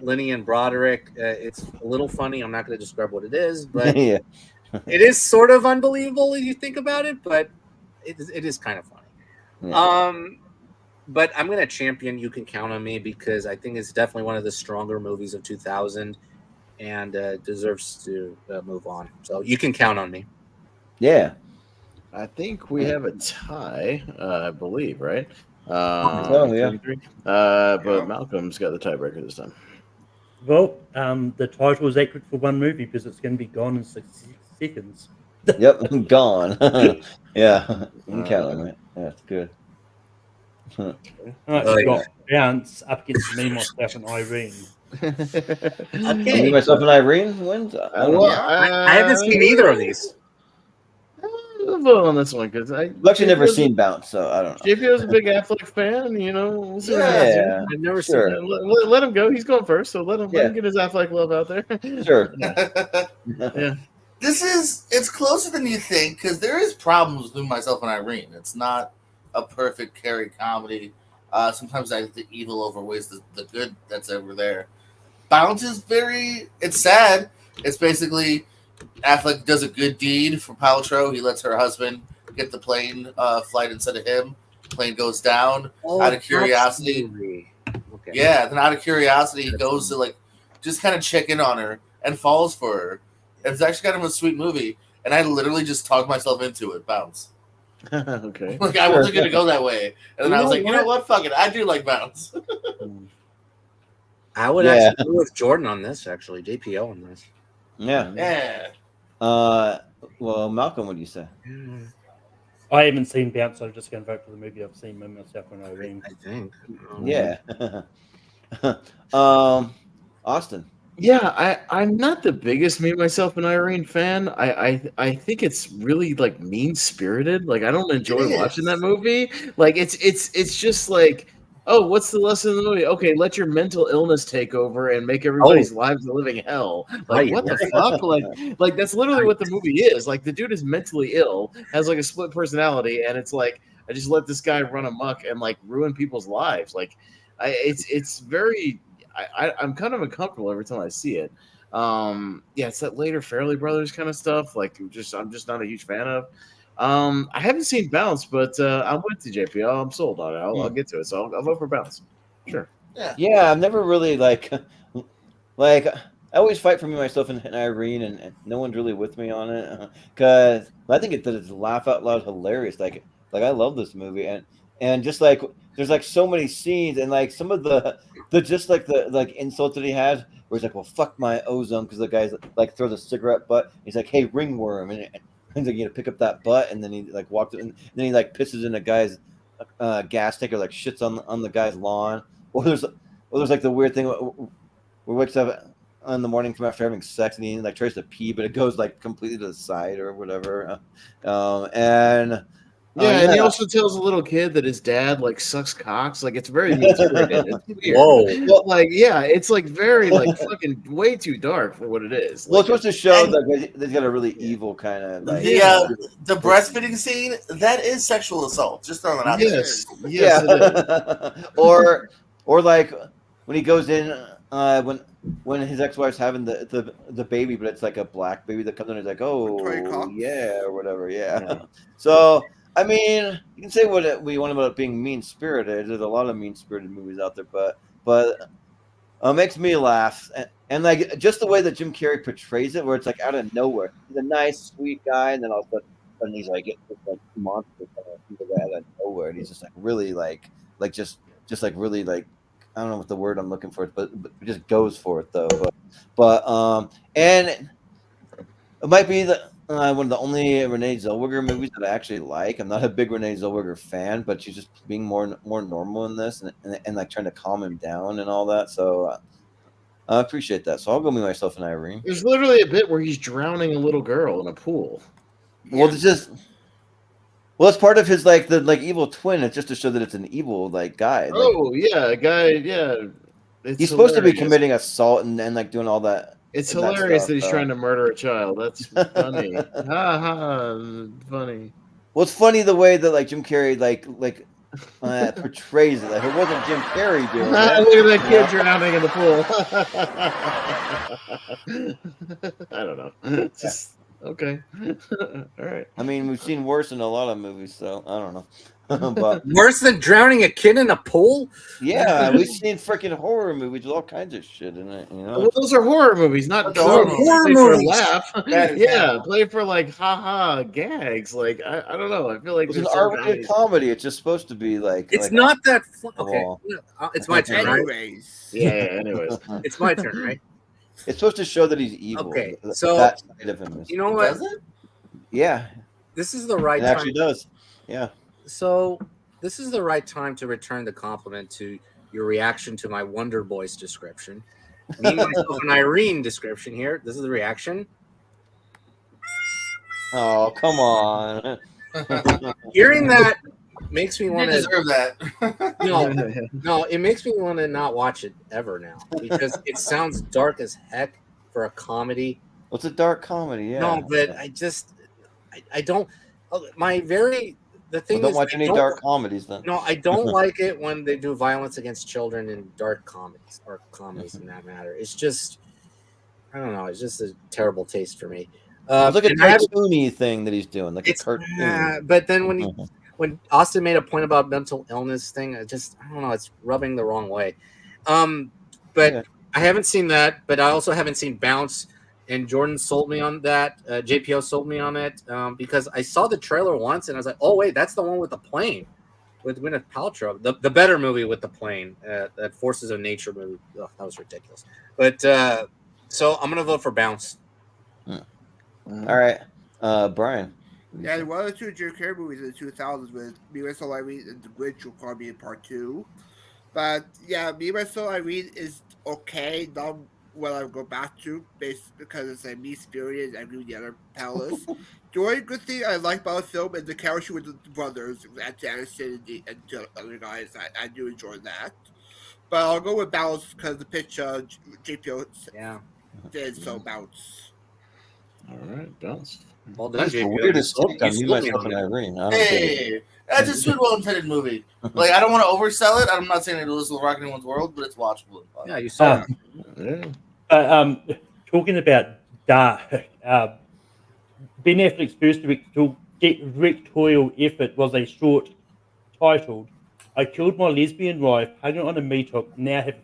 Lenny and Broderick, it's a little funny. I'm not going to describe what it is, but it is sort of unbelievable if you think about it. But it is kind of funny. But I'm going to champion You Can Count on Me because I think it's definitely one of the stronger movies of 2000 and deserves to move on. So You Can Count on Me.
Yeah. I think we have a tie, I believe, right? But Malcolm's got the tiebreaker this time.
Well, the title is accurate for one movie because it's going to be Gone in 60 Seconds.
Yep, Gone. Yeah, You Can Count on Me. Yeah, that's good.
All right, so got Bounce up against me, myself, and Irene.
Okay.
Me, myself, and Irene wins.
I haven't seen either of these.
I'll vote on this one because I've
actually never seen Bounce, so I don't know.
JPO's a big Affleck fan, we'll see what happens.
I've never seen it.
Let him go. He's going first, so let him get his Affleck love out there.
Sure.
Yeah.
It's closer than you think because there is problems with Myself and Irene. It's not a perfect Carrie comedy. Sometimes I think the evil overweighs the good that's over there. Bounce is it's sad. It's basically Affleck does a good deed for Paltrow. He lets her husband get the plane flight instead of him. Plane goes down out of curiosity.
Okay.
Yeah, then out of curiosity, he goes to just kind of check in on her and falls for her. It's actually kind of a sweet movie, and I literally just talked myself into it. Bounce.
Okay.
I wasn't gonna go that way, and then I was like, you know what? Fuck it, I do like Bounce.
I would actually go with Jordan on this. Actually, JPO on this.
Yeah.
Well, Malcolm, what do you say?
I haven't seen Bounce, so I'm just going to vote for the movie I've seen myself and Irene.
I think.
Yeah. Austin.
Yeah, I'm not the biggest Me, Myself, and Irene fan. I think it's really mean spirited. I don't enjoy watching that movie. It's just oh, what's the lesson of the movie? Okay, let your mental illness take over and make everybody's lives a living hell. What the fuck? That's literally what the movie is. The dude is mentally ill, has a split personality, and it's I just let this guy run amok and ruin people's lives. It's very. I'm kind of uncomfortable every time I see it. It's that later Fairley Brothers kind of stuff. I'm just not a huge fan of. I haven't seen Bounce, but I'm with you, JP. I'm sold on it. I'll get to it. So I'll vote for Bounce. Sure.
Yeah, I've never really like I always fight for me myself and Irene, and no one's really with me on it because I think it's laugh out loud hilarious. Like I love this movie, and just like there's like so many scenes and like some of the just like the like insults that he has where he's like, well, fuck my ozone, because the guy's like throws a cigarette butt. He's like, hey, ringworm, and he's like, you know, pick up that butt, and then he like walked and then he like pisses in a guy's gas tank or like shits on the guy's lawn. Or there's like the weird thing where he wakes up in the morning from after having sex and he like tries to pee, but it goes like completely to the side or whatever. And
he also tells a little kid that his dad like sucks cocks. Like it's very mean-spirited. It's weird.
Whoa.
But like, yeah, it's like very like fucking way too dark for what it is.
Well,
Like,
it's supposed to show that they've got a really evil kind of like.
The breastfeeding scene, that is sexual assault. Just throwing it out there.
Yes, it is.
or like when he goes in when his ex-wife's having the baby, but it's like a black baby that comes in and he's like, oh yeah, or whatever. Yeah. So I mean, you can say what we want about it being mean-spirited. There's a lot of mean-spirited movies out there, but it makes me laugh. And like just the way that Jim Carrey portrays it, where it's like out of nowhere. He's a nice, sweet guy, and then all of a sudden he's like, it's like monster out of nowhere, and he's just like really like just like really like, I don't know what the word I'm looking for, but just goes for it though. But and it might be one of the only Renee Zellweger movies that I actually like. I'm not a big Renee Zellweger fan, but she's just being more normal in this and like trying to calm him down and all that. So I appreciate that. So I'll go meet myself and Irene.
There's literally a bit where he's drowning a little girl in a pool.
Well, it's part of his like the evil twin. It's just to show that it's an evil like guy.
Oh yeah, guy. Yeah,
he's supposed to be committing assault and like doing all that.
It's hilarious that he's trying to murder a child. That's funny. Ha ha, funny.
Well, it's funny the way that like Jim Carrey like portrays it. Like it wasn't Jim Carrey doing it.
Look at that kid drowning in the pool. I don't know. Just okay. All right.
I mean, we've seen worse in a lot of movies, so I don't know. But
worse than drowning a kid in a pool?
Yeah, we've seen freaking horror movies with all kinds of shit in it. You know,
well, those are horror movies, not horror movies. For a laugh. Yeah, play for like haha gags. Like I don't know. I feel like
it's an R-rated comedy. It's just supposed to be like.
It's not that. Okay, it's my turn.
Anyways.
Right? Yeah. Anyways,
it's my turn, right?
It's supposed to show that he's evil.
Okay, so
that side of him
you know what?
Yeah,
this is the right.
It actually does. Yeah.
So this is the right time to return the compliment to your reaction to my Wonder Boys description. Me, myself, and Irene description here. This is the reaction.
Oh, come on.
Hearing that makes me want to
deserve that.
No, it makes me want to not watch it ever now because it sounds dark as heck for a comedy.
What's a dark comedy? Yeah.
No, but I don't. The thing
don't watch any dark comedies then.
No, I don't like it when they do violence against children in dark comedies or comedies in that matter. It's just, I don't know. It's just a terrible taste for me.
Look at the cartoony thing that he's doing, like a cartoon.
But then when Austin made a point about mental illness thing, I don't know. It's rubbing the wrong way. But I haven't seen that. But I also haven't seen Bounce. And Jordan sold me on that. JPO sold me on it because I saw the trailer once and I was like, "Oh wait, that's the one with the plane, with Gwyneth Paltrow, the better movie with the plane, that Forces of Nature movie." Oh, that was ridiculous. But so I'm gonna vote for Bounce.
All right, Brian.
Yeah, there were two Jim Carrey movies in the 2000s with Me, Myself, Irene, and The Witch will probably be in part 2. But yeah, Me, Myself, Irene is okay. Not what I go back to, because it's like mean-spirited. I agree with the other panelists. The only good thing I like about the film is the chemistry with the brothers, Anderson and the other guys. I do enjoy that. But I'll go with Bounce because the pitch JPO did, so Bounce.
All right, Bounce.
Well done,
That's the weirdest take on Me, Myself, and Irene.
Hey, that's a sweet, well-intended movie. Like, I don't want to oversell it. I'm not saying it will rock anyone's world, but it's watchable.
Yeah, you saw
it. Talking about dark, Ben Affleck's first directorial directorial effort was a short titled "I Killed My Lesbian Wife, Hung It on a Meat-Hook. Now I have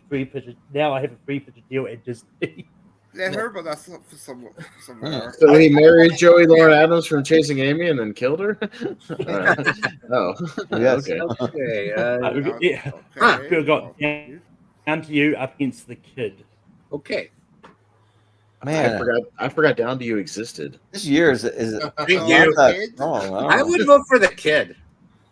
a free picture deal at Disney."
Yeah, I heard about that somewhere.
So he married Joey Lauren Adams from Chasing Amy and then killed her? Oh,
Yes.
okay.
Okay.
Yeah.
Okay.
Got down to you up against the kid.
Okay.
Man,
I forgot Down to You existed.
this year is
Thank
not
you.
that strong.
I would vote for the kid.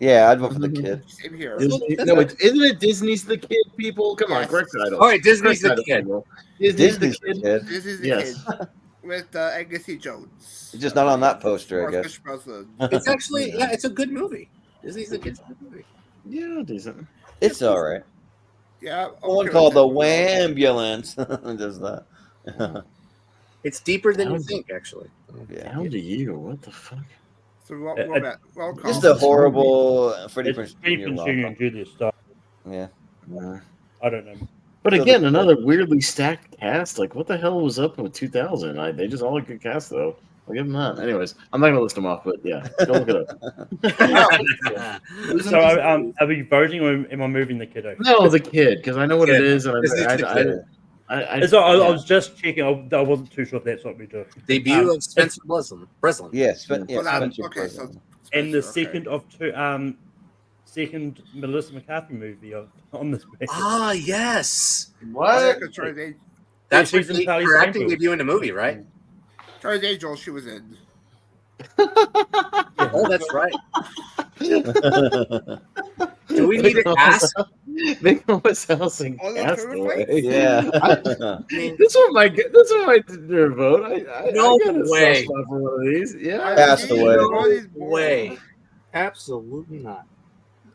Yeah, I'd vote for the kid.
Same here.
Isn't it Disney's the Kid, people? Come on,
Yes.
correct title.
All right, Disney's
Correct
the
title,
kid.
people.
Disney's
the
the
Kid.
kid.
This is the
Yes.
kid with Angus C. Jones.
It's just not on that poster, I
Or
guess.
Fish Brosnan.
It's actually, yeah, it's a good movie. Disney's the kid's good movie.
Yeah, decent.
It's all right.
Yeah.
One
okay,
called the
with that.
Wambulance does that.
It's deeper than you think, actually.
Yeah.
Down to You. What the fuck?
So welcome.
Just a horrible Freddie
It's
Prinze
Stephen
Jr.
Jr.
rom-com.
and Julia Stiles.
Yeah.
I don't know.
But
So
again,
the-
another weirdly stacked cast. Like, what the hell was up with 2000? They just all had good cast, though. I'll give them that. Anyways, I'm not going to list them off, but yeah, go look it up.
So, are we voting or am I moving the kiddo?
No, the kid, because I know what it is. And
This is the kid.
I was just checking. I wasn't too sure if that's what we do.
Debut of Spencer Breslin.
Yes,
Well,
Spencer
okay, so
Breslin.
And the
Spencer,
second of two, second Melissa McCarthy movie on this bracket.
Ah, yes.
What?
That's
she's in Charlie's
her acting
Angels.
debut in the movie, right?
Charlie's Angels, she was in.
Oh, that's right. Do we need to ask?
Make almost housing
Oh, that's
Castaway.
perfect.
Yeah.
This one might their vote. I
No
got a
way.
soft spot for one of these. Yeah.
Castaway.
No way. Absolutely not.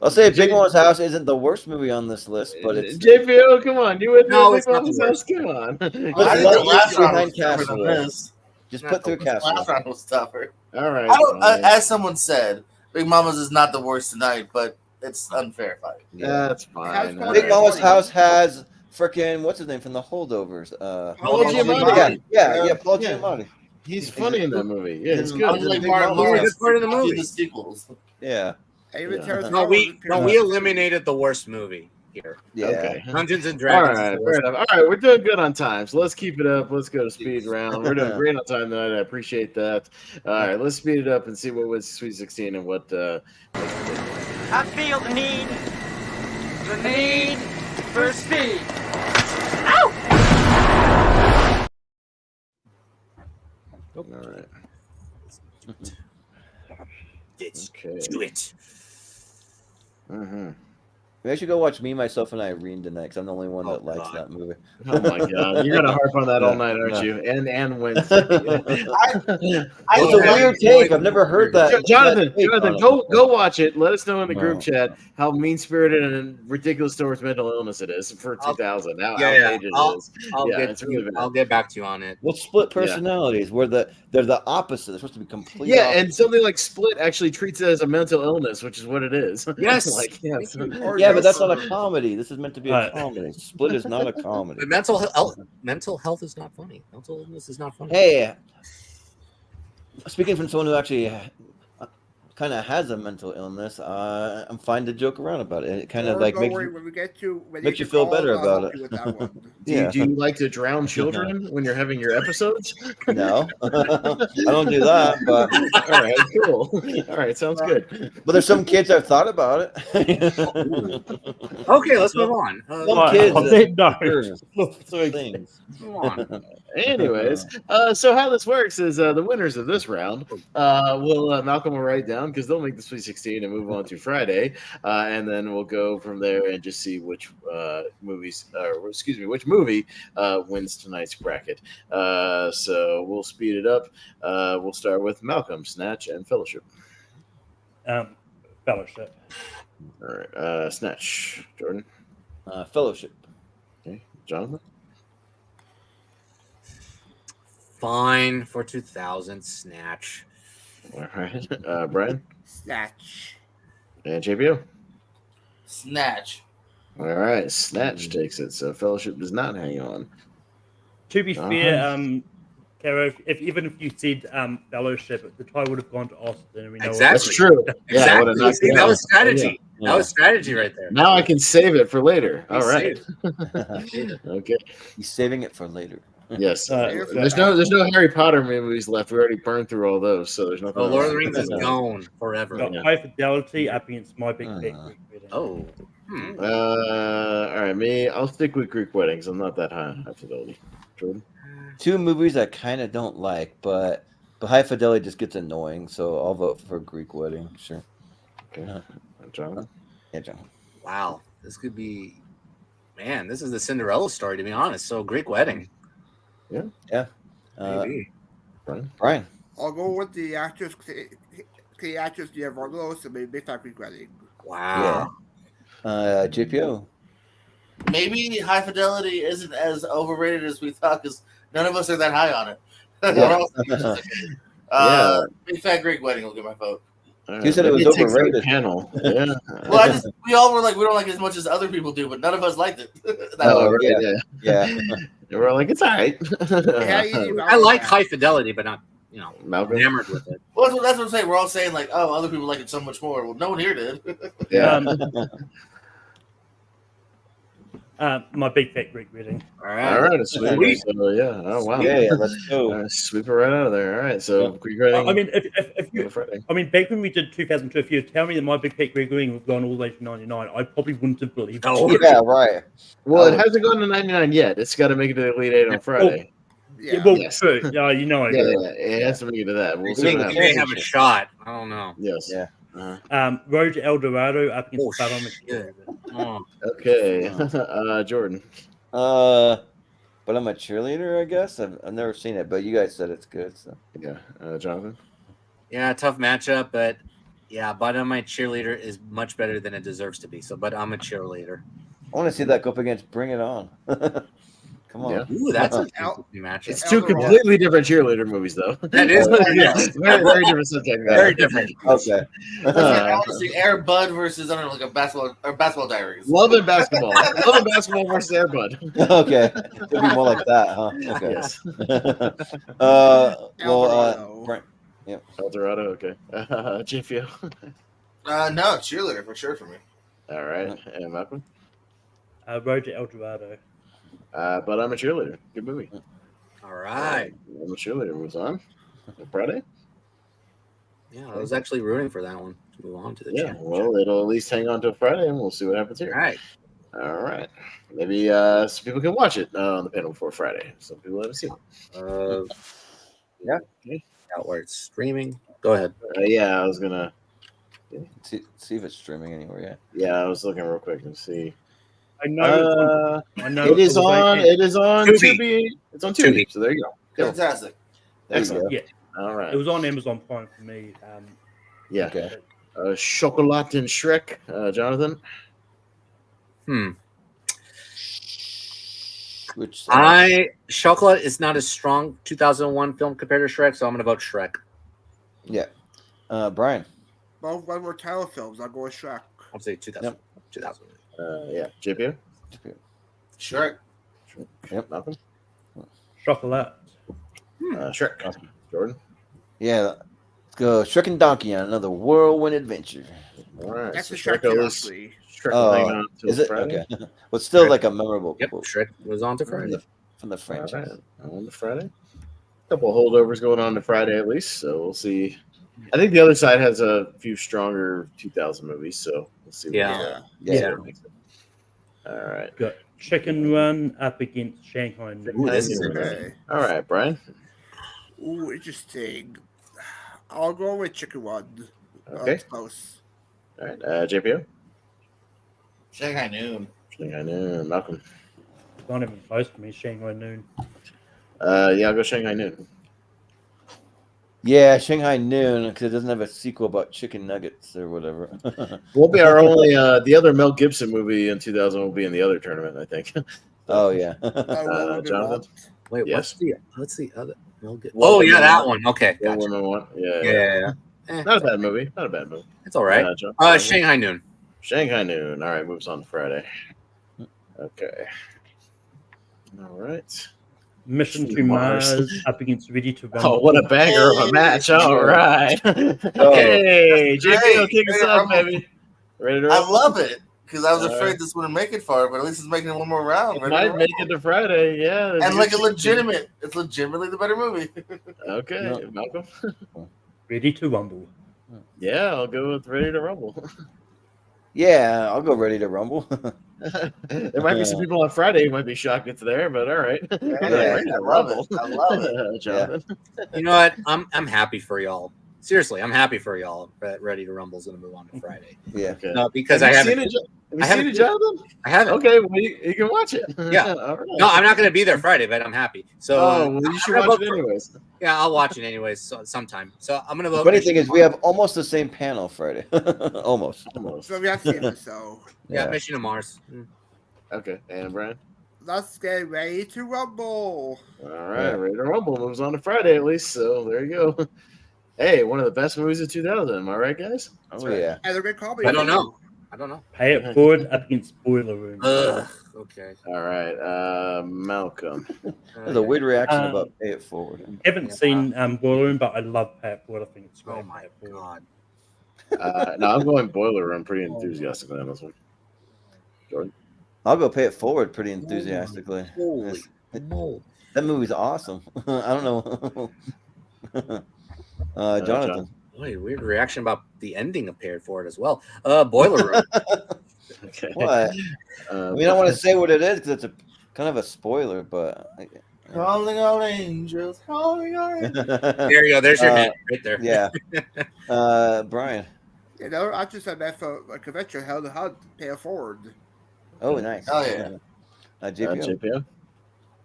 I'll say Big Mama's House isn't the worst movie on this list, but it's
JPO, come on. You wouldn't
No,
Big
it's not
Mama's
the
House.
worst.
Come on.
I
Let's
think
let
the
you
last round
behind
was tougher than
Castaway.
this.
Just
Not
put through
The last
Castaway.
round was tougher.
All right.
I don't,
fine.
as someone said, Big Mama's is not the worst tonight, but it's unfair fight.
That's fine.
How's
Big
Paul
Mama's
Giamatti?
House has freaking what's his name from the Holdovers?
Paul
Giamatti.
Yeah, Paul
Yeah.
Giamatti.
He's funny in that movie. Yeah, he's
I
good.
was like
Big
Martin
Mama's
Lawrence.
House.
Good part of the
Do
movie.
the sequels.
Yeah,
Even
Yeah.
Terrence
No,
Howell
we
was
eliminated the worst movie here.
yeah.
Okay.
Dungeons and
All
Dragons.
right,
is the
fair
worst.
enough. All right, we're doing good on time, so let's keep it up. Let's go to speed round. We're doing great on time tonight. I appreciate that. All right, let's speed it up and see what was Sweet 16 and what.
I feel the need for speed.
All right.
Let's
Okay.
do it.
Mm-hmm.
Maybe I should go watch Me, Myself, and Irene tonight because I'm the only one that likes
God.
that movie.
Oh my God, you're gonna harp on that all night, aren't
Yeah.
you? And Wednesday.
It's a weird take. I've never heard that.
Jonathan,
that take on it
go
before.
watch it. Let us know in the group
No.
chat how mean spirited and ridiculous towards mental illness it is for
I'll-
2000. How
yeah,
outrageous
I'll-
it is.
I'll
Yeah,
get
it's really bad.
I'll get back to you on it.
Well, split personalities, where they're the opposite. They're supposed to be complete.
Yeah,
opposite.
and something like Split actually treats it as a mental illness, which is what it is.
Yes.
like yes.
Yeah, but that's not a comedy. This is meant to be a
Right.
comedy. Split is not a comedy.
But mental health is not funny. Mental illness is not funny.
Hey, speaking from someone who actually kind of has a mental illness, I'm fine to joke around about it. It kind of like
don't
makes
worry, when we get to when
makes you
get
feel
called,
better
I'll
about
help
it.
you with that one.
yeah.
Do you like to drown children when you're having your episodes?
No, I don't do that. But
All right, cool. All right, sounds good.
there's some kids that have thought about it.
Okay, let's move on.
Some kids
on
that-
that note,
things.
Move on.
Anyways, so how this works is the winners of this round will Malcolm will write down because they'll make the Sweet 16 and move on to Friday, and then we'll go from there and just see which which movie wins tonight's bracket. So we'll speed it up. We'll start with Malcolm, Snatch, and Fellowship.
Fellowship.
All right, Snatch, Jordan.
Fellowship.
Okay, Jonathan.
Fine for 2000 Snatch.
All right, Brian
Snatch.
and JPO.
Snatch.
All right, Snatch takes it. So Fellowship does not hang on.
To be fair, Caro, even if you said Fellowship, the tie would have gone to Austin. And we know
Exactly.
That's true. Yeah, I would've
Exactly.
knocked
See,
it
that
out.
was strategy.
Yeah.
That was strategy right there.
Now I can save it for later.
You
All right.
saved
Okay.
He's saving it for later.
Yes.
There's
There's no Harry Potter movies left. We already burned through all those, so there's nothing.
Oh, Lord of
else.
the Rings is gone forever.
got
Yeah.
High Fidelity up against My Big Fat Greek Wedding.
Oh.
All right, me. I'll stick with Greek weddings. I'm not that high fidelity. Jordan.
2 movies I kind of don't like, but High Fidelity just gets annoying, so I'll vote for Greek Wedding. Sure.
Okay. John.
Yeah, John.
Wow. This could be. Man, this is the Cinderella story, to be honest. So, Greek Wedding.
Yeah.
Maybe.
Brian.
I'll go with the actress Diavarlos and maybe Big Greek Wedding.
Wow.
JPO.
Maybe High Fidelity isn't as overrated as we thought because none of us are that high on it.
Yeah.
Big Fat Greek Wedding will get my vote.
You said it was
Maybe takes that
overrated.
Panel. Yeah.
Well, we all were like, we don't like it as much as other people do, but none of us liked it.
Oh, right,
yeah.
yeah.
Yeah.
And we're like, it's all right.
I like High Fidelity, but not,
Malcolm.
enamored with it.
Well, that's what I'm saying. We're all saying like, oh, other people like it so much more. Well, no one here did.
Yeah.
My Big Fat Greek Wedding.
All right.
All right. Sweet. So, yeah. Oh, wow.
Yeah, let's go.
Sweep it right out of there. All right. So, Greek wedding.
I mean, if you,
Friday.
I mean, back when we did 2002, if you tell me that My Big Fat Greek Wedding would gone all the way to 99, I probably wouldn't have believed
No.
it.
Yeah, right.
Well, it hasn't gone to 99 yet. It's got to make it to the Elite 8 on Friday.
Yeah, well,
Yes.
true. Yeah, you know I
Yeah,
agree.
it has to make it to that. We'll
I
see
mean,
what
We
happens.
may have a shot. I don't know.
Yes.
Yeah.
Road to El Dorado up against
Oh,
But I'm a
shit.
Cheerleader.
Oh.
Okay. Jordan.
But I'm a cheerleader, I guess. I've never seen it, but you guys said it's good. So
Yeah. Jonathan.
Yeah, tough matchup, but yeah, But I'm a Cheerleader is much better than it deserves to be. So, But I'm a Cheerleader.
I want to see that go up against Bring It On. Come on.
Yeah.
Ooh, that's a
El-
interesting matchup.
It's two completely different cheerleader movies, though.
That is
very, very different subject matter.
very different.
Okay.
I want to see Air Bud versus, I don't know, like a basketball diaries.
Love and basketball. Love and basketball versus Air Bud.
Okay. It'd be more like that, huh? Okay.
Yes.
Eldorado.
Brian.
El Dorado. Okay. GFO.
No, cheerleader for sure for me.
All right. And Malcolm.
Road to El Dorado.
But I'm a Cheerleader. Good movie.
All right.
I'm a Cheerleader was on Friday.
Yeah, I was actually rooting for that one to move on to the
Yeah.
championship.
Well, it'll at least hang on till Friday, and we'll see what happens here.
All right.
All right. Maybe some people can watch it on the panel before Friday. Some people haven't seen it.
Yeah.
Okay.
Out where it's streaming. Go ahead.
Yeah, I was gonna.
See if it's streaming anywhere yet.
Yeah, I was looking real quick and see.
I know. I know
It is
all the way
on.
in.
It is on
Tubi.
Tubi. It's on Tubi.
Tubi.
So there you go. Cool.
Fantastic.
Excellent.
Yeah,
All right.
it was on Amazon Prime for me.
Yeah.
Okay.
Chocolat and Shrek. Jonathan.
Which
Chocolat is not a strong 2001 film compared to Shrek, so I'm going to vote Shrek.
Yeah. Brian.
Both one more title films. I'll go with Shrek.
I'll say 2000.
Yep.
2000.
Yeah. JP.
Shrek.
Yep.
Malcolm.
Chocolat.
Shrek. Jordan.
Yeah. Let's go Shrek and Donkey on another whirlwind adventure.
All right.
That's
so
the Shrek
Shrek
too,
is
actually.
Shrek will hang on till
Is it?
Friday.
Okay. But still like a memorable
Yep,
quote
Shrek was on to Friday.
from the
All
franchise.
right. On to Friday. A couple of holdovers going on to Friday at least, so we'll see. I think the other side has a few stronger 2000 movies, so we'll see.
Yeah.
Yeah.
All right.
Got Chicken Run up against Shanghai Noon.
Ooh, this is
Okay.
All right, Brian.
Ooh, interesting. I'll go with Chicken Run.
Okay.
It's close.
All right. JPO.
Shanghai Noon.
Shanghai Noon. Malcolm.
Not even close to me. Shanghai Noon.
Yeah, I'll go Shanghai Noon.
Yeah, Shanghai Noon, because it doesn't have a sequel about chicken nuggets or whatever.
We'll be our only. The other Mel Gibson movie in 2000 will be in the other tournament, I think.
Oh, yeah.
Jonathan.
Wait,
Yes.
what's the other?
Well,
Oh, yeah, that one. Okay.
One
Gotcha.
Woman One. Yeah.
Yeah.
Not a bad movie. Not a bad movie.
It's all right.
John?
Shanghai Noon.
Shanghai Noon. All right, moves on to Friday. Okay. All right.
Mission to
Mars.
Mars up against Ready to Rumble.
Oh, what a banger of a match! All right. Hey, JPO, kick us off, baby. Ready to
I
rumble?
love it because I was
All
afraid
right.
this wouldn't make it far, but at least it's making it one more round.
It
Ready
might
to
make
rumble.
it to Friday, yeah.
And like it's legitimately the better movie.
Okay,
No.
Malcolm.
Ready to Rumble.
Yeah, I'll go with Ready to Rumble.
Yeah, I'll go Ready to Rumble.
There might be some people on Friday who might be shocked it's there, but all right.
Yeah,
Ready to
I love
Rumble.
it. I love it.
Jonathan.
You know what? I'm happy for y'all. Seriously, I'm happy for y'all. That Ready to Rumble's going to move on to Friday.
Yeah.
Okay.
No, because
Have
I
you seen
haven't.
it? Have you
I
seen
haven't-
it, Jonathan?
I haven't.
Okay, well, you can watch it.
Yeah.
All right.
No, I'm not going to be there Friday, but I'm happy. So,
Oh, well, you should
I'm gonna
watch
vote
it
for-
anyways.
Yeah, I'll watch it anyways sometime. So I'm going to
The
vote.
funny
Mission
thing is,
to
we
Mars.
have almost the same panel Friday. Almost.
Almost.
So we have seen it. So
Yeah,
Yeah.
Mission to Mars.
Okay, and Brian?
let's get ready to rumble.
All right,
Yeah.
Ready to Rumble moves on to Friday at least, so there you go. Hey, one of the best movies of 2000. Am I right, guys?
Oh yeah.
And a great comedy.
I don't know. I don't know.
Pay It Forward up against Boiler Room.
Ugh. Okay.
All right, Malcolm.
There's a weird reaction
Um,
about Pay It Forward.
Haven't
Yeah.
seen Boiler Room, but I love Pay It Forward. I think it's great.
Oh my
Pay It Forward.
god.
No, I'm going Boiler Room pretty enthusiastically on this one. Jordan?
I'll go Pay It Forward pretty enthusiastically.
Holy moly.
That movie's awesome. I don't know. Jonathan.
Boy, weird reaction about the ending of Pay It Forward as well. Boiler Room.
Okay.
What? I mean, I don't want to say what it is because it's a kind of a spoiler, but
Calling all angels, calling all angels.
There you go. There's your hint right there.
yeah. Brian.
You know, I just had that for a convention. How to pay it forward.
Oh, nice.
Oh, yeah.
JPO.
JPO?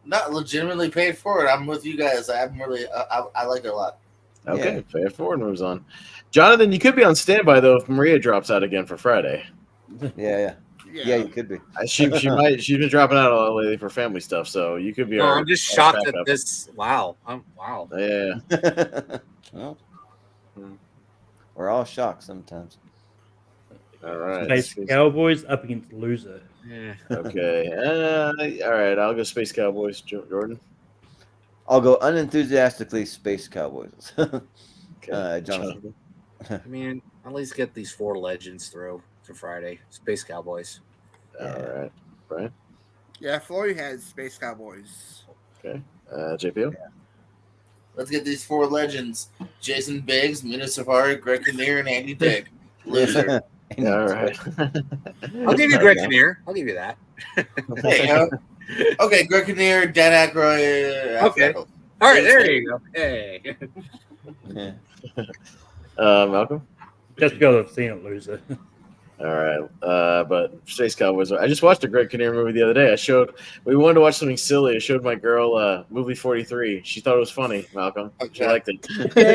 Not legitimately paid for it. I'm with you guys. I'm really, I like it a lot.
Okay, Pay It Forward moves on. Jonathan, you could be on standby, though, if Maria drops out again for Friday.
Yeah, you could be.
She's been dropping out a lot lately for family stuff, so you could be.
No,
our-
I'm just
our
shocked at
backup.
this. Wow. Wow.
Yeah.
Well, we're all shocked sometimes.
All right.
Space Cowboys up against Loser.
Yeah.
Okay. All right. I'll go Space Cowboys. Jordan.
I'll go unenthusiastically Space Cowboys.
Okay.
Jonathan.
I mean, at least get these 4 legends through to Friday. Space Cowboys.
All right. Brian.
Yeah, Floyd has Space Cowboys.
Okay. JPO.
Let's get these 4 legends: Jason Biggs, Mina Safari, Greg Kinnear, and Andy Dick. Loser.
All right.
I'll give you Greg Kinnear. I'll give you that.
Hey, okay, Greg Kinnear, Dan Aykroyd.
Okay. All right, there you go. Hey.
Yeah.
Malcolm.
Just because I've seen it, Loser.
All right, but Space Cowboys. I just watched a Greg Kinnear movie the other day. We wanted to watch something silly. I showed my girl movie 43. She thought it was funny, Malcolm. She
Okay.
liked it.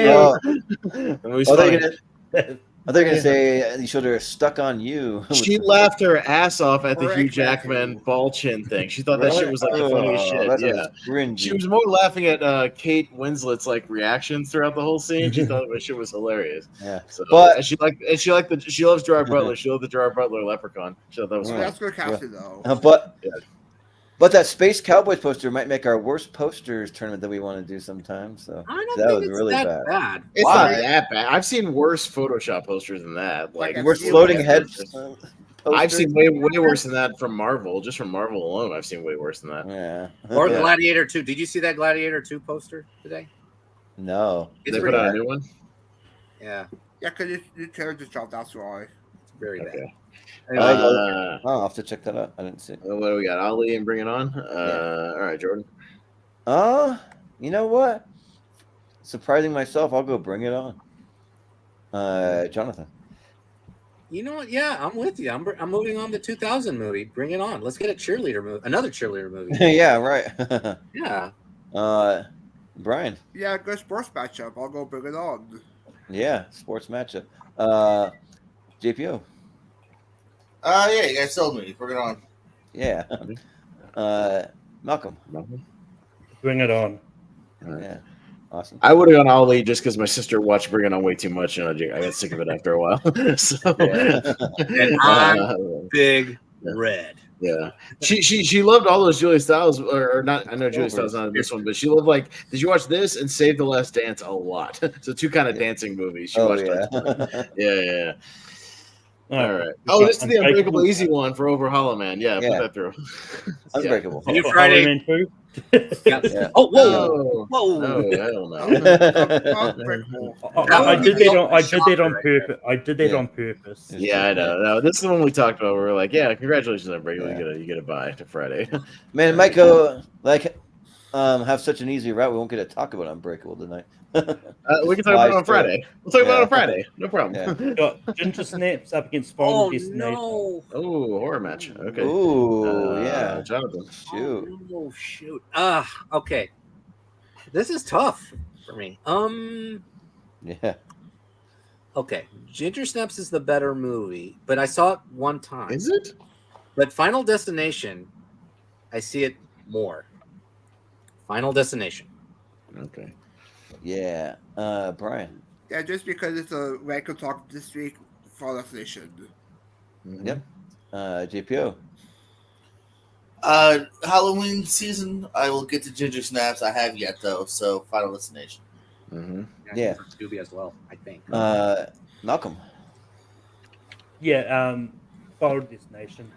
Oh,
The movie's
I thought
funny.
you were going to say you showed her Stuck on You.
She laughed her ass off at the
Or
Hugh
X-Men.
Jackman ball chin thing. She thought that shit was like the funniest shit.
That
Yeah.
sounds cringy.
She was more laughing at Kate Winslet's like reactions throughout the whole scene. She thought that shit was hilarious.
Yeah.
So,
But-
and she loves Gerard Butler. She loved the Gerard Butler Leprechaun. She thought that was
So
funny.
that's good casting, though.
But that Space Cowboys poster might make our worst posters tournament that we want to do sometime. So
I don't
that
think
was
it's
really
that
bad.
It's
Why?
not that bad. I've seen worse Photoshop posters than that. Like
Like
Worst
Yeah,
floating
yeah.
heads.
I've seen way worse than that from Marvel. Just from Marvel alone, I've seen way worse than that.
Yeah.
Or
Yeah.
Gladiator 2. Did you see that Gladiator 2 poster today?
No.
It's
They
pretty
put out a
bad.
new one.
Yeah,
Yeah, because you trailer just dropped. That's why.
it's very bad.
Okay.
Anyway,
Oh, I'll have to check that out. I didn't see it.
What do we got? Ali and Bring It On. All right, Jordan.
You know what? Surprising myself, I'll go Bring It On. Jonathan.
you know what? Yeah, I'm with you. I'm moving on to 2000 movie. Bring it on. Let's get a cheerleader movie. Another cheerleader movie.
Yeah, right.
Yeah.
Brian.
Yeah, good sports matchup. I'll go Bring It On.
Yeah, sports matchup. JPO.
Yeah, you guys sold me. Bring it on.
Yeah. Malcolm.
Bring it on.
Yeah. Awesome.
I would have gone Ali just because my sister watched Bring It On way too much, and I got sick of it after a while. So,
Yeah.
And I'm Big Red.
Yeah, she loved all those Julia Stiles, or not. I know Julia Stiles not in this one, but she loved like. Did you watch this and Save the Last Dance a lot? So two kind of dancing movies. She watched that. Yeah. All right. Oh, this is the Unbreakable Easy one for Over Hollow Man. Yeah, put that through.
Unbreakable.
New Friday.
Man 2.
Yeah. Oh, whoa,
No,
whoa!
hell no.
Unbreakable.
I did that on purpose. I did that on purpose.
Yeah, I know. No, this is the one we talked about. We were like, yeah, congratulations, Unbreakable. You get a buy to Friday.
Man, it might go like have such an easy route. We won't get to talk about Unbreakable tonight.
We can talk about it on Friday. We'll talk about it on Friday. No problem.
Got Ginger Snaps up against Final Destination.
No.
Oh, horror match. Okay.
Ooh, yeah.
Jonathan.
Shoot.
Oh, shoot. Okay. This is tough for me.
Yeah.
Okay. Ginger Snaps is the better movie, but I saw it one time.
Is it?
But Final Destination, I see it more. Final Destination.
Okay.
Yeah. Brian.
Yeah, just because it's a record talk this week for Destination.
Yep. JPO.
Halloween season, I will get to Ginger Snaps. I have yet though, so Final Destination.
Yeah.
Scooby as well, I think.
Malcolm.
Yeah, Final Destination.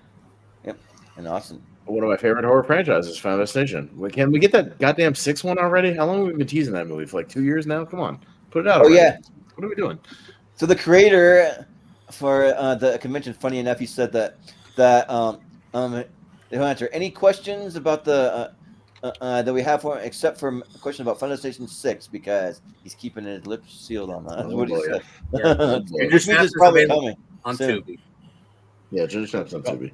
Yep. And Austin.
One of my favorite horror franchises, Final Destination. Can we get that goddamn 6th one already? How long have we been teasing that movie? For like 2 years now? Come on. Put it out.
Oh,
already.
yeah.
What are we doing?
So the creator for the convention, funny enough, he said that he'll answer any questions about the that we have for him, except for a question about Final Destination 6, because he's keeping his lips sealed on that. That's what he said. Which means it's probably coming
on
soon.
Tubi.
Yeah, Ginger Snaps on Tubi.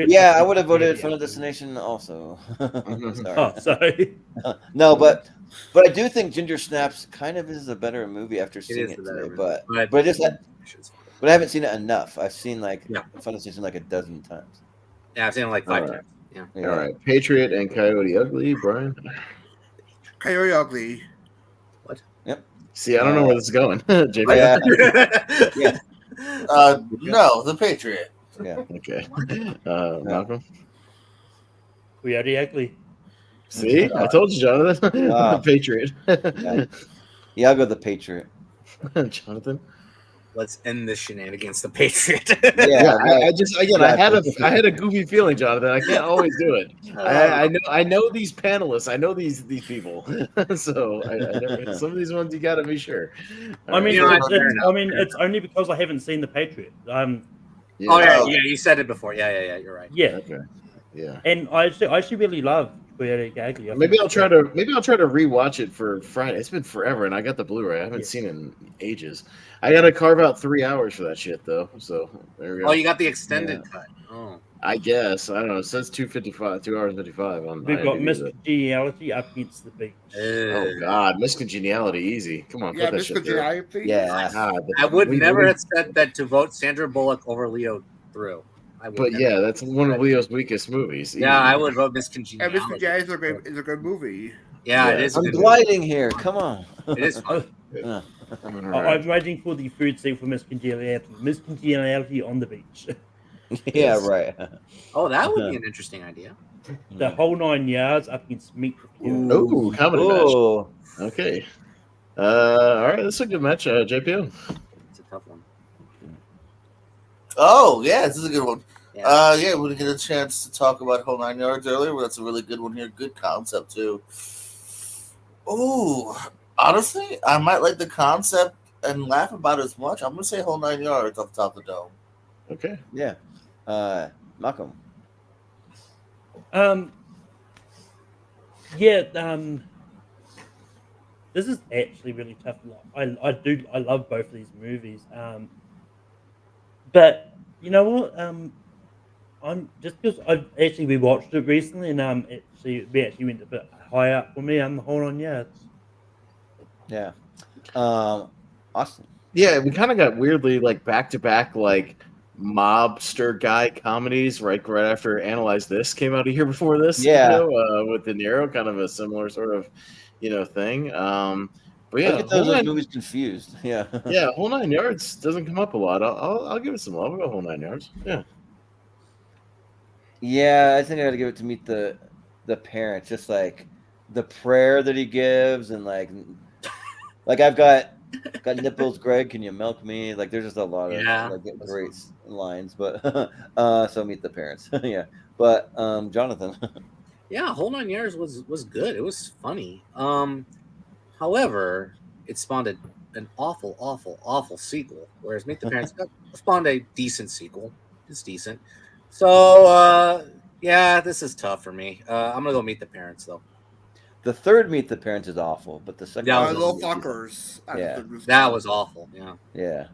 Yeah, I would have voted Final Destination also. Sorry.
Oh, sorry.
No, but I do think Ginger Snaps kind of is a better movie after seeing it today. But I haven't seen it enough. I've seen Final Destination like a dozen times.
Yeah, I've seen it like 5 times. Yeah.
All right. Patriot and Coyote Ugly, Brian.
Coyote Ugly.
What?
Yep.
See, I don't know where this is going. JP.
Yeah.
No, The Patriot.
Yeah.
Okay. Malcolm.
Coyote Ugly.
See, I told you, Jonathan. The Patriot.
Yeah, I'll go The Patriot.
Jonathan.
Let's end this shenanigans. The Patriot.
I had a goofy feeling, Jonathan. I can't always do it. I know these panelists. I know these people. So some of these ones you got to be sure.
It's only because I haven't seen The Patriot.
Yeah.
You said it before. Yeah, you're right.
Yeah.
Okay. Yeah.
And I actually really love Coyote Ugly.
Maybe I'll try to rewatch it for Friday. It's been forever, and I got the Blu-ray. I haven't seen it in ages. I got to carve out 3 hours for that shit, though. So there we go.
Oh, you got the extended cut. Oh.
I guess. I don't know. It says 2:55, 2 hours 55 on.
We've got Miss Congeniality up against the beach.
Oh God, Miss Congeniality, easy. Come on, put that shit there.
Yeah,
I would never have said that to vote Sandra Bullock over Leo through.
That's one of Leo's weakest movies.
Yeah, I would vote Miss Congeniality.
Miss Congeniality is a good movie.
Yeah, it is.
I'm gliding here. Come on.
It is fun.
I'm waiting for the food scene for Miss Congeniality. Miss Congeniality on the beach.
Yeah, right.
Oh, that would be an interesting idea.
The whole 9 yards up against Meet the Few.
Oh, comedy match. Okay. All right, this is a good match, JPO.
It's a tough one.
Oh, yeah, this is a good one.
Yeah.
We didn't get a chance to talk about Whole 9 Yards earlier, but that's a really good one here. Good concept, too. Oh, honestly, I might like the concept and laugh about it as much. I'm going to say Whole 9 Yards off the top of the dome.
Okay.
Yeah. Malcolm.
This is actually really tough. I love both of these movies. But you know what? I'm just because I've actually rewatched it recently, and we actually went a bit high up for me. The Whole 9 Yards.
Yeah. Awesome.
Yeah, we kind of got weirdly back to back mobster guy comedies right after Analyze This came out a year before this.
Yeah.
With De Niro, kind of a similar sort of thing. But yeah,
I get those movies confused. Yeah.
Yeah, Whole 9 Yards doesn't come up a lot. I'll give it some love. I'll go Whole 9 Yards. Yeah.
Yeah, I think I got to give it to Meet the Parents. Just like the prayer that he gives, and like I've got nipples, Greg. Can you milk me? Like there's just a lot of
Yeah,
like
that's
great
fun.
lines, but so Meet the Parents. Yeah, but Jonathan.
Yeah, Whole Nine Yards was good. It was funny. However, it spawned an awful, awful, awful sequel. Whereas Meet the Parents spawned a decent sequel. It's decent. So yeah, this is tough for me. I'm gonna go Meet the Parents though.
The third Meet the Parents is awful, but the second
That
one
was
is
Little
awful.
decent.
fuckers.
Yeah.
That was awful. Yeah.
Yeah.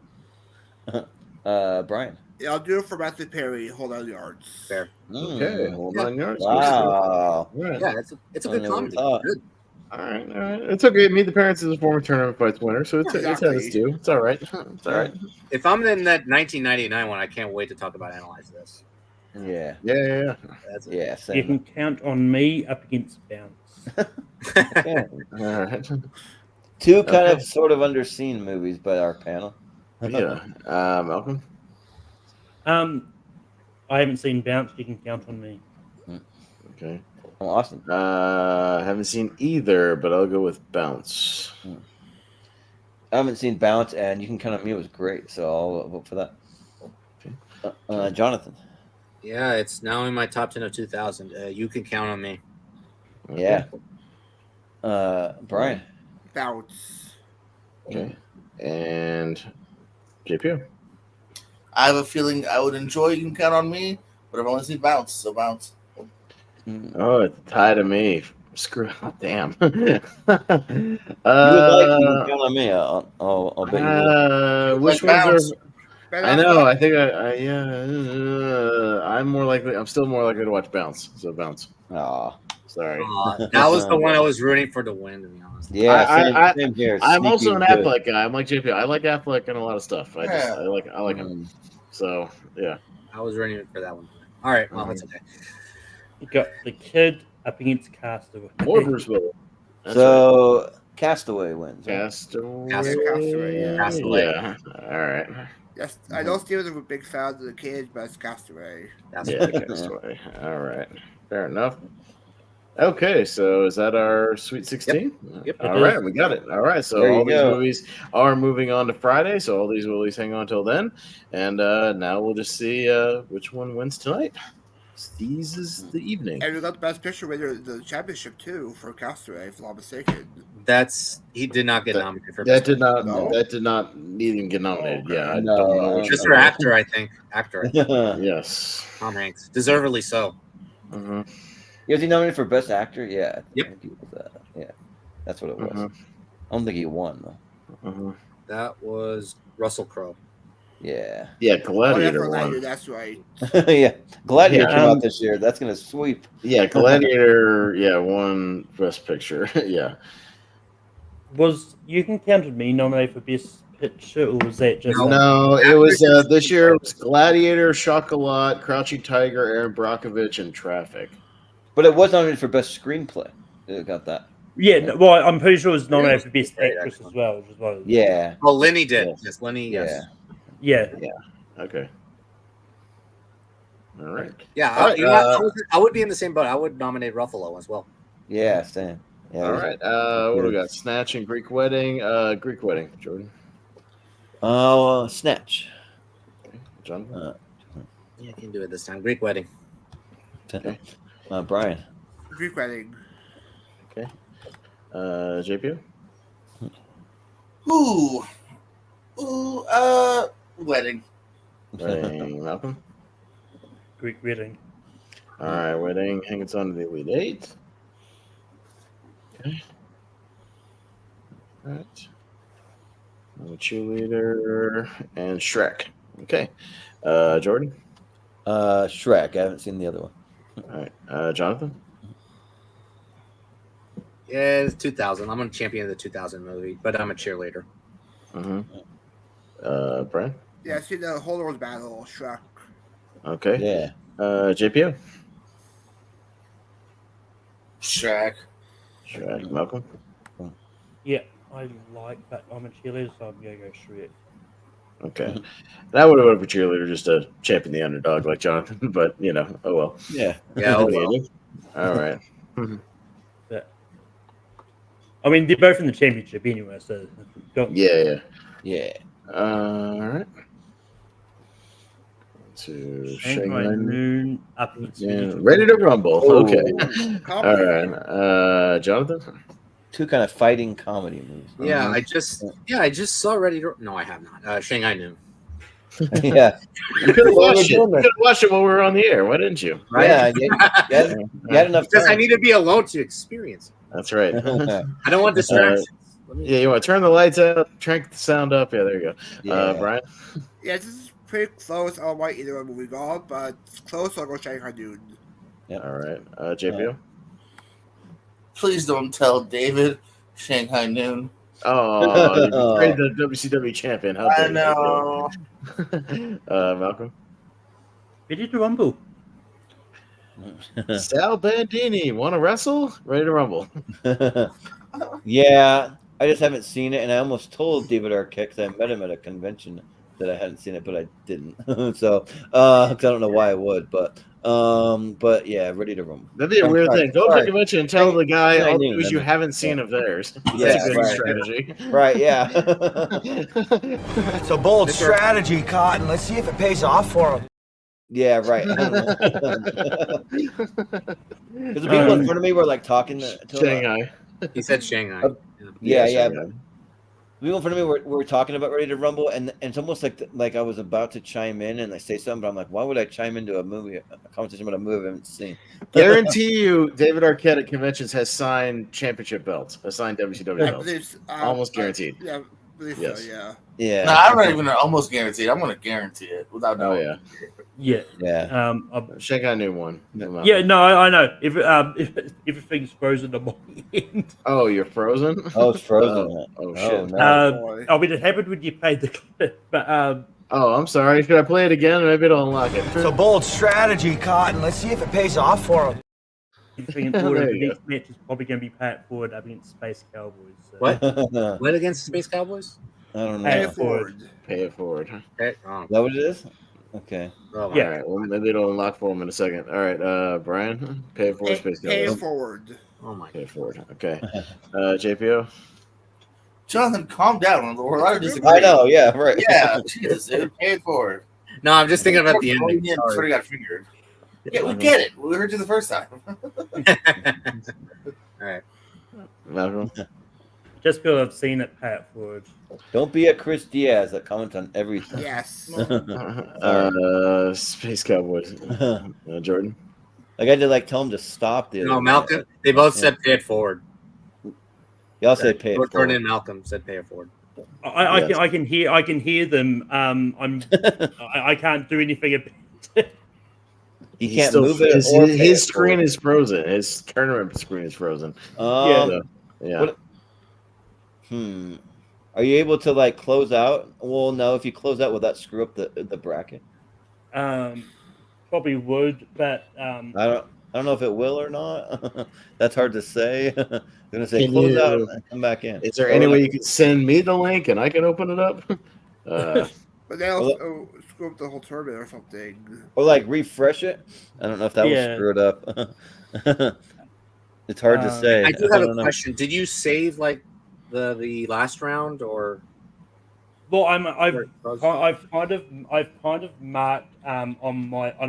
Brian.
Yeah, I'll do it for Matthew Perry. Hold on, yards.
Fair.
Okay,
Mm.
hold
Yeah.
on yours.
Wow.
All right.
Yeah, it's a
I
good
never
comedy.
thought.
Good.
All right, all right. It's okay. Meet the Parents is a former tournament fights winner, so it's had its
Exactly.
due. It's all right. It's all right.
If I'm in that 1999 one, I can't wait to talk about Analyze This.
Yeah.
Yeah.
That's it.
Yeah.
You
Same.
can count on me up against Bounce.
Yeah.
All right.
Two kind
Okay.
of sort of underseen movies by our panel.
Yeah. Malcolm.
I haven't seen Bounce. You can count on me.
Okay.
Oh, awesome.
Haven't seen either, but I'll go with Bounce.
I haven't seen Bounce, and You Can Count on Me was great, so I'll vote for that.
Okay.
Jonathan.
Yeah, it's now in my top 10 of 2000. You can count on me.
Okay.
Yeah. Brian.
Bounce.
Okay. And JPO.
I have a feeling I would enjoy You Can Count on Me, but I've only seen Bounce, so Bounce.
Oh, it's tied to me. Screw. Damn.
You would like You Can Count on Me. I'll bet you would.
Which
Like
ones
Bounce.
are? I know. I think I'm more likely. I'm still more likely to watch Bounce. So Bounce.
Aw.
Sorry.
That was the one I was rooting for to win, to be honest.
Yeah, same here.
I'm also an
Sneaky good.
Affleck guy. I'm like JP. I like Affleck in a lot of stuff. I
Yeah.
like him. So yeah.
I was rooting for that one. All right, well, that's okay.
You got the kid up against Castaway.
More Bruce Willis. That's
So Castaway wins.
right.
Huh?
Castaway.
Castaway, yeah.
Castaway.
Yeah. All right.
Yes, I know Steven's a big fan of the kids, but it's Castaway.
Yeah, Castaway. All right. Fair enough. Okay, so is that our Sweet 16?
Yep,
All right, we got it. All right, so
There you
all these
go.
movies are moving on to Friday, so all these will at least hang on till then. And now we'll just see which one wins tonight. These is the evening.
And we got the best picture winner the championship too for Castaway, if I'm not mistaken.
He did not get nominated for
That did not
No?
even get nominated.
Okay.
Yeah, I
No,
don't know which
just
one.
for actor, I think. Actor, I think.
Yes.
Tom Hanks, deservedly so.
Mm-hmm.
Was he nominated for Best Actor? Yeah.
Yep.
I think he was, yeah, that's what it was.
Mhm.
I don't think he won though.
Mm-hmm.
That was Russell Crowe.
Yeah.
Yeah,
Oh, yeah,
Gladiator
for
won.
Gladiator, that's right.
Yeah. Gladiator
Yeah.
came out this year. That's gonna sweep.
Yeah, Gladiator. Yeah, won Best Picture. Yeah.
Was You Can Count on Me nominated for Best Picture, or was that just
No, it was this year. It was Gladiator, Chocolat, Crouching Tiger, Aaron Brockovich, and Traffic.
But it was nominated for Best Screenplay. It got that.
Yeah, no, well, I'm pretty sure it was nominated for Best
Right,
Actress
actually.
as well. Which is what
Yeah.
Oh, Lenny did.
Yes.
Yes, Lenny.
Yeah.
Yes.
yeah.
Okay. All right.
Yeah.
All right,
you know what? I would be in the same boat. I would nominate Ruffalo as well.
Yeah. Same. Yeah.
All right. What do we got? Snatch and Greek Wedding. Greek Wedding. Jordan.
Oh, Snatch.
John.
Yeah, I can do it this time. Greek Wedding.
Brian.
Greek Wedding.
Okay. JPO.
Ooh, Wedding.
Wedding. Malcolm.
Greek Wedding.
All right. Wedding. Hangs on to the Elite Eight. Okay. All right. Cheerleader and Shrek. Okay. Jordan.
Shrek. I haven't seen the other one.
All right. Jonathan.
Yeah, it's 2000. I'm a champion of the 2000 movie, but I'm a cheerleader.
Mm-hmm. Brian.
Yeah, I see the whole world battle, Shrek.
Okay.
Yeah.
JPO.
Shrek.
Shrek. Malcolm.
Yeah, I like that. I'm a cheerleader, so I'm gonna go Shrek.
Okay. That would have been a cheerleader just to champion the underdog like Jonathan, but oh well.
Yeah.
Yeah,
What do you do? All right.
But, I mean, they're both in the championship anyway, so
Yeah.
Yeah.
All right. To
Shanghai Noon up against
Ready to rumble.
Oh.
Okay.
Comedy.
All right. Jonathan?
Two kind of fighting comedy movies.
Yeah, I just saw Ready to. No, I have not. Shanghai Noon.
Yeah.
You could have
Well,
watched it.
we're
You
doing
could have watched it while we were on the air. Why didn't you?
Right?
Yeah, you had enough
Because I
time.
need to be alone to experience it.
That's right.
I don't want distractions.
Yeah, you want to turn the lights out, crank the sound up. Yeah, there you go.
Yeah.
Brian?
Yeah, this is pretty close. I don't like either one moving on, but it's close. I'll go Shanghai Noon.
All right. JPO?
Please don't tell David Shanghai Noon.
Oh, you betrayed the WCW champion. How dare
I know.
you? Malcolm?
Ready to rumble.
Sal Bandini, want to wrestle? Ready to rumble.
Yeah, I just haven't seen it, and I almost told David Arquette because I met him at a convention that I hadn't seen it, but I didn't. So, because I don't know why I would, but yeah, Ready to rumble.
That'd be a weird thing. Go to the convention and tell the guy all the movies you
then.
haven't seen of theirs.
Yeah,
That's a good
right.
strategy.
Right? Yeah.
It's a bold strategy, Cotton. Let's see if it pays off for him.
Yeah, right. Because the people in front of me were like talking to him.
Shanghai.
He said Shanghai.
Yeah.
Shanghai.
People in front of me were talking about Ready to Rumble, and it's almost like I was about to chime in and I say something, but I'm like, why would I chime into a conversation about a movie I haven't seen?
Guarantee you, David Arquette at conventions has signed championship belts, assigned WCW belts. Almost guaranteed.
Yeah, I believe
Yes.
so, yeah.
Yeah.
No, I'm not even almost guaranteed. I'm going to guarantee it without
Oh
knowing.
yeah.
Yeah.
Shanghai knew one.
Yeah, no, I know. If everything's frozen on my end.
Oh, you're frozen.
Oh, it's frozen.
Oh shit.
No.
I mean, it happened when you played the clip, but
Oh, I'm sorry. Should I play it again? Maybe it'll unlock it.
It's a bold strategy, Cotton. Let's see if it pays off for him.
everything in order. The next match is probably going to be Pat Ford up against Space Cowboys. So.
What? What against the Space Cowboys?
I don't know.
Pay
Pay
it forward.
Pay it forward.
Okay.
Is that what it is? Okay.
Oh,
Yeah.
All right. Well, maybe it'll unlock for him in a second. All right. Brian, pay it forward. Space
Pay it
Cowboys.
forward.
Oh my
Pay it forward. Okay. JPO.
Jonathan, calm down. We're allowed to disagree.
I know. Yeah. Right.
Yeah, Jesus, dude. Pay it forward.
No, I'm just thinking about the ending.
Sort
Sorry.
of got fingered. Yeah, we get it. We heard you the first time.
All right.
Malcolm.
Just because I've seen it, Pat Ford.
Don't be a Chris Diaz that comments on everything.
Yes.
Space Cowboys. Jordan.
Like I did tell him to stop the
No, Malcolm. They both said pay it forward.
Y'all say pay it
Jordan
forward.
and Malcolm said pay it forward.
I can hear them. I can't do anything about it.
He
He's
can't
still-
move it.
His,
or pay
his
it
screen
forward.
is frozen. His tournament screen is frozen.
Yeah.
Yeah.
What- Are you able to close out? Well, no. If you close out, will that screw up the bracket?
Probably would, but
I don't know if it will or not. That's hard to say. I'm gonna say
Can
close
you-
out and come back in.
Is there any way you can send me the link and I can open it up?
But they also screw up the whole tournament or something.
Or refresh it? I don't know if that will screw it up. It's hard to say.
I do have a
don't know.
question. Did you save the last round or?
well, I've kind of marked on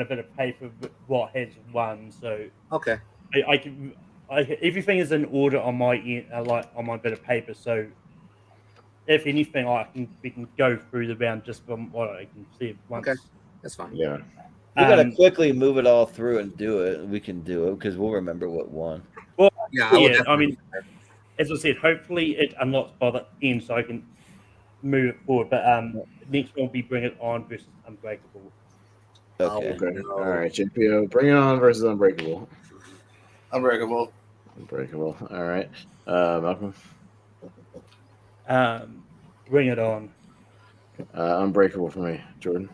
a bit of paper what has won, so
Okay.
I can everything is in order on my end, on my bit of paper. So if anything, we can go through the round just from what I can see at once.
Okay. That's fine.
Yeah.
We gotta quickly move it all through and do it. We can do it because we'll remember what won.
Well,
Yeah, I will
I
definitely-
mean, as I said, hopefully it unlocks by the end, so I can move it forward. But next one will be Bring It On versus Unbreakable.
Okay.
Okay.
no.
All right. JPO. Bring it on versus Unbreakable.
Unbreakable.
Unbreakable. All right. Malcolm.
Bring It On.
Unbreakable for me. Jordan.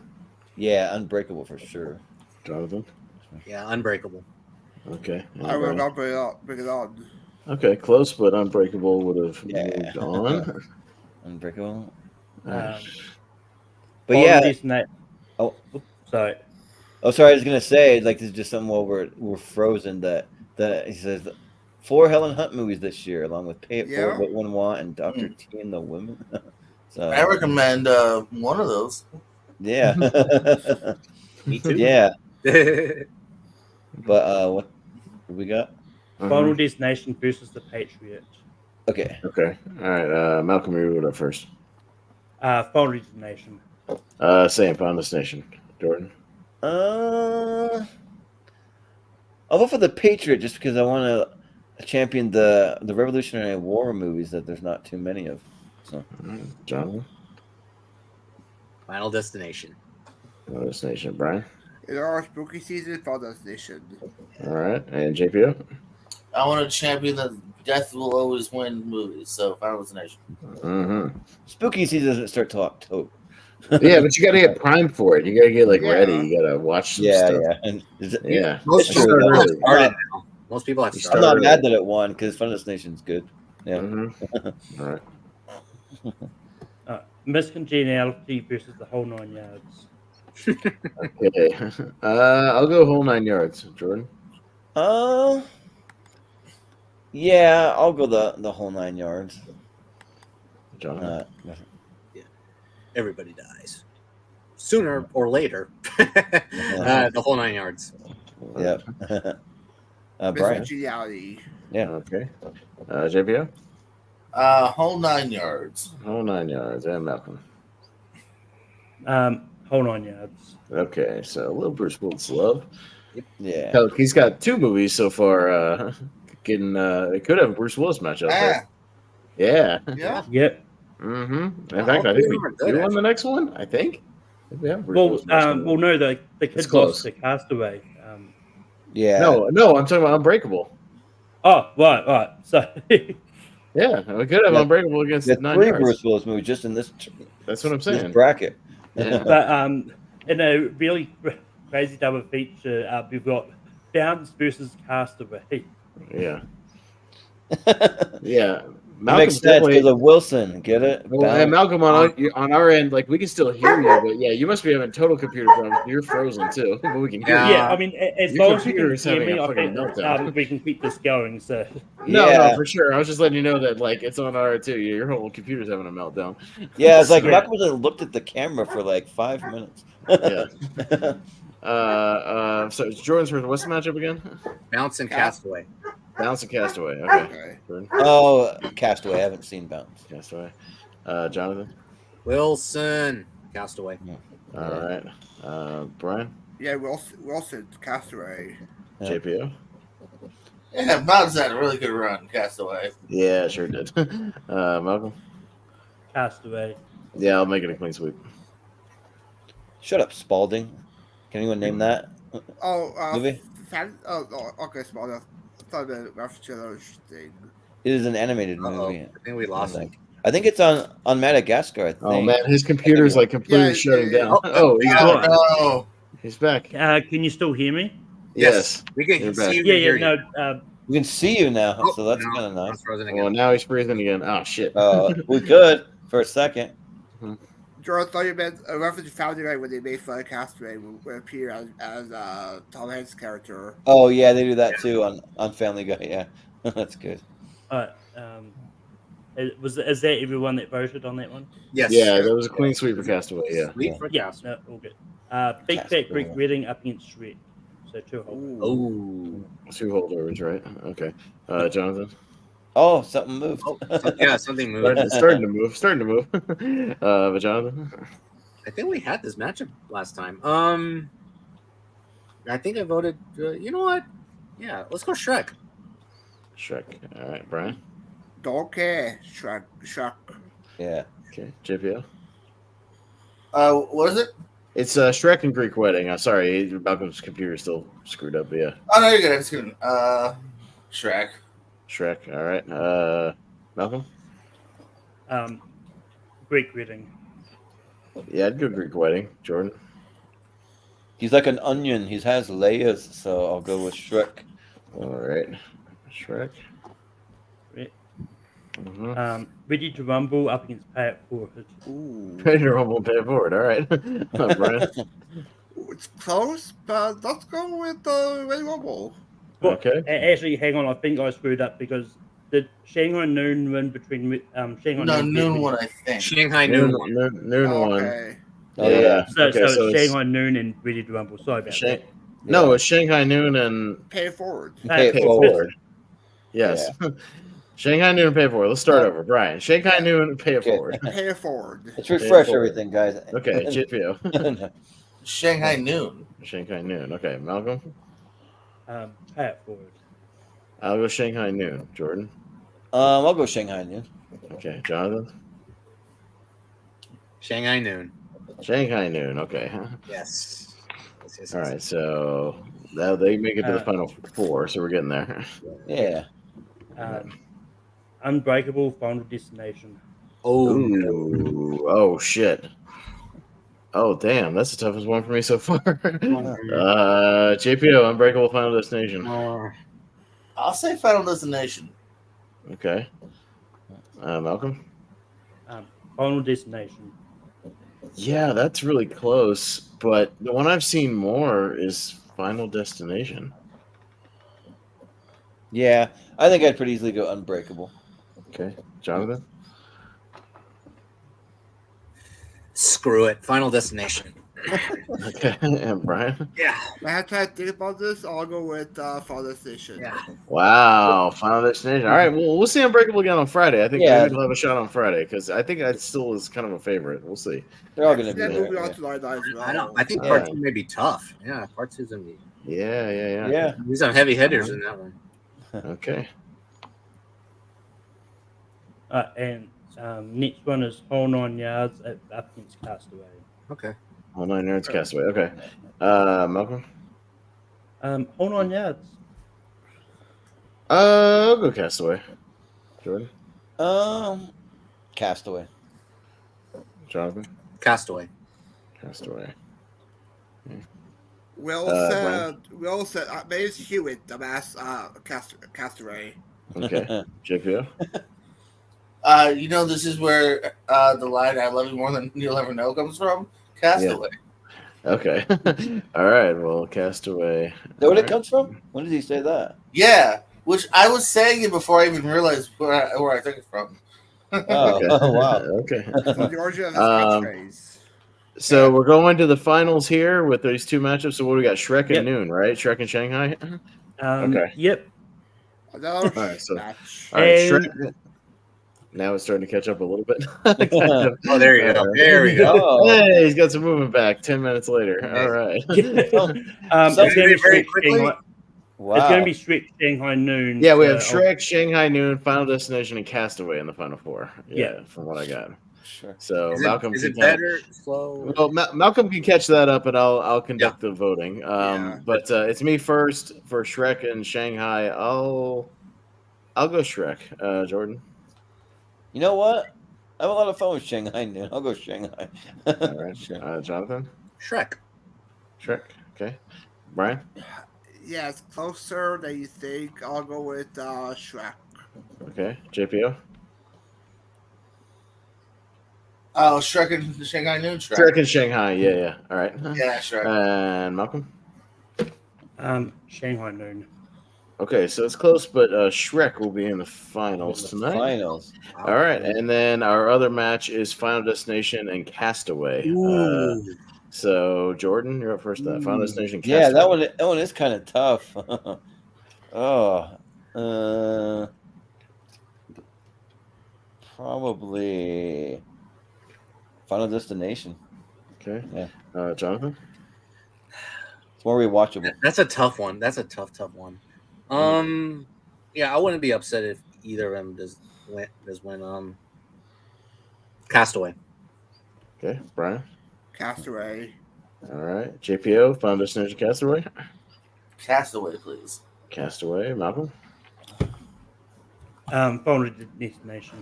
Yeah, Unbreakable for sure.
Jonathan.
Yeah, unbreakable.
Okay. and
I will
Brian.
not bring it on.
Okay, close, but Unbreakable would have
Yeah.
moved on.
Unbreakable.
Um,
But yeah.
Oh, sorry.
Oh, sorry. I was gonna say like this is just something while we're frozen. That he says 4 Helen Hunt movies this year, along with Pay It Forward, What One Want, and Dr. T and the Women. So
I recommend one of those.
Yeah.
Me too.
Yeah. But what we got?
Final Destination versus the Patriot.
Okay.
Okay. All right. Malcolm, you go first.
Final Destination.
Same. Final Destination. Jordan.
I'll go for the Patriot just because I want to champion the Revolutionary War movies that there's not too many of. So,
Jonathan.
Final Destination.
Final Destination. Brian.
In our spooky season, Final Destination.
All right. And JPO.
I want to champion the Death Will Always Win movies. So Final Destination.
Spooky season doesn't start till October.
Yeah, but you got to get primed for it. You got to get ready. You got to watch some stuff. Yeah.
Most people have started now. Most people have started.
I'm not mad that it won because Final Destination's good. Yeah.
All right.
Miscongeniality versus the whole 9 yards.
Okay. I'll go whole 9 yards. Jordan.
Yeah, I'll go the whole 9 yards.
Jonathan.
Yeah. Everybody dies sooner or later. The whole 9 yards.
Yeah. Brian.
Miscongeniality.
Yeah.
Okay. JPO.
Whole 9 yards.
Whole 9 yards. And Malcolm.
Whole 9 yards.
Okay, so a little Bruce Willis love.
Yeah.
Hell, he's got 2 movies so far. Getting they could have a Bruce Willis match up there.
Yeah.
Yep.
In fact, I think we do on the next one. I think. We have Bruce Willis match coming up.
No, the kid lost the Castaway.
Yeah.
No, I'm talking about Unbreakable.
Oh, right. So.
Yeah, we could have Unbreakable against
the
9
3
yards.
Bruce Willis movies just in this.
That's what I'm saying.
This bracket.
Yeah.
But in a really crazy double feature, we've got Bounce versus Castaway.
Yeah. Yeah.
It makes sense because of Wilson. Get it?
Well, and Malcolm, on our end, like we can still hear you, but yeah, you must be having total computer problems. You're frozen too, but we can hear you.
Yeah, I mean, as
Your
long as you can
computer's
hear
having
me,
a
I
fucking
think
meltdown.
we can keep this going. So
No, for sure. I was just letting you know that like it's on our too. Your whole computer's having a meltdown.
Yeah, it's like Malcolm looked at the camera for like 5 minutes.
Yeah. So it's Jordan's first. What's the matchup again?
Bounce and Castaway.
Bounce and Castaway. Okay.
Oh, Castaway. I haven't seen Bounce.
Castaway. Jonathan.
Wilson. Castaway.
All right. Brian.
Yeah, Wilson, Castaway.
JPO.
Yeah, Bounce had a really good run, Castaway.
Yeah, sure did. Malcolm.
Castaway.
Yeah, I'll make it a clean sweep.
Shut up, Spalding. Can anyone name that movie?
Okay, Spalding. I thought that reference to another thing.
It is an animated movie.
I think we lost him.
I think it's on Madagascar. I think.
Oh man, his computer's like completely shutting down. Oh, he's back.
No.
He's back.
Can you still hear me?
Yes.
We can see you.
Yeah. No.
We can see you now, so that's kind of nice.
Well, now he's freezing again. Oh shit.
We could for a second.
Jordan thought you meant a reference to Family Guy when they made fun of Castaway would appear as Tom Hanks' character.
Oh yeah, they do that too on Family Guy. Yeah, that's good.
Is that everyone that voted on that one?
Yes.
Yeah, that was a clean sweep for Castaway. Yeah.
No, all good. Big Fat Greek Wedding up against Shrek. So 2 holdovers.
Oh, 2 holdovers, right? Okay. Jonathan.
Oh, something moved.
Something moved.
It's starting to move. But Jonathan.
I think we had this matchup last time. I think I voted. You know what? Yeah, let's go Shrek.
Shrek. All right, Brian.
Don't care. Shrek.
Yeah.
Okay. JPO.
What is it?
It's Shrek and Greek Wedding. Sorry, Malcolm's computer's still screwed up. But yeah.
Oh no, you're good. It's good. Shrek.
Shrek. All right. Malcolm.
Greek Wedding.
Yeah, I'd go Greek Wedding. Jordan.
He's like an onion. He has layers, so I'll go with Shrek.
All right. Shrek.
Ready to Rumble up against Pay It Forward.
Ready to Rumble, Pay It Forward. All right, Brian.
It's close, but let's go with Ready Rumble.
Well,
Okay.
actually, hang on. I think I screwed up because did Shanghai Noon win between Shanghai
No,
Noon?
noon one, I think.
Shanghai Noon.
Noon one.
Okay.
Oh,
Yeah.
So,
Okay,
so
it's
Shanghai Noon and Ready to Rumble. Sorry about that.
No, it's Shanghai Noon and
Pay It Forward.
Pay It
Pay It
Forward.
Forward. Yes. Shanghai Noon and Pay It Forward. Let's start over. Brian. Shanghai Noon and Pay It Forward.
Pay It Forward.
Let's refresh
Forward.
everything, guys.
Okay, JPO.
Shanghai Noon.
Shanghai Noon. Okay, Malcolm.
Pay It Forward.
I'll go Shanghai Noon. Jordan.
I'll go Shanghai Noon.
Okay, Jonathan.
Shanghai Noon.
Shanghai Noon. Okay.
Yes. Yes.
All right, so now they make it to the final four, so we're getting there.
Yeah.
Unbreakable Final Destination.
Oh shit. Oh damn, that's the toughest one for me so far. JPO, Unbreakable Final Destination.
I'll say Final Destination.
Okay. Malcolm.
Final Destination.
Yeah, that's really close, but the one I've seen more is Final Destination.
Yeah, I think I'd pretty easily go Unbreakable.
Okay, Jonathan.
Screw it. Final Destination.
Okay, and Brian.
Yeah.
I have to think about this. I'll go with Final Destination.
Yeah.
Wow, Final Destination. All right, well, we'll see Unbreakable again on Friday. I think
Yeah.
maybe we'll have a shot on Friday because I think that still is kind of a favorite. We'll see.
They're all going to be
That movie
there.
on tonight as well.
I don't. I think
Yeah.
part 2 may be tough. Yeah, part 2's gonna be.
Yeah.
Yeah.
There's some heavy hitters in that one.
Okay.
And next one is Whole 9 Yards up against Castaway.
Okay.
All 9 Yards Castaway. Okay. Malcolm.
Whole 9 Yards.
I'll go Castaway. Jordan.
Castaway.
Jonathan.
Castaway.
Castaway.
Will
Brian.
said, Mace Hewitt, the mass Castaway.
Okay. JPO.
This is where the line "I love you more than you'll ever know" comes from. Castaway.
Okay. All right. Well, Castaway.
Is that where
All
it comes from? When did he say that?
Yeah, which I was saying it before I even realized where I took it from.
Oh,
Okay.
wow.
Okay.
So the origin of his
Um,
catchphrase.
So we're going to the finals here with these two matchups. So what do we got? Shrek and
Yep.
Noon, right? Shrek and Shanghai. Okay.
Yep.
Another
right, so-
match.
All right.
And-
Shrek. Now it's starting to catch up a little bit.
Oh, there you go. There we go.
Oh.
Hey, he's got some movement back. 10 minutes later. All right.
It's going
So
to be
very
Shrek,
quickly?
Shanghai.
Wow.
It's going to be Shrek, Shanghai Noon.
Yeah, we have
so
Shrek, Shanghai Noon, Final Destination, and Castaway in the final four. Yeah,
Yeah.
from what I got.
Sure.
So
Is
Malcolm,
is
can
it
kinda-
better? Slow?
Well, Malcolm can catch that up, and I'll conduct the voting.
Yeah.
But it's me first for Shrek and Shanghai. I'll go Shrek. Jordan.
You know what? I have a lot of fun with Shanghai Noon. I'll go Shanghai.
All right.
Sure.
Jonathan.
Shrek.
Shrek. Okay. Brian.
Yeah, it's closer than you think. I'll go with Shrek.
Okay. JPO.
Oh, Shrek and Shanghai Noon.
Shrek and Shanghai. Yeah. All right.
Yeah, Shrek.
And Malcolm.
Shanghai Noon.
Okay, so it's close, but Shrek will be in the finals tonight.
Finals.
All right, and then our other match is Final Destination and Castaway. So Jordan, you're up first. That Final Destination.
Yeah,
Castaway.
that one is kind of tough. Probably Final Destination.
Okay.
Yeah.
Jonathan.
It's more rewatchable.
That's a tough one. That's a tough one. Yeah, I wouldn't be upset if either of them does win. Castaway.
Okay, Brian.
Castaway.
All right, JPO. Final Destination. Castaway.
Castaway, please.
Castaway. Malcolm.
Final Destination.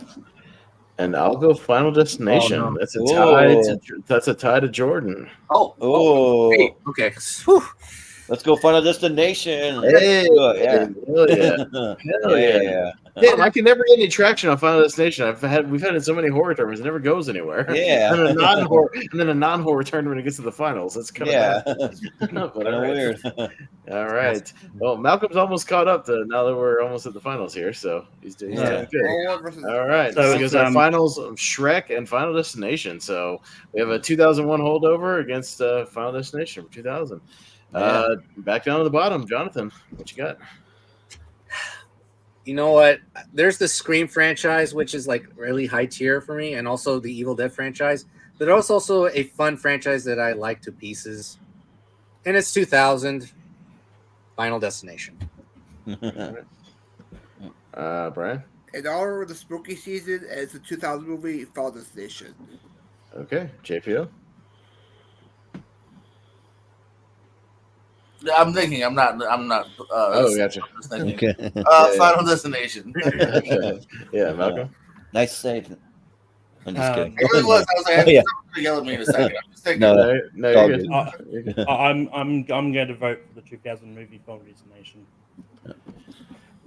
And I'll go Final Destination.
Oh, no.
That's a tie. That's a tie to Jordan.
Oh,
Hey, okay. Whew.
let's go Final Destination.
Hey,
Yeah.
hell yeah.
Hell
Hell yeah.
yeah.
Damn, I can never get any traction on Final Destination. We've had it in so many horror tournaments, it never goes anywhere.
Yeah.
and then a non-horror tournament it gets to the finals. That's kind of
Yeah.
bad. But
Kind of
all right.
weird.
All right. Well, Malcolm's almost caught up to now that we're almost at the finals here, so he's doing
Yeah.
good. All right.
So
So
it's,
it's our finals of Shrek and Final Destination. So we have a 2001 holdover against Final Destination for 2000. Back down to the bottom, Jonathan. What you got?
You know what? There's the Scream franchise, which is like really high tier for me, and also the Evil Dead franchise. But there's also a fun franchise that I like to pieces, and it's 2000. Final Destination.
Brian?
In honor of the spooky season, it's a 2000 movie, Final Destination.
Okay. JPO?
I'm thinking. I'm not.
Gotcha.
Okay.
Final Destination.
Okay. Yeah, Malcolm?
Nice save. I'm just kidding.
It really was. I was like,
Oh, yeah.
someone's gonna yell at me in a second. I'm just thinking.
No,
No,
it's all
you're
good.
good. You're good.
I'm going to vote for the 2000 movie Final Destination.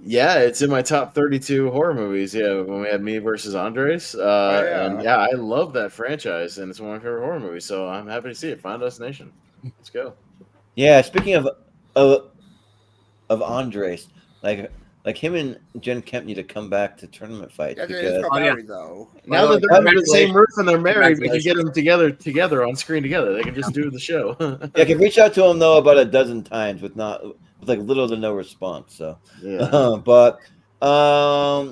Yeah, it's in my top 32 horror movies. Yeah, when we had Me versus Andres.
yeah.
And yeah, I love that franchise, and it's one of my favorite horror movies. So I'm happy to see it. Final Destination. Let's go.
Yeah, speaking of Andres, like him and Jen Kemp need to come back to tournament fights
Yeah,
because
it's married, though.
Now that they're under the same roof and they're married, we can get them
Congratulations.
together on screen together. They can just do the show.
yeah, I can reach out to him though about a dozen times with like little to no response. So,
Yeah.
but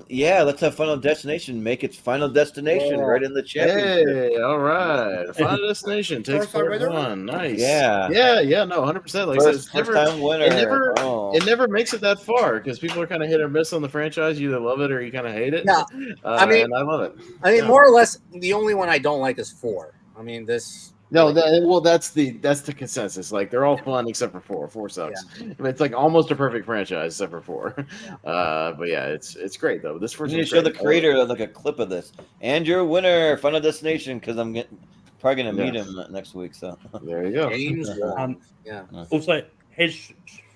yeah, let's have Final Destination make its Final Destination right in the championship.
Hey, all right. Final Destination takes
First time
part
winner?
one. Nice.
Yeah.
Yeah, no, 100%. Like I said,
First time winner.
it never makes it that far because people are kind of hit or miss on the franchise. You either love it or you kind of hate it.
Yeah. I mean,
and I love it.
I mean,
Yeah.
more or less, the only one I don't like is 4. I mean, this.
No, that's the consensus. Like they're all fun except for 4. 4 sucks. I mean, it's like almost a perfect franchise except for 4. But yeah, it's great though. This
We
first
need to show the creator like a clip of this. And your winner, Final Destination, because I'm probably gonna meet him next week. So
there you go.
James Wan. Yeah.
Also, has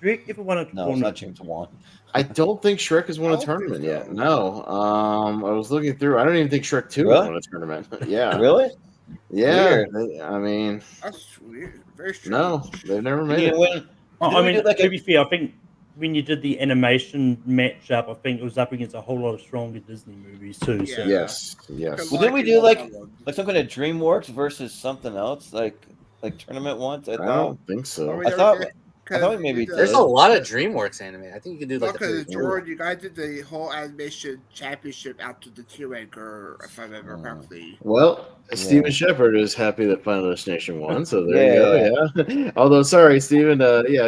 Shrek ever won a
no, it's
tournament?
not James Wan.
I don't think Shrek has won a tournament yet. No. I was looking through. I don't even think Shrek 2 has won a tournament. Yeah.
Really?
Yeah. I mean,
That's weird. Very strange.
no, they've never
You
made
need
it.
to win.
I mean,
like
to be fair, I think when you did the animation matchup, I think it was up against a whole lot of stronger Disney movies too. So.
Yes.
Well, didn't we do like some kind of DreamWorks versus something else, like tournament once? I don't
think so.
I thought we maybe
There's
did.
a lot of DreamWorks anime. I think you could do like
Because
the
Jordan, you guys did the whole animation championship after the T-Ranker, if I remember correctly.
Well, Steven Shepard is happy that Final Destination won, so there you go. Yeah. Although, sorry, Steven.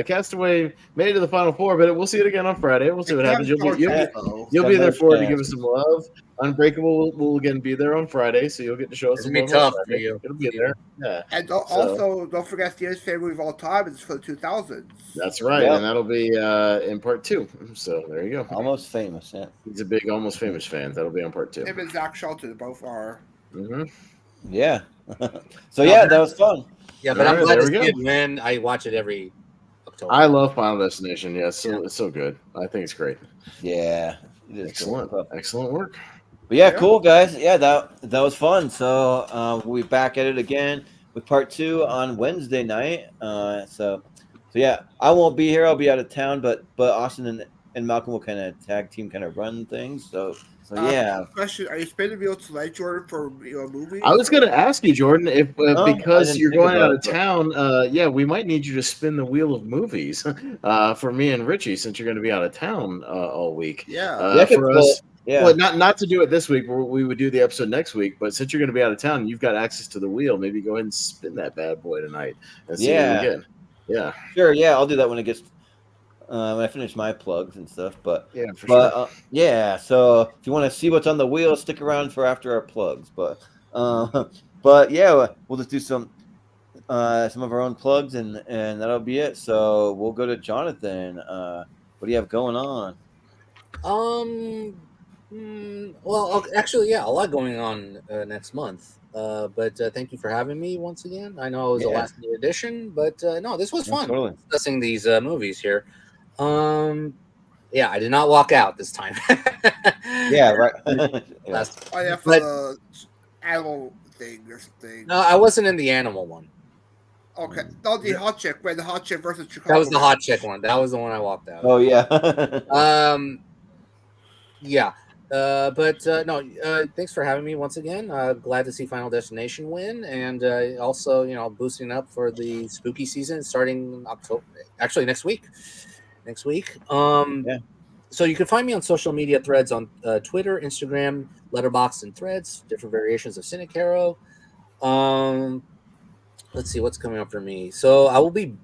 Castaway made it to the Final 4, but we'll see it again on Friday. We'll see what happens. You'll be there for it to give us some love. Unbreakable will again be there on Friday, so you'll get to show us.
It's gonna be tough for
Friday.
you.
It'll be there. Yeah.
And also, don't forget Steven's favorite movie of all time is for the 2000s.
That's right,
Yep.
and that'll be in part 2. So there you go.
Almost Famous. Yeah.
He's a big Almost Famous fan. That'll be on part 2.
Him and Zach Shelton both are.
Mm-hmm.
Yeah. So yeah, that was fun.
Yeah, but
All
I'm
right,
glad
there
to
we
see
go.
it win. I watch it every October.
I love Final Destination. Yeah, it's so good. I think it's great.
Yeah. It is
Excellent.
cool.
Excellent work.
But yeah, cool guys. Yeah, that was fun. So we'll be back at it again with part 2 on Wednesday night. So yeah, I won't be here. I'll be out of town, but Austin and Malcolm will kind of tag team, kind of run things. So yeah.
Question: are you spinning the wheel tonight, Jordan, for your movie?
I was going to ask you, Jordan, if
I
because
didn't
you're
think
going
about
out of
it, but-
town, we might need you to spin the wheel of movies for me and Richie since you're going to be out of town all week.
Yeah.
Yeah, I could
for
pull
us.
it. Yeah.
Well, not to do it this week. We would do the episode next week. But since you're going to be out of town, and you've got access to the wheel. Maybe go ahead and spin that bad boy tonight and see what we get. Yeah.
Sure. Yeah, I'll do that when it gets when I finish my plugs and stuff. But
Yeah, for sure.
yeah. So if you want to see what's on the wheel, stick around for after our plugs. But yeah, we'll just do some of our own plugs and that'll be it. So we'll go to Jonathan. What do you have going on?
Well, actually, yeah, a lot going on next month. But thank you for having me once again. I know it was a last minute edition, but no, this was fun
Totally.
discussing these movies here. Yeah, I did not walk out this time.
Yeah, right. Yeah.
Last,
Oh yeah, for
but
the animal thing or something.
no, I wasn't in the animal one.
Okay, no, the hot chick. Wait, the hot chick versus Chicago.
That was the hot
match.
chick one. That was the one I walked out.
Oh yeah.
Yeah. But no, thanks for having me once again. Glad to see Final Destination win, and also boosting up for the spooky season starting October. Actually, next week. Next week.
Yeah.
So you can find me on social media threads on Twitter, Instagram, Letterboxd, and Threads. Different variations of Cinecaro. Let's see what's coming up for me. So I'll be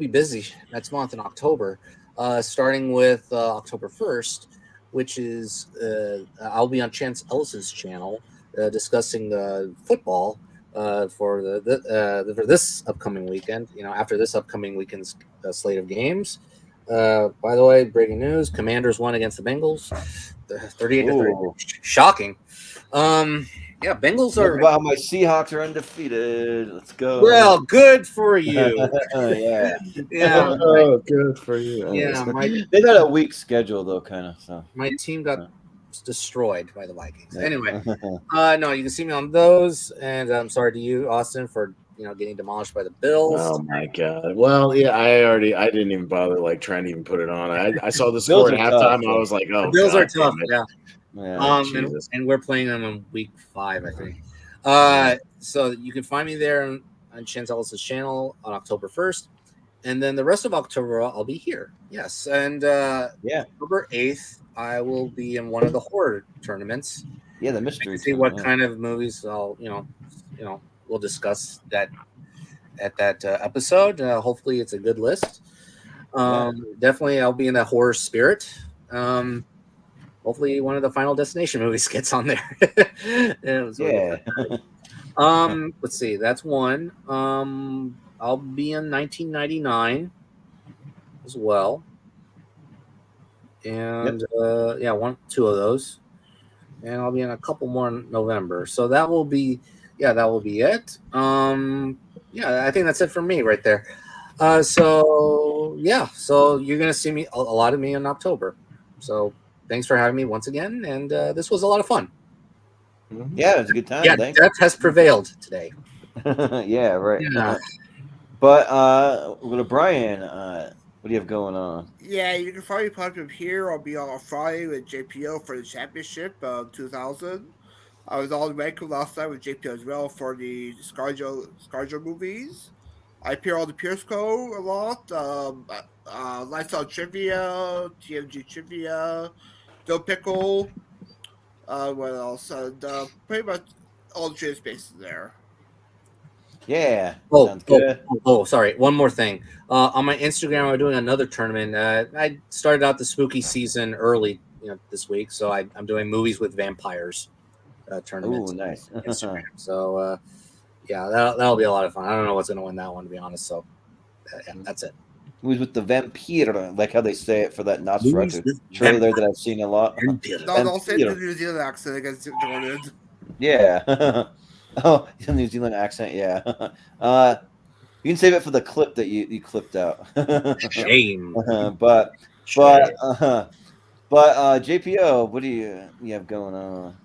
busy next month in October, starting with October 1st, which is I'll be on Chance Ellison's channel discussing football for for this upcoming weekend. After this upcoming weekend's slate of games. By the way, breaking news: Commanders won against the Bengals, 38-30. Shocking. Yeah, Bengals
Talk
are.
about how my Seahawks are undefeated. Let's go.
Well, good for you.
Yeah.
Yeah.
Oh, good for you.
Yeah,
They got a weak schedule though, kind of. So
my team got destroyed by the Vikings. Anyway, no, you can see me on those, and I'm sorry to you, Austin, for getting demolished by the Bills.
Oh my god. Well, yeah, I didn't even bother trying to even put it on. I saw the score
Bills
at
are
halftime.
tough,
I was like, oh,
The Bills
god
are tough.
damn it.
Yeah.
Yeah.
And we're playing them in week 5, I think. So you can find me there on Chance Ellis's channel on October 1st. And then the rest of October, I'll be here. Yes. And October 8th, I will be in one of the horror tournaments.
Yeah, the mystery.
See what kind of movies I'll, we'll discuss that at that episode. Hopefully it's a good list. Definitely I'll be in that horror spirit. Hopefully one of the Final Destination movies gets on there. Let's see. That's one. I'll be in 1999 as well. And two of those. And I'll be in a couple more in November. So that will be it. I think that's it for me right there. So you're gonna see me a lot of me in October. So thanks for having me once again, and this was a lot of fun.
Yeah, it was a good time.
Yeah,
Thanks.
death has prevailed today.
Yeah, right.
Yeah.
But we'll go to Brian. What do you have going on?
Yeah, you can find me pop up here. I'll be on Friday with JPO for the championship of 2000. I was on Vancouver last night with JPO as well for the ScarJo movies. I appear on the Pierce Co. a lot. Lifestyle Trivia, TMG Trivia, Joe Pickle. What else? And pretty much all the trivia spaces there.
Yeah. Sounds good.
Sorry. One more thing. On my Instagram, I'm doing another tournament. I started out the spooky season early, this week. So I'm doing movies with vampires tournament.
Oh, nice.
Instagram. So that'll be a lot of fun. I don't know what's going to win that one, to be honest. So that's it.
Movies with the vampire, like how they say it for that Nosferatu trailer that I've seen a lot.
No, don't say the New Zealand accent against Jordan.
Yeah. Oh, the New Zealand accent. Yeah. You can save it for the clip that you clipped out.
Shame.
But JPO, what do you have going on?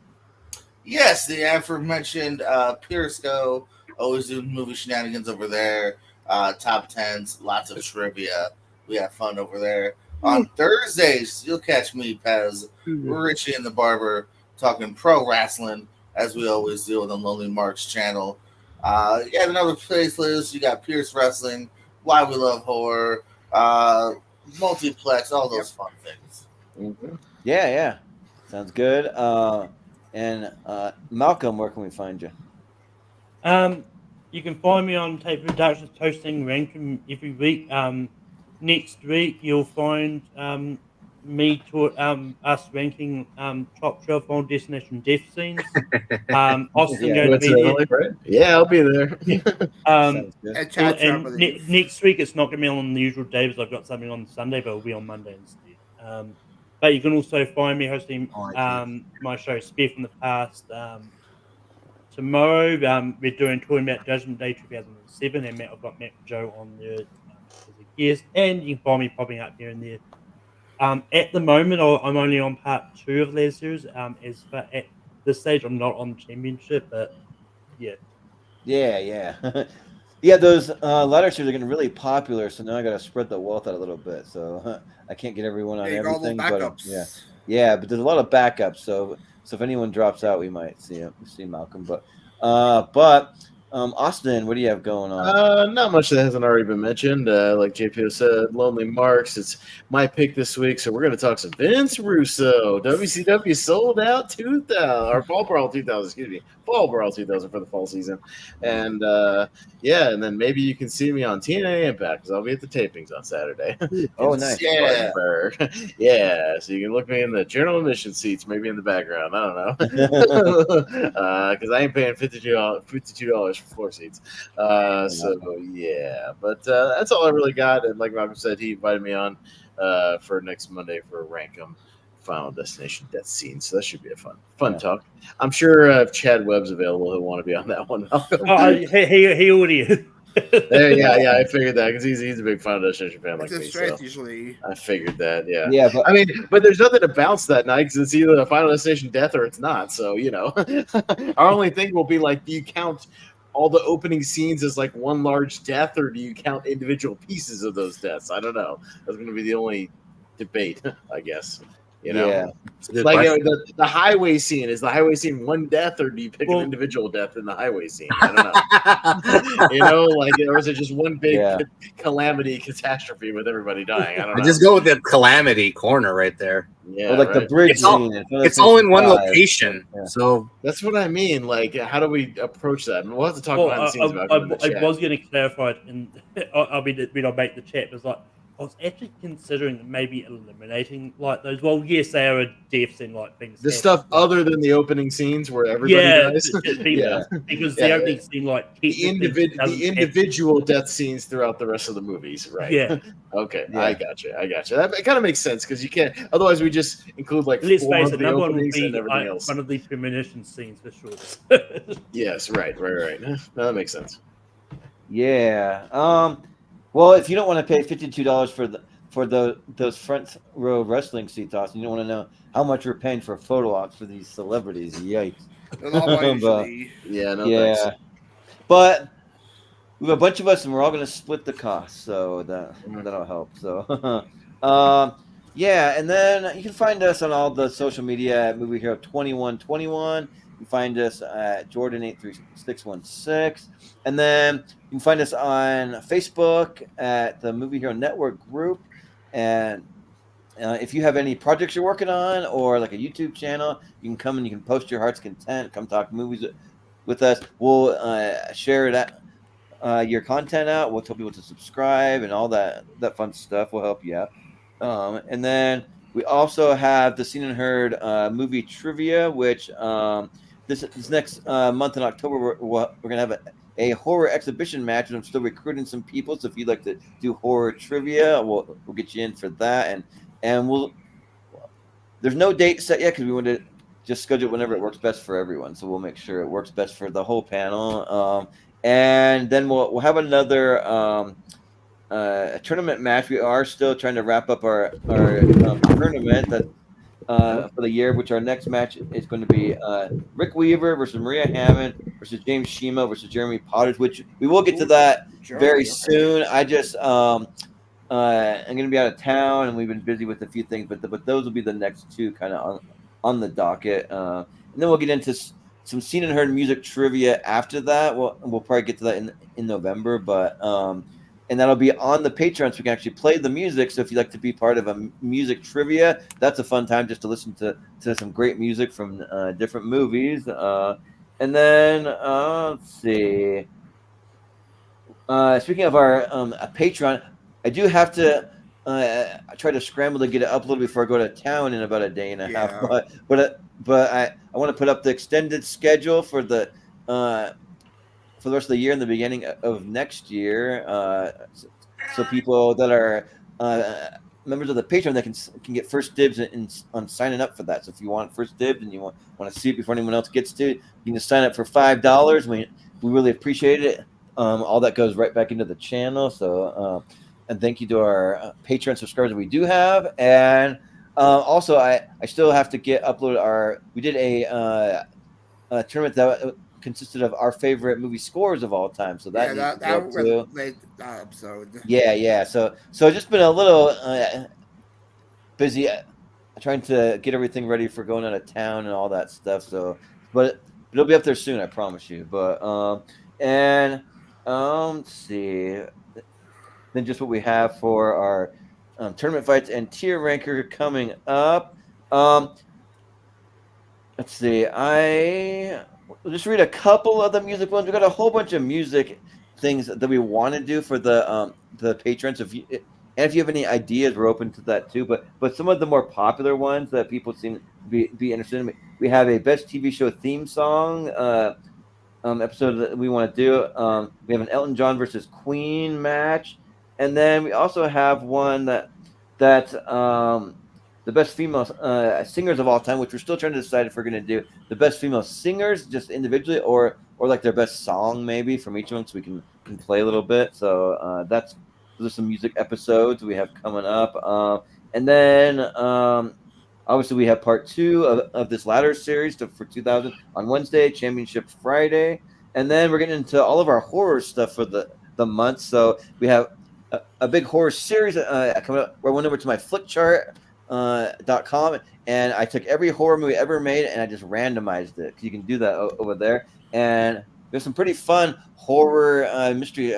Yes, the aforementioned Periscope, always doing movie shenanigans over there. Top 10s, lots of trivia. We have fun over there. On Thursdays, you'll catch me, Pez, Richie and the Barber, talking pro wrestling, as we always do on the Lonely Marks channel. You have another playlist. You got Pierce Wrestling, Why We Love Horror, Multiplex, all those fun things.
Mm-hmm.
Yeah. Sounds good. And Malcolm, where can we find you?
You can find me on Tape Productions hosting ranking every week. Next week you'll find me to us ranking top 12 Final Destination death scenes. Austin going to be there.
Yeah, I'll be there.
And next week it's not going to be on the usual day because I've got something on Sunday, but it'll be on Monday instead. But you can also find me hosting my show Spear from the Past. Tomorrow we're talking about Judgment Day 2007, and I've got Matt and Joe on there as a guest, and you can find me popping up here and there At the moment, I'm only on part 2 of their series. As for at this stage, I'm not on championship, but yeah.
Yeah. Yeah, those ladder shows are getting really popular, so now I got to spread the wealth out a little bit. So I can't get everyone on
Yeah, you got all those
everything, but
backups.
yeah, but there's a lot of backups. So if anyone drops out, we might see Malcolm. But Austin, what do you have going on?
Not much that hasn't already been mentioned. Like JPO said, Lonely Marks. It's my pick this week, so we're going to talk some Vince Russo. WCW sold out 2000 or Fall Brawl 2000. Excuse me, Fall Brawl 2000 for the fall season, and yeah, and then maybe you can see me on TNA Impact because I'll be at the tapings on Saturday.
Oh,
In
nice.
Spartanburg. Yeah, so you can look me in the general admission seats, maybe in the background. I don't know, because I ain't paying $52 for floor seats. So yeah, but that's all I really got. And like Malcolm said, he invited me on for next Monday for a Rankum Final Destination Death Scene. So that should be a fun talk. I'm sure if Chad Webb's available, he'll want to be on that one.
He already is.
Yeah, I figured that because he's a big Final Destination fan like
It's
me.
his strength
So
usually.
I figured that. Yeah.
Yeah, but
I mean, but there's nothing to bounce that night because it's either a Final Destination Death or it's not. So our only thing will be like, do you count all the opening scenes as like one large death, or do you count individual pieces of those deaths? I don't know. That's going to be the only debate, I guess.
Yeah.
Like the highway scene, is the highway scene one death, or do you pick an individual death in the highway scene? I don't know. Or is it just one big calamity catastrophe with everybody dying? I don't know.
Just go with the calamity corner right there.
Yeah,
or like the bridge scene.
It's all in one location.
Yeah.
So
that's what I mean. Like, how do we approach that? And we'll have to talk behind the scenes about it in the chat.
I was going to clarify it, and I mean, when I make the chat, it was like, I was actually considering maybe eliminating like those. Well, yes, they are deaths and like things.
The stuff other than the opening scenes where everybody dies.
Because the opening scene, like
the individual death scenes throughout the rest of the movies, right?
Yeah.
Okay, yeah. I got you. That kind of makes sense because you can't. Otherwise, we just include like
let's
four
face
of
it,
the
number one would
openings
be
and everything else.
One of the premonition scenes for sure.
Yes, right. No, that makes sense.
Yeah. Well, if you don't want to pay $52 for those front row wrestling seats, Austin, you don't want to know how much we're paying for photo ops for these celebrities. Yikes!
Thanks.
But we have a bunch of us, and we're all going to split the cost, so that'll help. So, yeah, and then you can find us on all the social media at Movie Hero 2121. You can find us at Jordan83616. And then you can find us on Facebook at the Movie Hero Network group. And if you have any projects you're working on or like a YouTube channel, you can come and you can post your heart's content. Come talk movies with us. We'll share your content out. We'll tell people to subscribe and all that fun stuff. We'll help you out. And then we also have the Seen and Heard movie trivia, which this next month in October, we're going to have a horror exhibition match, and I'm still recruiting some people. So if you'd like to do horror trivia, we'll get you in for that. And there's no date set yet because we want to just schedule it whenever it works best for everyone. So we'll make sure it works best for the whole panel. And then we'll have another tournament match. We are still trying to wrap up our tournament that for the year, which our next match is going to be Rick Weaver versus Maria Hammond versus James Shima versus Jeremy Potters, which we will get to that very soon. I just I'm going to be out of town, and we've been busy with a few things, but those will be the next two kind of on the docket. And then we'll get into some Seen and Heard music trivia after that. We'll probably get to that in November, but and that'll be on the Patreon, so we can actually play the music. So if you'd like to be part of a music trivia, that's a fun time just to listen to some great music from different movies. And then let's see. Speaking of our Patreon, I do have to try to scramble to get it uploaded before I go to town in about a day and a half. But I want to put up the extended schedule for the rest of the year and the beginning of next year, so people that are members of the Patreon that can get first dibs on signing up for that. So if you want first dibs and you want to see it before anyone else gets to it, you can sign up for $5. We really appreciate it. All that goes right back into the channel. So and thank you to our Patreon subscribers that we do have. And also, I still have to get uploaded our. We did a tournament that consisted of our favorite movie scores of all time. So that needs to go up too.
Late episode.
Yeah. So just been a little busy trying to get everything ready for going out of town and all that stuff. So, but it'll be up there soon, I promise you. But let's see. Then just what we have for our tournament fights and tier ranker coming up. Let's see. I'll just read a couple of the music ones. We got a whole bunch of music things that we want to do for the patrons. If you have any ideas, we're open to that too. But some of the more popular ones that people seem to be interested in. We have a best TV show theme song episode that we want to do. We have an Elton John versus Queen match, and then we also have one that the best female singers of all time, which we're still trying to decide if we're going to do the best female singers just individually or like their best song maybe from each one, so we can play a little bit. So those are some music episodes we have coming up. And then obviously we have part 2 of this ladder series for 2000 on Wednesday, Championship Friday. And then we're getting into all of our horror stuff for the month. So we have a big horror series coming up where I went over to my flickchart.com and I took every horror movie ever made and I just randomized it. You can do that over there. And there's some pretty fun horror mystery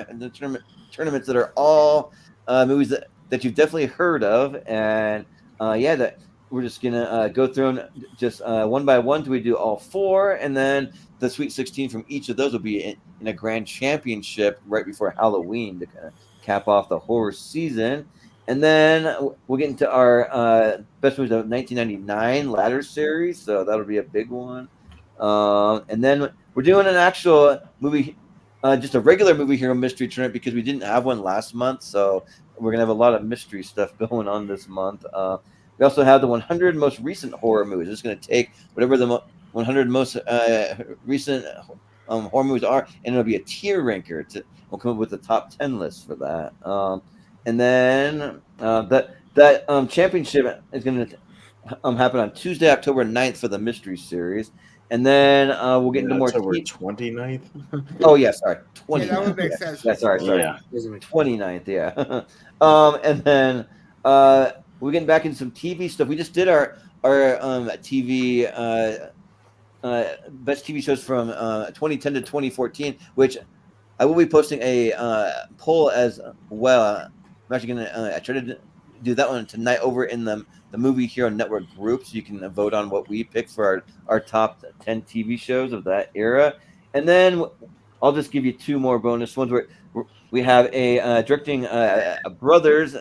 tournaments that are all movies that you've definitely heard of. And that we're just gonna go through them just one by one till we do all 4, and then the Sweet 16 from each of those will be in a grand championship right before Halloween to kind of cap off the horror season. And then we'll get into our best movies of 1999 ladder series, so that'll be a big one. And then we're doing an actual movie, just a regular movie hero mystery tournament because we didn't have one last month, so we're gonna have a lot of mystery stuff going on this month. We also have the 100 most recent horror movies. It's going to take whatever the 100 most recent horror movies are, and it'll be a tier ranker. We'll come up with the top 10 list for that. And then that championship is going to happen on Tuesday, October 9th for the mystery series. And then we'll get into more.
October 29th?
Oh, yeah, sorry. 29th.
Yeah, that would make sense.
Yeah, sorry.
Yeah.
29th, yeah. And then we're getting back into some TV stuff. We just did our TV best TV shows from 2010 to 2014, which I will be posting a poll as well. I'm actually going to try to do that one tonight over in the Movie Hero Network group, so you can vote on what we picked for our top 10 TV shows of that era. And then I'll just give you 2 more bonus ones where we have a directing brothers.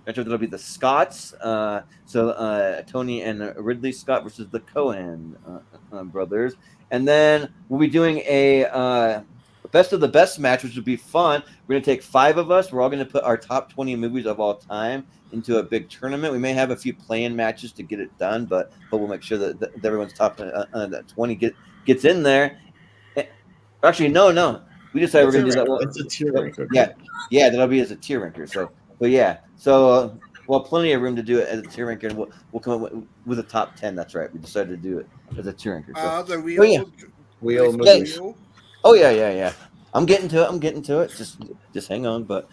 That'll be the Scotts. So Tony and Ridley Scott versus the Coen brothers. And then we'll be doing a best of the best match, which would be fun. We're going to take 5 of us. We're all going to put our top 20 movies of all time into a big tournament. We may have a few play-in matches to get it done, but we'll make sure that everyone's top 20 gets in there. Actually, no. We decided we're going to do that.
It's a tier ranker.
Yeah, that'll be as a tier ranker. So we'll have plenty of room to do it as a tier ranker, and we'll come up with a top 10. That's right. We decided to do it as a tier ranker. So.
The wheel.
Wheel movies.
Oh yeah. I'm getting to it. Just hang on. But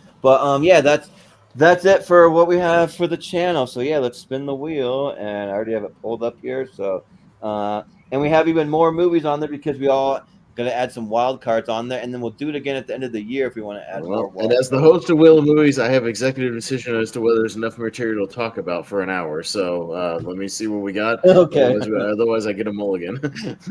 that's it for what we have for the channel. So yeah, let's spin the wheel, and I already have it pulled up here. So and we have even more movies on there because we all going to add some wild cards on there, and then we'll do it again at the end of the year if we want to add more.
And as the host of Wheel of Movies, I have executive decision as to whether there's enough material to talk about for an hour. So let me see what we got.
Okay.
Otherwise, I get a mulligan.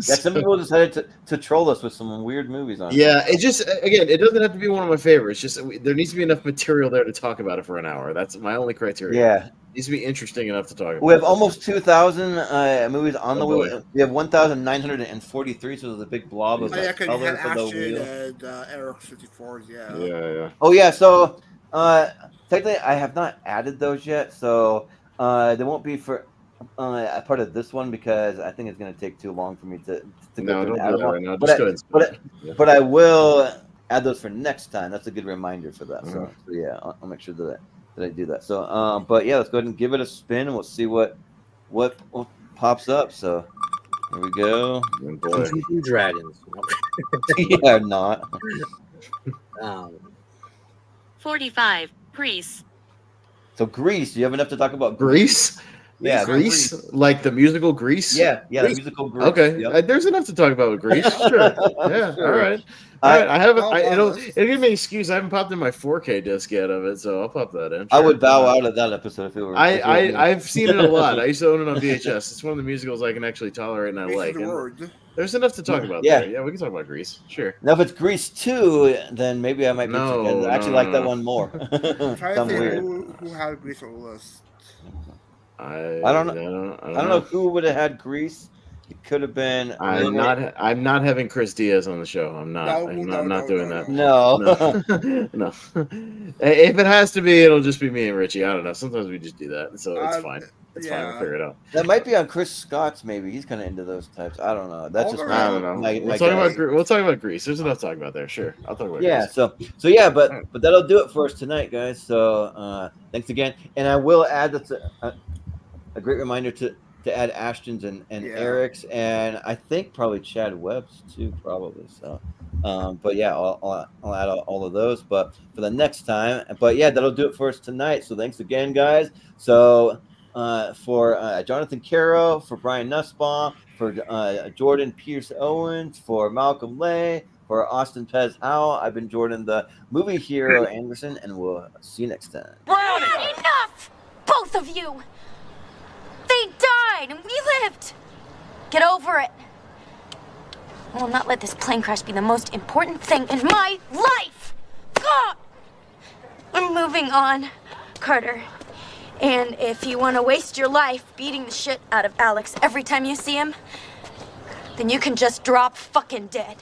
Some people decided to troll us with some weird movies on.
Yeah, it just again, it doesn't have to be one of my favorites. Just there needs to be enough material there to talk about it for an hour. That's my only criteria.
Yeah.
It needs to be interesting enough to talk about.
We have almost 2,000 movies on the wheel. We have 1,943, so there's a big blob of color for the wheel.
And Eric 54s, yeah.
Yeah.
Oh yeah, so technically I have not added those yet, so they won't be for a part of this one because I think it's going to take too long for me to
No,
go
don't
through
do that right now.
But
Just go ahead.
but I will add those for next time. That's a good reminder for that. So yeah, I'll make sure that I do that. So but yeah, let's go ahead and give it a spin, and we'll see what pops up. So here we go.
Oh, boy.
Dragons.
Yeah, not.
45. Grease.
So Grease, do you have enough to talk about
Grease?
Yeah,
Grease? Like the musical Grease?
Yeah, the musical Grease.
Okay,
Yep.
there's enough to talk about with Grease. Sure. Yeah,
Sure.
all right. I haven't. It'll give me an excuse. I haven't popped in my 4K disc yet of it, so I'll pop that in.
I
Sure.
would bow out of that episode if it were.
I've seen it a lot. I used to own it on VHS. It's one of the musicals I can actually tolerate and I like. And there's enough to talk about there. Yeah, we can talk about Grease. Sure.
Now, if it's Grease 2, then maybe I might be I actually like that one more.
I'm trying to think
weird.
who had Grease on the list.
I
don't know. I don't know who would have had Grease. It could have been.
I'm not having Chris Diaz on the show. I'm not. I'm not doing that.
No.
No. If it has to be, it'll just be me and Richie. I don't know. Sometimes we just do that, so it's fine. It's fine. We'll figure it out.
That might be on Chris Scott's. Maybe he's kind of into those types. I don't know. That's just
I don't know. We'll talk about Grease. There's enough to talk about there. Sure, I'll talk about. Grease.
So yeah, but that'll do it for us tonight, guys. So thanks again, and I will add that's a great reminder to add Ashton's and Eric's, and I think probably Chad Webb's too, probably. So, but yeah, I'll add all of those. But for the next time, but yeah, that'll do it for us tonight. So thanks again, guys. So for Jonathan Caro, for Brian Nussbaum, for Jordan Pierce Owens, for Malcolm Lay, for Austin Pez Howell, I've been Jordan, the movie hero Anderson, and we'll see you next time.
Brownie! Enough! Both of you! They died and we lived! Get over it. I will not let this plane crash be the most important thing in my life! God! I'm moving on, Carter. And if you want to waste your life beating the shit out of Alex every time you see him, then you can just drop fucking dead.